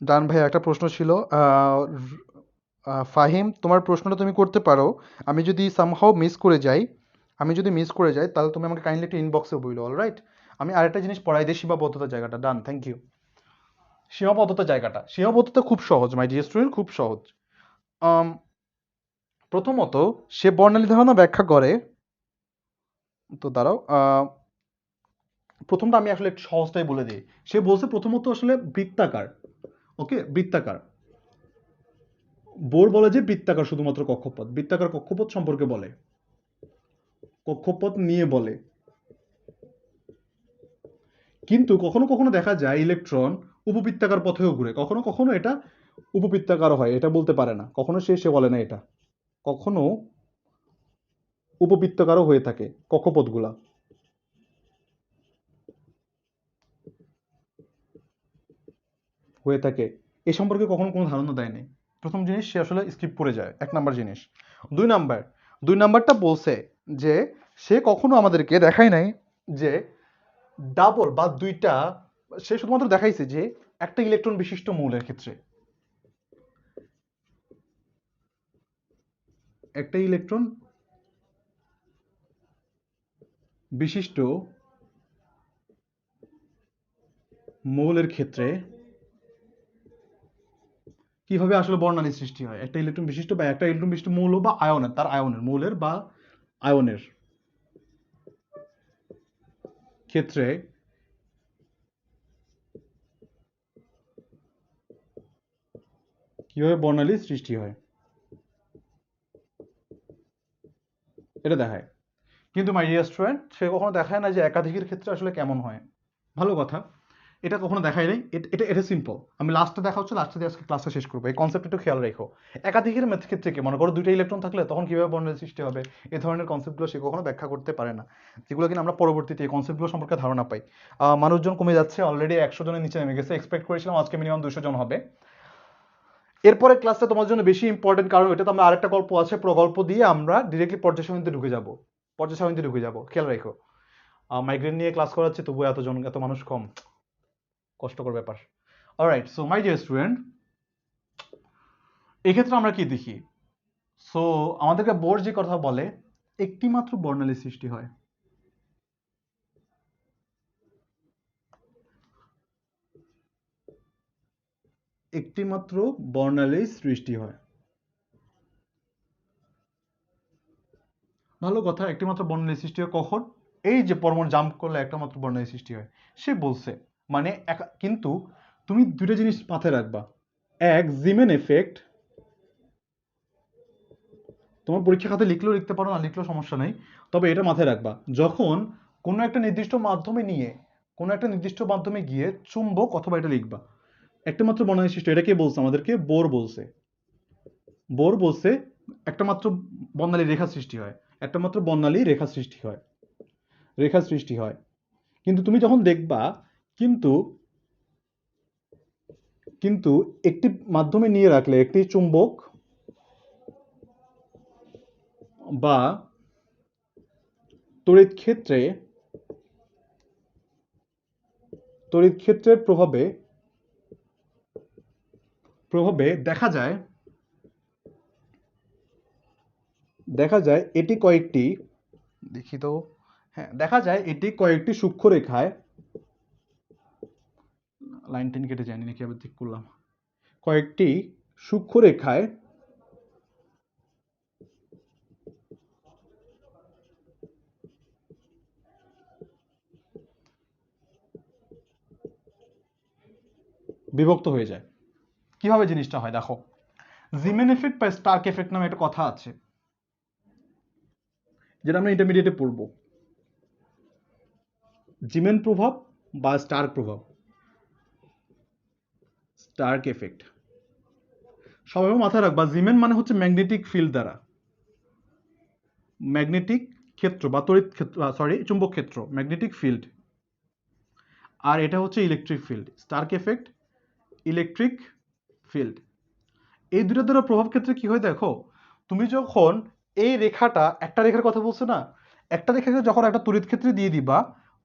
ডান ভাইয়া, একটা প্রশ্ন ছিল। ফাহিম, তোমার প্রশ্নটা তুমি করতে পারো। আমি যদি সামহাও মিস করে যাই, তাহলে তুমি আমাকে কাইন্ডলি একটু ইনবক্সে বইলো। অলরাইট, আমি আরেকটা জিনিস পড়াই দিই, সীমাবদ্ধতার জায়গাটা। ডান, থ্যাংক ইউ। সীমাবদ্ধতার জায়গাটা, সীমাবদ্ধতা খুব সহজ মাই ডিয়ার স্টুডেন্ট, খুব সহজ। আম, প্রথমত সে বর্ণালী ধারণা ব্যাখ্যা করে, তো দাঁড়াও, প্রথমটা আমি আসলে একটু সহজটাই বলে দিই। সে বলছে প্রথমত আসলে বৃত্তাকার। ওকে, বৃত্তাকার। বোর বলে যে বৃত্তাকার শুধুমাত্র কক্ষপথ, বৃত্তাকার কক্ষপথ সম্পর্কে বলে, কক্ষপথ নিয়ে বলে। কিন্তু কখনো কখনো দেখা যায় ইলেকট্রন উপবৃত্তাকার পথেও ঘুরে, কখনো কখনো এটা উপবৃত্তাকার হয়, এটা বলতে পারে না, কখনো সে বলে না এটা। কখনো উপবৃত্তাকারও হয়ে থাকে কক্ষপথগুলা হয়ে থাকে। এ সম্পর্কে কখনো কোনো ধারণা দেয়নি। প্রথম জিনিস সে আসলে স্কিপ করে যায়, 1 নাম্বার জিনিস। 2 নাম্বার, 2 নাম্বারটা বলছে যে সে কখনো আমাদেরকে দেখায় নাই যে ডাবল বা দুইটা, সে শুধুমাত্র দেখাইছে যে একটা ইলেকট্রন বিশিষ্ট মৌলের ক্ষেত্রে একটা ইলেকট্রন বিশিষ্ট মৌলের ক্ষেত্রে কিভাবে আসলে বর্ণালী সৃষ্টি হয়, একটা ইলেকট্রন বিশিষ্ট বা একটা ইলেকট্রন বিশিষ্ট মৌল বা আয়নের, তার আয়নের, মৌলের বা আয়নের ক্ষেত্রে কিভাবে বর্ণালী সৃষ্টি হয় এটা দেখায়। কিন্তু মাই ডিয়ার স্টুডেন্ট, সে কখনো দেখায় না যে একাধিকের ক্ষেত্রে আসলে কেমন হয়। ভালো কথা, এটা কখনো দেখাই নাই। এটা এটা সিম্পল, আমি লাস্টে দেখা হচ্ছে, লাস্টে দিয়ে আজকে ক্লাসটা শেষ করবো। এই কনসেপ্ট একটু খেয়াল রেখো। একাধিকের ক্ষেত্রে কি মনে করো দুইটা ইলেকট্রন থাকলে তখন কিভাবে বর্ণালী সৃষ্টি হবে, এই ধরনের কনসেপ্টগুলো সে কখনো ব্যাখ্যা করতে পারে না, যেগুলো কিনা আমরা পরবর্তীতে এই কনসেপ্টগুলো সম্পর্কে ধারণা পাই। মানুষজন কমে যাচ্ছে, অলরেডি 100 জনের নিচে নেমে গেছে, এক্সপেক্ট করেছিলাম আজকে মিনিমাম 200 জন হবে। এরপরে ক্লাসটা তোমার জন্য বেশি ইম্পর্টেন্ট, কারণ এটা তো আমরা আরেকটা গল্প আছে, পুরো গল্প দিয়ে আমরা ডিরেক্টলি পর্যায় সারণীতে ঢুকে যাব, পর্যায় সারণীতে ঢুকে যাব, খেয়াল রেখো। মাইগ্রেন নিয়ে ক্লাস করাচ্ছি তবু এত মানুষ কম, কষ্টকর ব্যাপার। Alright, so my dear student, এক্ষেত্রে আমরা কি দেখি? সো আমাদেরকে বোর যে কথা বলে একটি মাত্র বর্ণালী সৃষ্টি হয়, একটি মাত্র বর্ণালী সৃষ্টি হয়। ভালো কথা, একটি মাত্র বর্ণালী সৃষ্টি হয় কখন? এই যে পরমাণু জাম্প করলে একটা মাত্র বর্ণালী সৃষ্টি হয়, সে বলছে। মানে কিন্তু তুমি দুটো জিনিস মাথায় রাখবা। এক, জিমেন এফেক্ট, তোমার পরীক্ষা খাতে লিখলেও লিখতে পারো, না লিখলেও সমস্যা নেই, তবে এটা মাথায় রাখবা, যখন কোনো একটা নির্দিষ্ট মাধ্যমে নিয়ে কোনো একটা নির্দিষ্ট মাধ্যমে গিয়ে চুম্বক অথবা এটা লিখবা একটা মাত্র বর্ণালী সৃষ্টি। এটা কে বলছে আমাদেরকে? বোর বলছে। বোর বলছে একটা মাত্র বর্ণালী রেখা সৃষ্টি হয়, একটা মাত্র বর্ণালী রেখা সৃষ্টি হয়, রেখা সৃষ্টি হয়। কিন্তু তুমি যখন দেখবা, কিন্তু কিন্তু একটি মাধ্যমে নিয়ে রাখলে, একটি চুম্বক বা তড়িৎ ক্ষেত্রে, তড়িৎ ক্ষেত্রের প্রভাবে প্রভাবে দেখা যায় এটি কয়েকটি, দেখি তো, হ্যাঁ দেখা যায় এটি কয়েকটি সূক্ষ্ম রেখায়, লাইন টেন কেটে যায়নি নাকি, আবার ঠিক করলাম, কয়েকটি সূক্ষ্ম রেখায় বিভক্ত হয়ে যায়। কিভাবে জিনিসটা হয় দেখো, জিমেন এফেক্ট বা স্টার্ক এফেক্ট নামে একটা কথা আছে, যেটা আমরা ইন্টারমিডিয়েটে পড়বো। জিমেন প্রভাব বা স্টার্ক প্রভাব, স্টার্ক এফেক্ট। সবাই মাথায় রাখবা, জিমেন মানে হচ্ছে ম্যাগনেটিক ফিল্ড দ্বারা, ম্যাগনেটিক ক্ষেত্র বা তড়িৎ ক্ষেত্র, সরি চুম্বক ক্ষেত্র, ম্যাগনেটিক ফিল্ড। আর এটা হচ্ছে electric field. Stark effect, electric field, এই দুটো দ্বারা প্রভাব ক্ষেত্রে কি হয় দেখো, তুমি যখন এই রেখাটা, একটা রেখার কথা বলছো না, একটা রেখাকে যখন একটা তড়িৎ ক্ষেত্রে দিয়ে দিবা,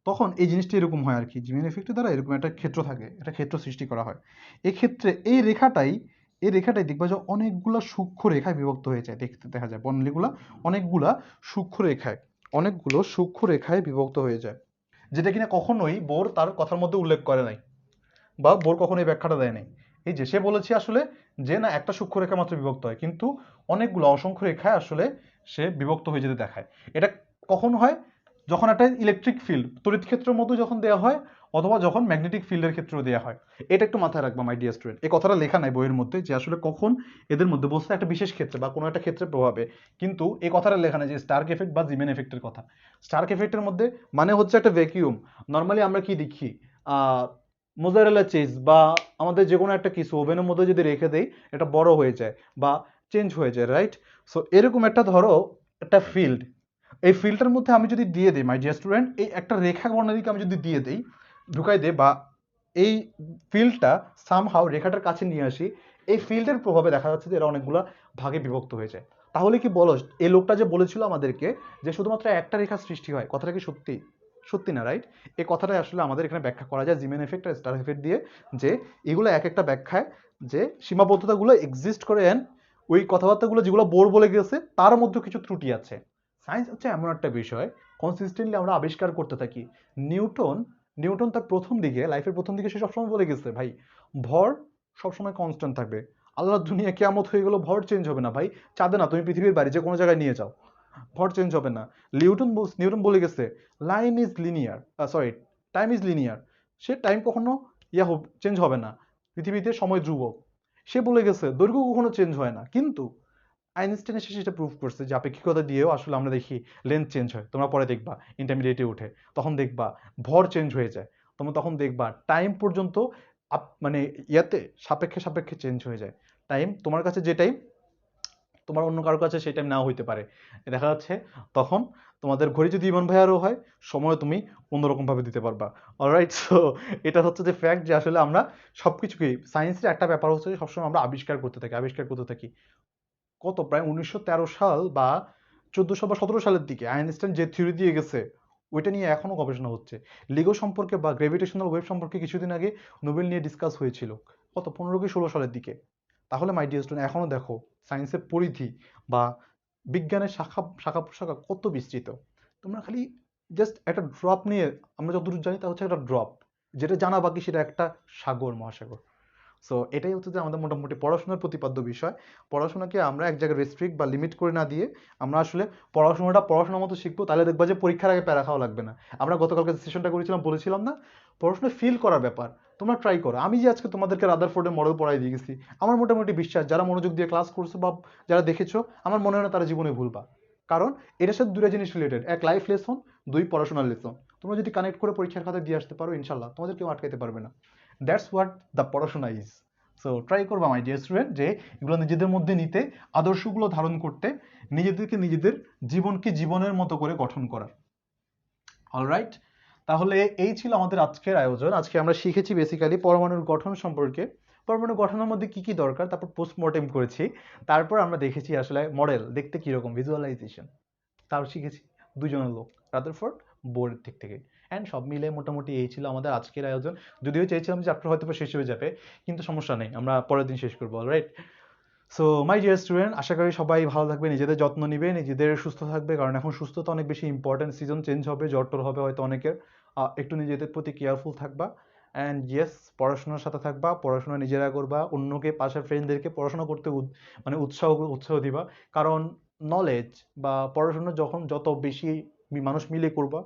তখন এই জিনিসটা এরকম হয় আর কি, জিমেন এফেক্টের দ্বারা এরকম একটা ক্ষেত্র থাকে, একটা ক্ষেত্র সৃষ্টি করা হয়। এই ক্ষেত্রে এই রেখাটাই দেখবা যে অনেকগুলা সূক্ষ্ম রেখায় বিভক্ত হয়ে যায়, দেখতে দেখা যায় বর্ণালীগুলা অনেকগুলা সূক্ষ্ম রেখায়, অনেকগুলো সূক্ষ্ম রেখায় বিভক্ত হয়ে যায়, যেটা কিনা কখনোই বোর তার কথার মধ্যে উল্লেখ করে নাই, বা বোর কখনো এই ব্যাখ্যাটা দেয় নাই। এই যে সে বলেছে আসলে যে না একটা সূক্ষ্ম রেখা মাত্র বিভক্ত হয়, কিন্তু অনেকগুলো অসংখ্য রেখায় আসলে সে বিভক্ত হয়ে যেতে দেখায়। এটা কখন হয়? যখন একটা ইলেকট্রিক ফিল্ড তড়িৎ ক্ষেত্রের মধ্যে যখন দেওয়া হয়, অথবা যখন ম্যাগনেটিক ফিল্ডের ক্ষেত্রেও দেওয়া হয়। এটা একটু মাথায় রাখবা মাই ডিয়ার স্টুডেন্ট। এই কথাটা লেখা নাই বইয়ের মধ্যে যে আসলে কখন এদের মধ্যে বলছে একটা বিশেষ ক্ষেত্রে বা কোনো একটা ক্ষেত্রের প্রভাবে, কিন্তু এই কথাটা লেখা নাই যে স্টার্ক এফেক্ট বা জিমেন এফেক্টের কথা। স্টার্ক এফেক্টের মধ্যে মানে হচ্ছে একটা ভ্যাকিউম। নর্মালি আমরা কি দেখি, মোজারেলা চিজ বা আমাদের যে কোনো একটা কিছু ওভেনের মধ্যে যদি রেখে দেই, এটা বড় হয়ে যায় বা চেঞ্জ হয়ে যায়, রাইট? সো এরকম একটা ধরো একটা ফিল্ড, এই ফিল্ডটার মধ্যে আমি যদি দিয়ে দিই মাই ডিয়ার স্টুডেন্ট, এই একটা রেখা বর্ণালীকে আমি যদি দিয়ে দিই, ঢুকাই দিই, বা এই ফিল্ডটা সামহাও রেখাটার কাছে নিয়ে আসি, এই ফিল্ডের প্রভাবে দেখা যাচ্ছে যে এরা অনেকগুলা ভাগে বিভক্ত হয়ে যায়। তাহলে কি বলো, এই লোকটা যে বলেছিল আমাদেরকে যে শুধুমাত্র একটা রেখা সৃষ্টি হয়, কথাটা কি সত্যি? সত্যি না, রাইট? এই কথাটাই আসলে আমাদের এখানে ব্যাখ্যা করা যায় জিমেন এফেক্ট আর স্টার এফেক্ট দিয়ে, যে এগুলো এক একটা ব্যাখ্যায় যে সীমাবদ্ধতাগুলো এক্সিস্ট করে, অ্যান্ড ওই কথাবার্তাগুলো যেগুলো বোর বলে গেছে তার মধ্যে কিছু ত্রুটি আছে। সায়েন্স হচ্ছে এমন একটা বিষয়, কনসিস্টেন্টলি আমরা আবিষ্কার করতে থাকি। নিউটন নিউটন তার প্রথম দিকে, লাইফের প্রথম দিকে সে সবসময় বলে গেছে ভাই, ভর সবসময় কনস্ট্যান্ট থাকবে। আল্লাহর দুনিয়া কেয়ামত হয়ে গেল, ভর চেঞ্জ হবে না ভাই। চাঁদে না, তুমি পৃথিবীর বাইরে যে কোনো জায়গায় নিয়ে যাও, ভর চেঞ্জ হবে না। নিউটন বলে গেছে line is linear, sorry, time is linear. Say time কখনো চেঞ্জ হবে না, পৃথিবীতে সময় ধ্রুবক। সে বলে গেছে দৈর্ঘ্য কখনো চেঞ্জ হয় না, কিন্তু আইনস্টাইন এসে সেটা প্রুভ করছে যে আপেক্ষিকতা দিয়েও আসলে আমরা দেখি লেন্থ চেঞ্জ হয়। তোমরা পরে দেখবা ইন্টারমিডিয়েটে উঠে, তখন দেখবা ভর চেঞ্জ হয়ে যায়। তোমরা তখন দেখবা টাইম পর্যন্ত মানে ইয়াতে সাপেক্ষে সাপেক্ষে চেঞ্জ হয়ে যায়। টাইম তোমার কাছে যে টাইম, তোমার অন্য কারোর কাছে সেই টাইম নাও হইতে পারে। দেখা যাচ্ছে তখন তোমাদের ঘড়ি যদি ইমন ভাইয়ারও হয়, সময় তুমি অন্যরকম ভাবে দিতে পারবা। অলরাইট, সো এটা হচ্ছে যে ফ্যাক্ট যে আসলে আমরা সবকিছুকেই, সায়েন্সের একটা ব্যাপার হচ্ছে যে সবসময় আমরা আবিষ্কার করতে থাকি। কত প্রায় 1913 সাল বা 1400 বা 17 সালের দিকে আইনস্টাইন যে থিওরি দিয়ে গেছে, ওইটা নিয়ে এখনো গবেষণা হচ্ছে। লিগো সম্পর্কে বা গ্র্যাভিটেশনাল ওয়েভ সম্পর্কে কিছুদিন আগে নোবেল নিয়ে ডিসকাস হয়েছিল, কত 15 কি 16 সালের দিকে। তাহলে মাই ডিয়ার স্টুডেন্ট, এখনো দেখো সায়েন্সের পরিধি বা বিজ্ঞানের শাখা শাখা প্রশাখা কত বিস্তৃত। তোমরা খালি জাস্ট একটা ড্রপ নিয়ে, আমরা যতদূর জানি তা হচ্ছে একটা ড্রপ, যেটা জানা বাকি সেটা একটা সাগর, মহাসাগর। সো এটাই হচ্ছে যে আমাদের মোটামুটি পড়াশোনার প্রতিপাদ্য বিষয়। পড়াশোনাকে আমরা এক জায়গায় রেস্ট্রিক্ট বা লিমিট করে না দিয়ে আমরা আসলে পড়াশোনার মতো শিখবো, তাহলে দেখবা যে পরীক্ষার আগে প্যারা খাওয়া লাগবে না। আমরা গতকালকে সেশনটা করেছিলাম, বলেছিলাম না, পড়াশোনা ফিল করার ব্যাপার। তোমরা ট্রাই করো। আমি যে আজকে তোমাদেরকে রাদারফোর্ডের মডেল পড়াই দিয়ে গেছি, আমার মোটামুটি বিশ্বাস যারা মনোযোগ দিয়ে ক্লাস করছো বা যারা দেখেছো, আমার মনে হয় না তারা জীবনে ভুলবা। কারণ এটার সাথে দুটো জিনিস রিলেটেড, এক লাইফ লেসন, দুই পড়াশোনার লেসন। তোমরা যদি কানেক্ট করে পরীক্ষার খাতায় দিয়ে আসতে পারো, ইনশাল্লাহ তোমাদের কেউ আটকাতে পারবে না। দ্যাটস হোয়াট দ্য পড়াশোনা ইজ। সো ট্রাই করবা মাই ডিয়ার স্টুডেন্ট যে এগুলো নিজেদের মধ্যে নিতে, আদর্শগুলো ধারণ করতে, নিজেদেরকে নিজেদের জীবনকে জীবনের মতো করে গঠন করা। অলরাইট, তাহলে এই ছিল আমাদের আজকের আয়োজন। আজকে আমরা শিখেছি বেসিক্যালি পরমাণুর গঠন সম্পর্কে, পরমাণু গঠনের মধ্যে কি কি দরকার, তারপর পোস্টমর্টেম করেছি, তারপর আমরা দেখেছি আসলে মডেল দেখতে কিরকম, ভিজুয়ালাইজেশন, তাও শিখেছি দুজনের লোক, রাদারফোর্ড, বোরের দিক থেকে। অ্যান্ড সব মিলে মোটামুটি এই ছিল আমাদের আজকের আয়োজন। যদিও চেয়েছিলাম যে চ্যাপ্টার হয়তো শেষ হয়ে যাবে, কিন্তু সমস্যা নেই, আমরা পরের দিন শেষ করবো। Alright, so my dear student, আশা করি সবাই ভালো থাকবে, নিজেদের যত্ন নিবে, নিজেদের সুস্থ থাকবে, কারণ এখন সুস্থতা অনেক বেশি ইম্পর্টেন্ট। সিজন চেঞ্জ হবে, জ্বর টর হবে হয়তো অনেকের। একটু নিজেদের প্রতি কেয়ারফুল থাকবা। অ্যান্ড ইয়েস, পড়াশোনার সাথে থাকবা, পড়াশোনা নিজেরা করবা, অন্যকে পাশের ফ্রেন্ডদেরকে পড়াশোনা করতে মানে উৎসাহ দিবা। কারণ নলেজ বা পড়াশোনা যখন যত বেশি মানুষ মিলে করবা,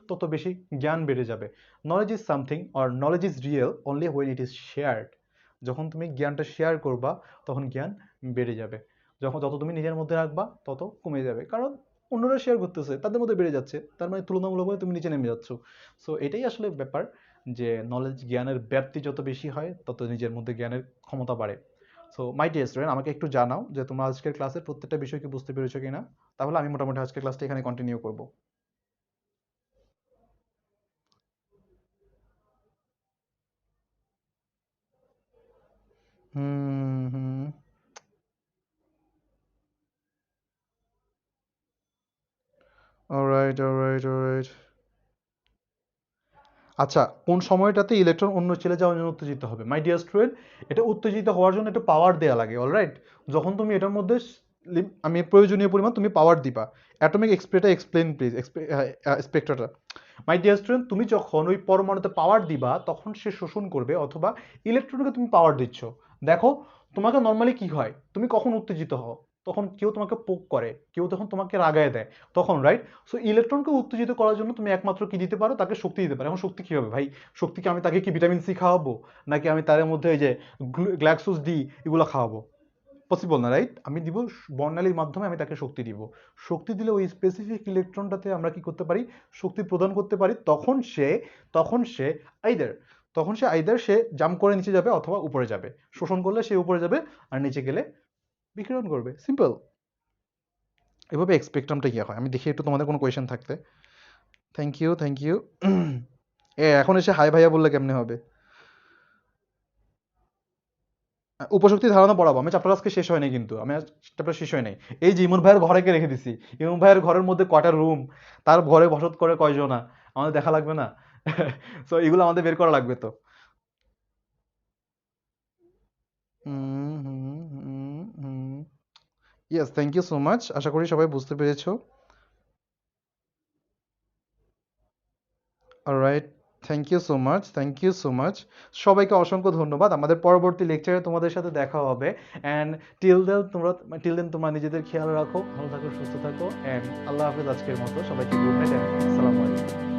তত বেশি জ্ঞান বেড়ে যাবে। Knowledge is something or knowledge is real only when it is shared. যখন তুমি জ্ঞানটা শেয়ার করবা, তখন জ্ঞান বেড়ে যাবে। যত তুমি নিজের মধ্যে রাখবা, তত কমে যাবে, কারণ অন্যরা শেয়ার করতেছে, তাদের মধ্যে বেড়ে যাচ্ছে, তার মানে তুলনামূলকভাবে তুমি নিচে নেমে যাচ্ছ। সো এটাই আসলে ব্যাপার, যে নলেজ, জ্ঞানের ব্যাপ্তি যত বেশি হয়, তত নিজের মধ্যে জ্ঞানের ক্ষমতা বাড়ে। সো মাই ডিয়ার স্টুডেন্ট, আমাকে একটু জানাও যে তোমরা আজকের ক্লাসের প্রত্যেকটা বিষয়কে বুঝতে পেরেছো কিনা। তাহলে আমি মোটামুটি আজকের ক্লাসটা এখানে কন্টিনিউ করবো। Hmm hmm. Alright alright alright. আচ্ছা, কোন সময়টাতে ইলেকট্রন অন্য ছেলে যাওয়ার জন্য উত্তেজিত হবে? মাই ডিয়ার স্টুডেন্ট, এটা উত্তেজিত হওয়ার জন্য একটু পাওয়ার দেওয়া লাগে। অলরাইট, যখন তুমি এটার মধ্যে আমি প্রয়োজনীয় পরিমাণ তুমি পাওয়ার দিবা। অ্যাটমিক এক্সপ্রেটা এক্সপ্লেন প্লিজ, স্পেক্ট্রাটা। মাই ডিয়ার স্টুডেন্ট, তুমি যখন ওই পরমাণুতে পাওয়ার দিবা, তখন সে শোষণ করবে, অথবা ইলেকট্রনকে তুমি পাওয়ার দিচ্ছ। দেখো, তোমাকে নর্মালি কি হয়, তুমি কখন উত্তেজিত হও? তখন কেউ তোমাকে পোক করে, কেউ তখন তোমাকে রাগায় দেয়, তখন, রাইট? সো ইলেকট্রনকে উত্তেজিত করার জন্য তুমি একমাত্র কি দিতে পারো, তাকে শক্তি দিতে পারো। এখন শক্তি কি হবে ভাই? শক্তিকে আমি তাকে কি ভিটামিন সি খাওয়াবো, নাকি আমি তার মধ্যে এই যে গ্ল্যাক্সোস ডি এগুলো খাওয়াবো? পসিবল না, রাইট? আমি দিব বর্ণালীর মাধ্যমে, আমি তাকে শক্তি দিব। শক্তি দিলে ওই স্পেসিফিক ইলেকট্রনটাতে আমরা কি করতে পারি, শক্তি প্রদান করতে পারি। তখন সে আইদার সে জাম্প করে নিচে যাবে অথবা উপরে যাবে। শোষণ করলে সে উপরে যাবে, আর নিচে গেলে বিকিরণ করবে। সিম্পল। এভাবে স্পেকট্রামটা কি হয় আমি দেখি একটু তোমাদের কোনো কোয়েশ্চেন থাকতে। Thank you, thank you. এখন এসে হাই ভাইয়া বললে কেমনে হবে? উপশক্তি ধারণা পড়াবো আমি, চ্যাপ্টার আজকে শেষ হয়নি, কিন্তু আমি চ্যাপ্টার শেষ হয় নাই। এই যে ইমন ভাইয়ের ঘরে কে রেখে দিছি, ইমন ভাইয়ের ঘরের মধ্যে কয়টা রুম, তার ঘরে বসত করে কয়জনা, আমাদের দেখা লাগবে না? সো এগুলো আমাদের বের করা লাগবে তো। Hmm hmm hmm hmm. Yes, thank you so much, আশা করি সবাই বুঝতে পেরেছো। Alright, thank you so much, thank you so much. সবাইকে অসংখ্য ধন্যবাদ, আমাদের পরবর্তী লেকচারে তোমাদের সাথে দেখা হবে। অ্যান্ড টিল দেন তোমরা নিজেদের খেয়াল রাখো, ভালো থাকো, সুস্থ থাকো, অ্যান্ড আল্লাহ হাফেজ। আজকের মতো সবাইকে গুড নাইট অ্যান্ড আসসালামু আলাইকুম।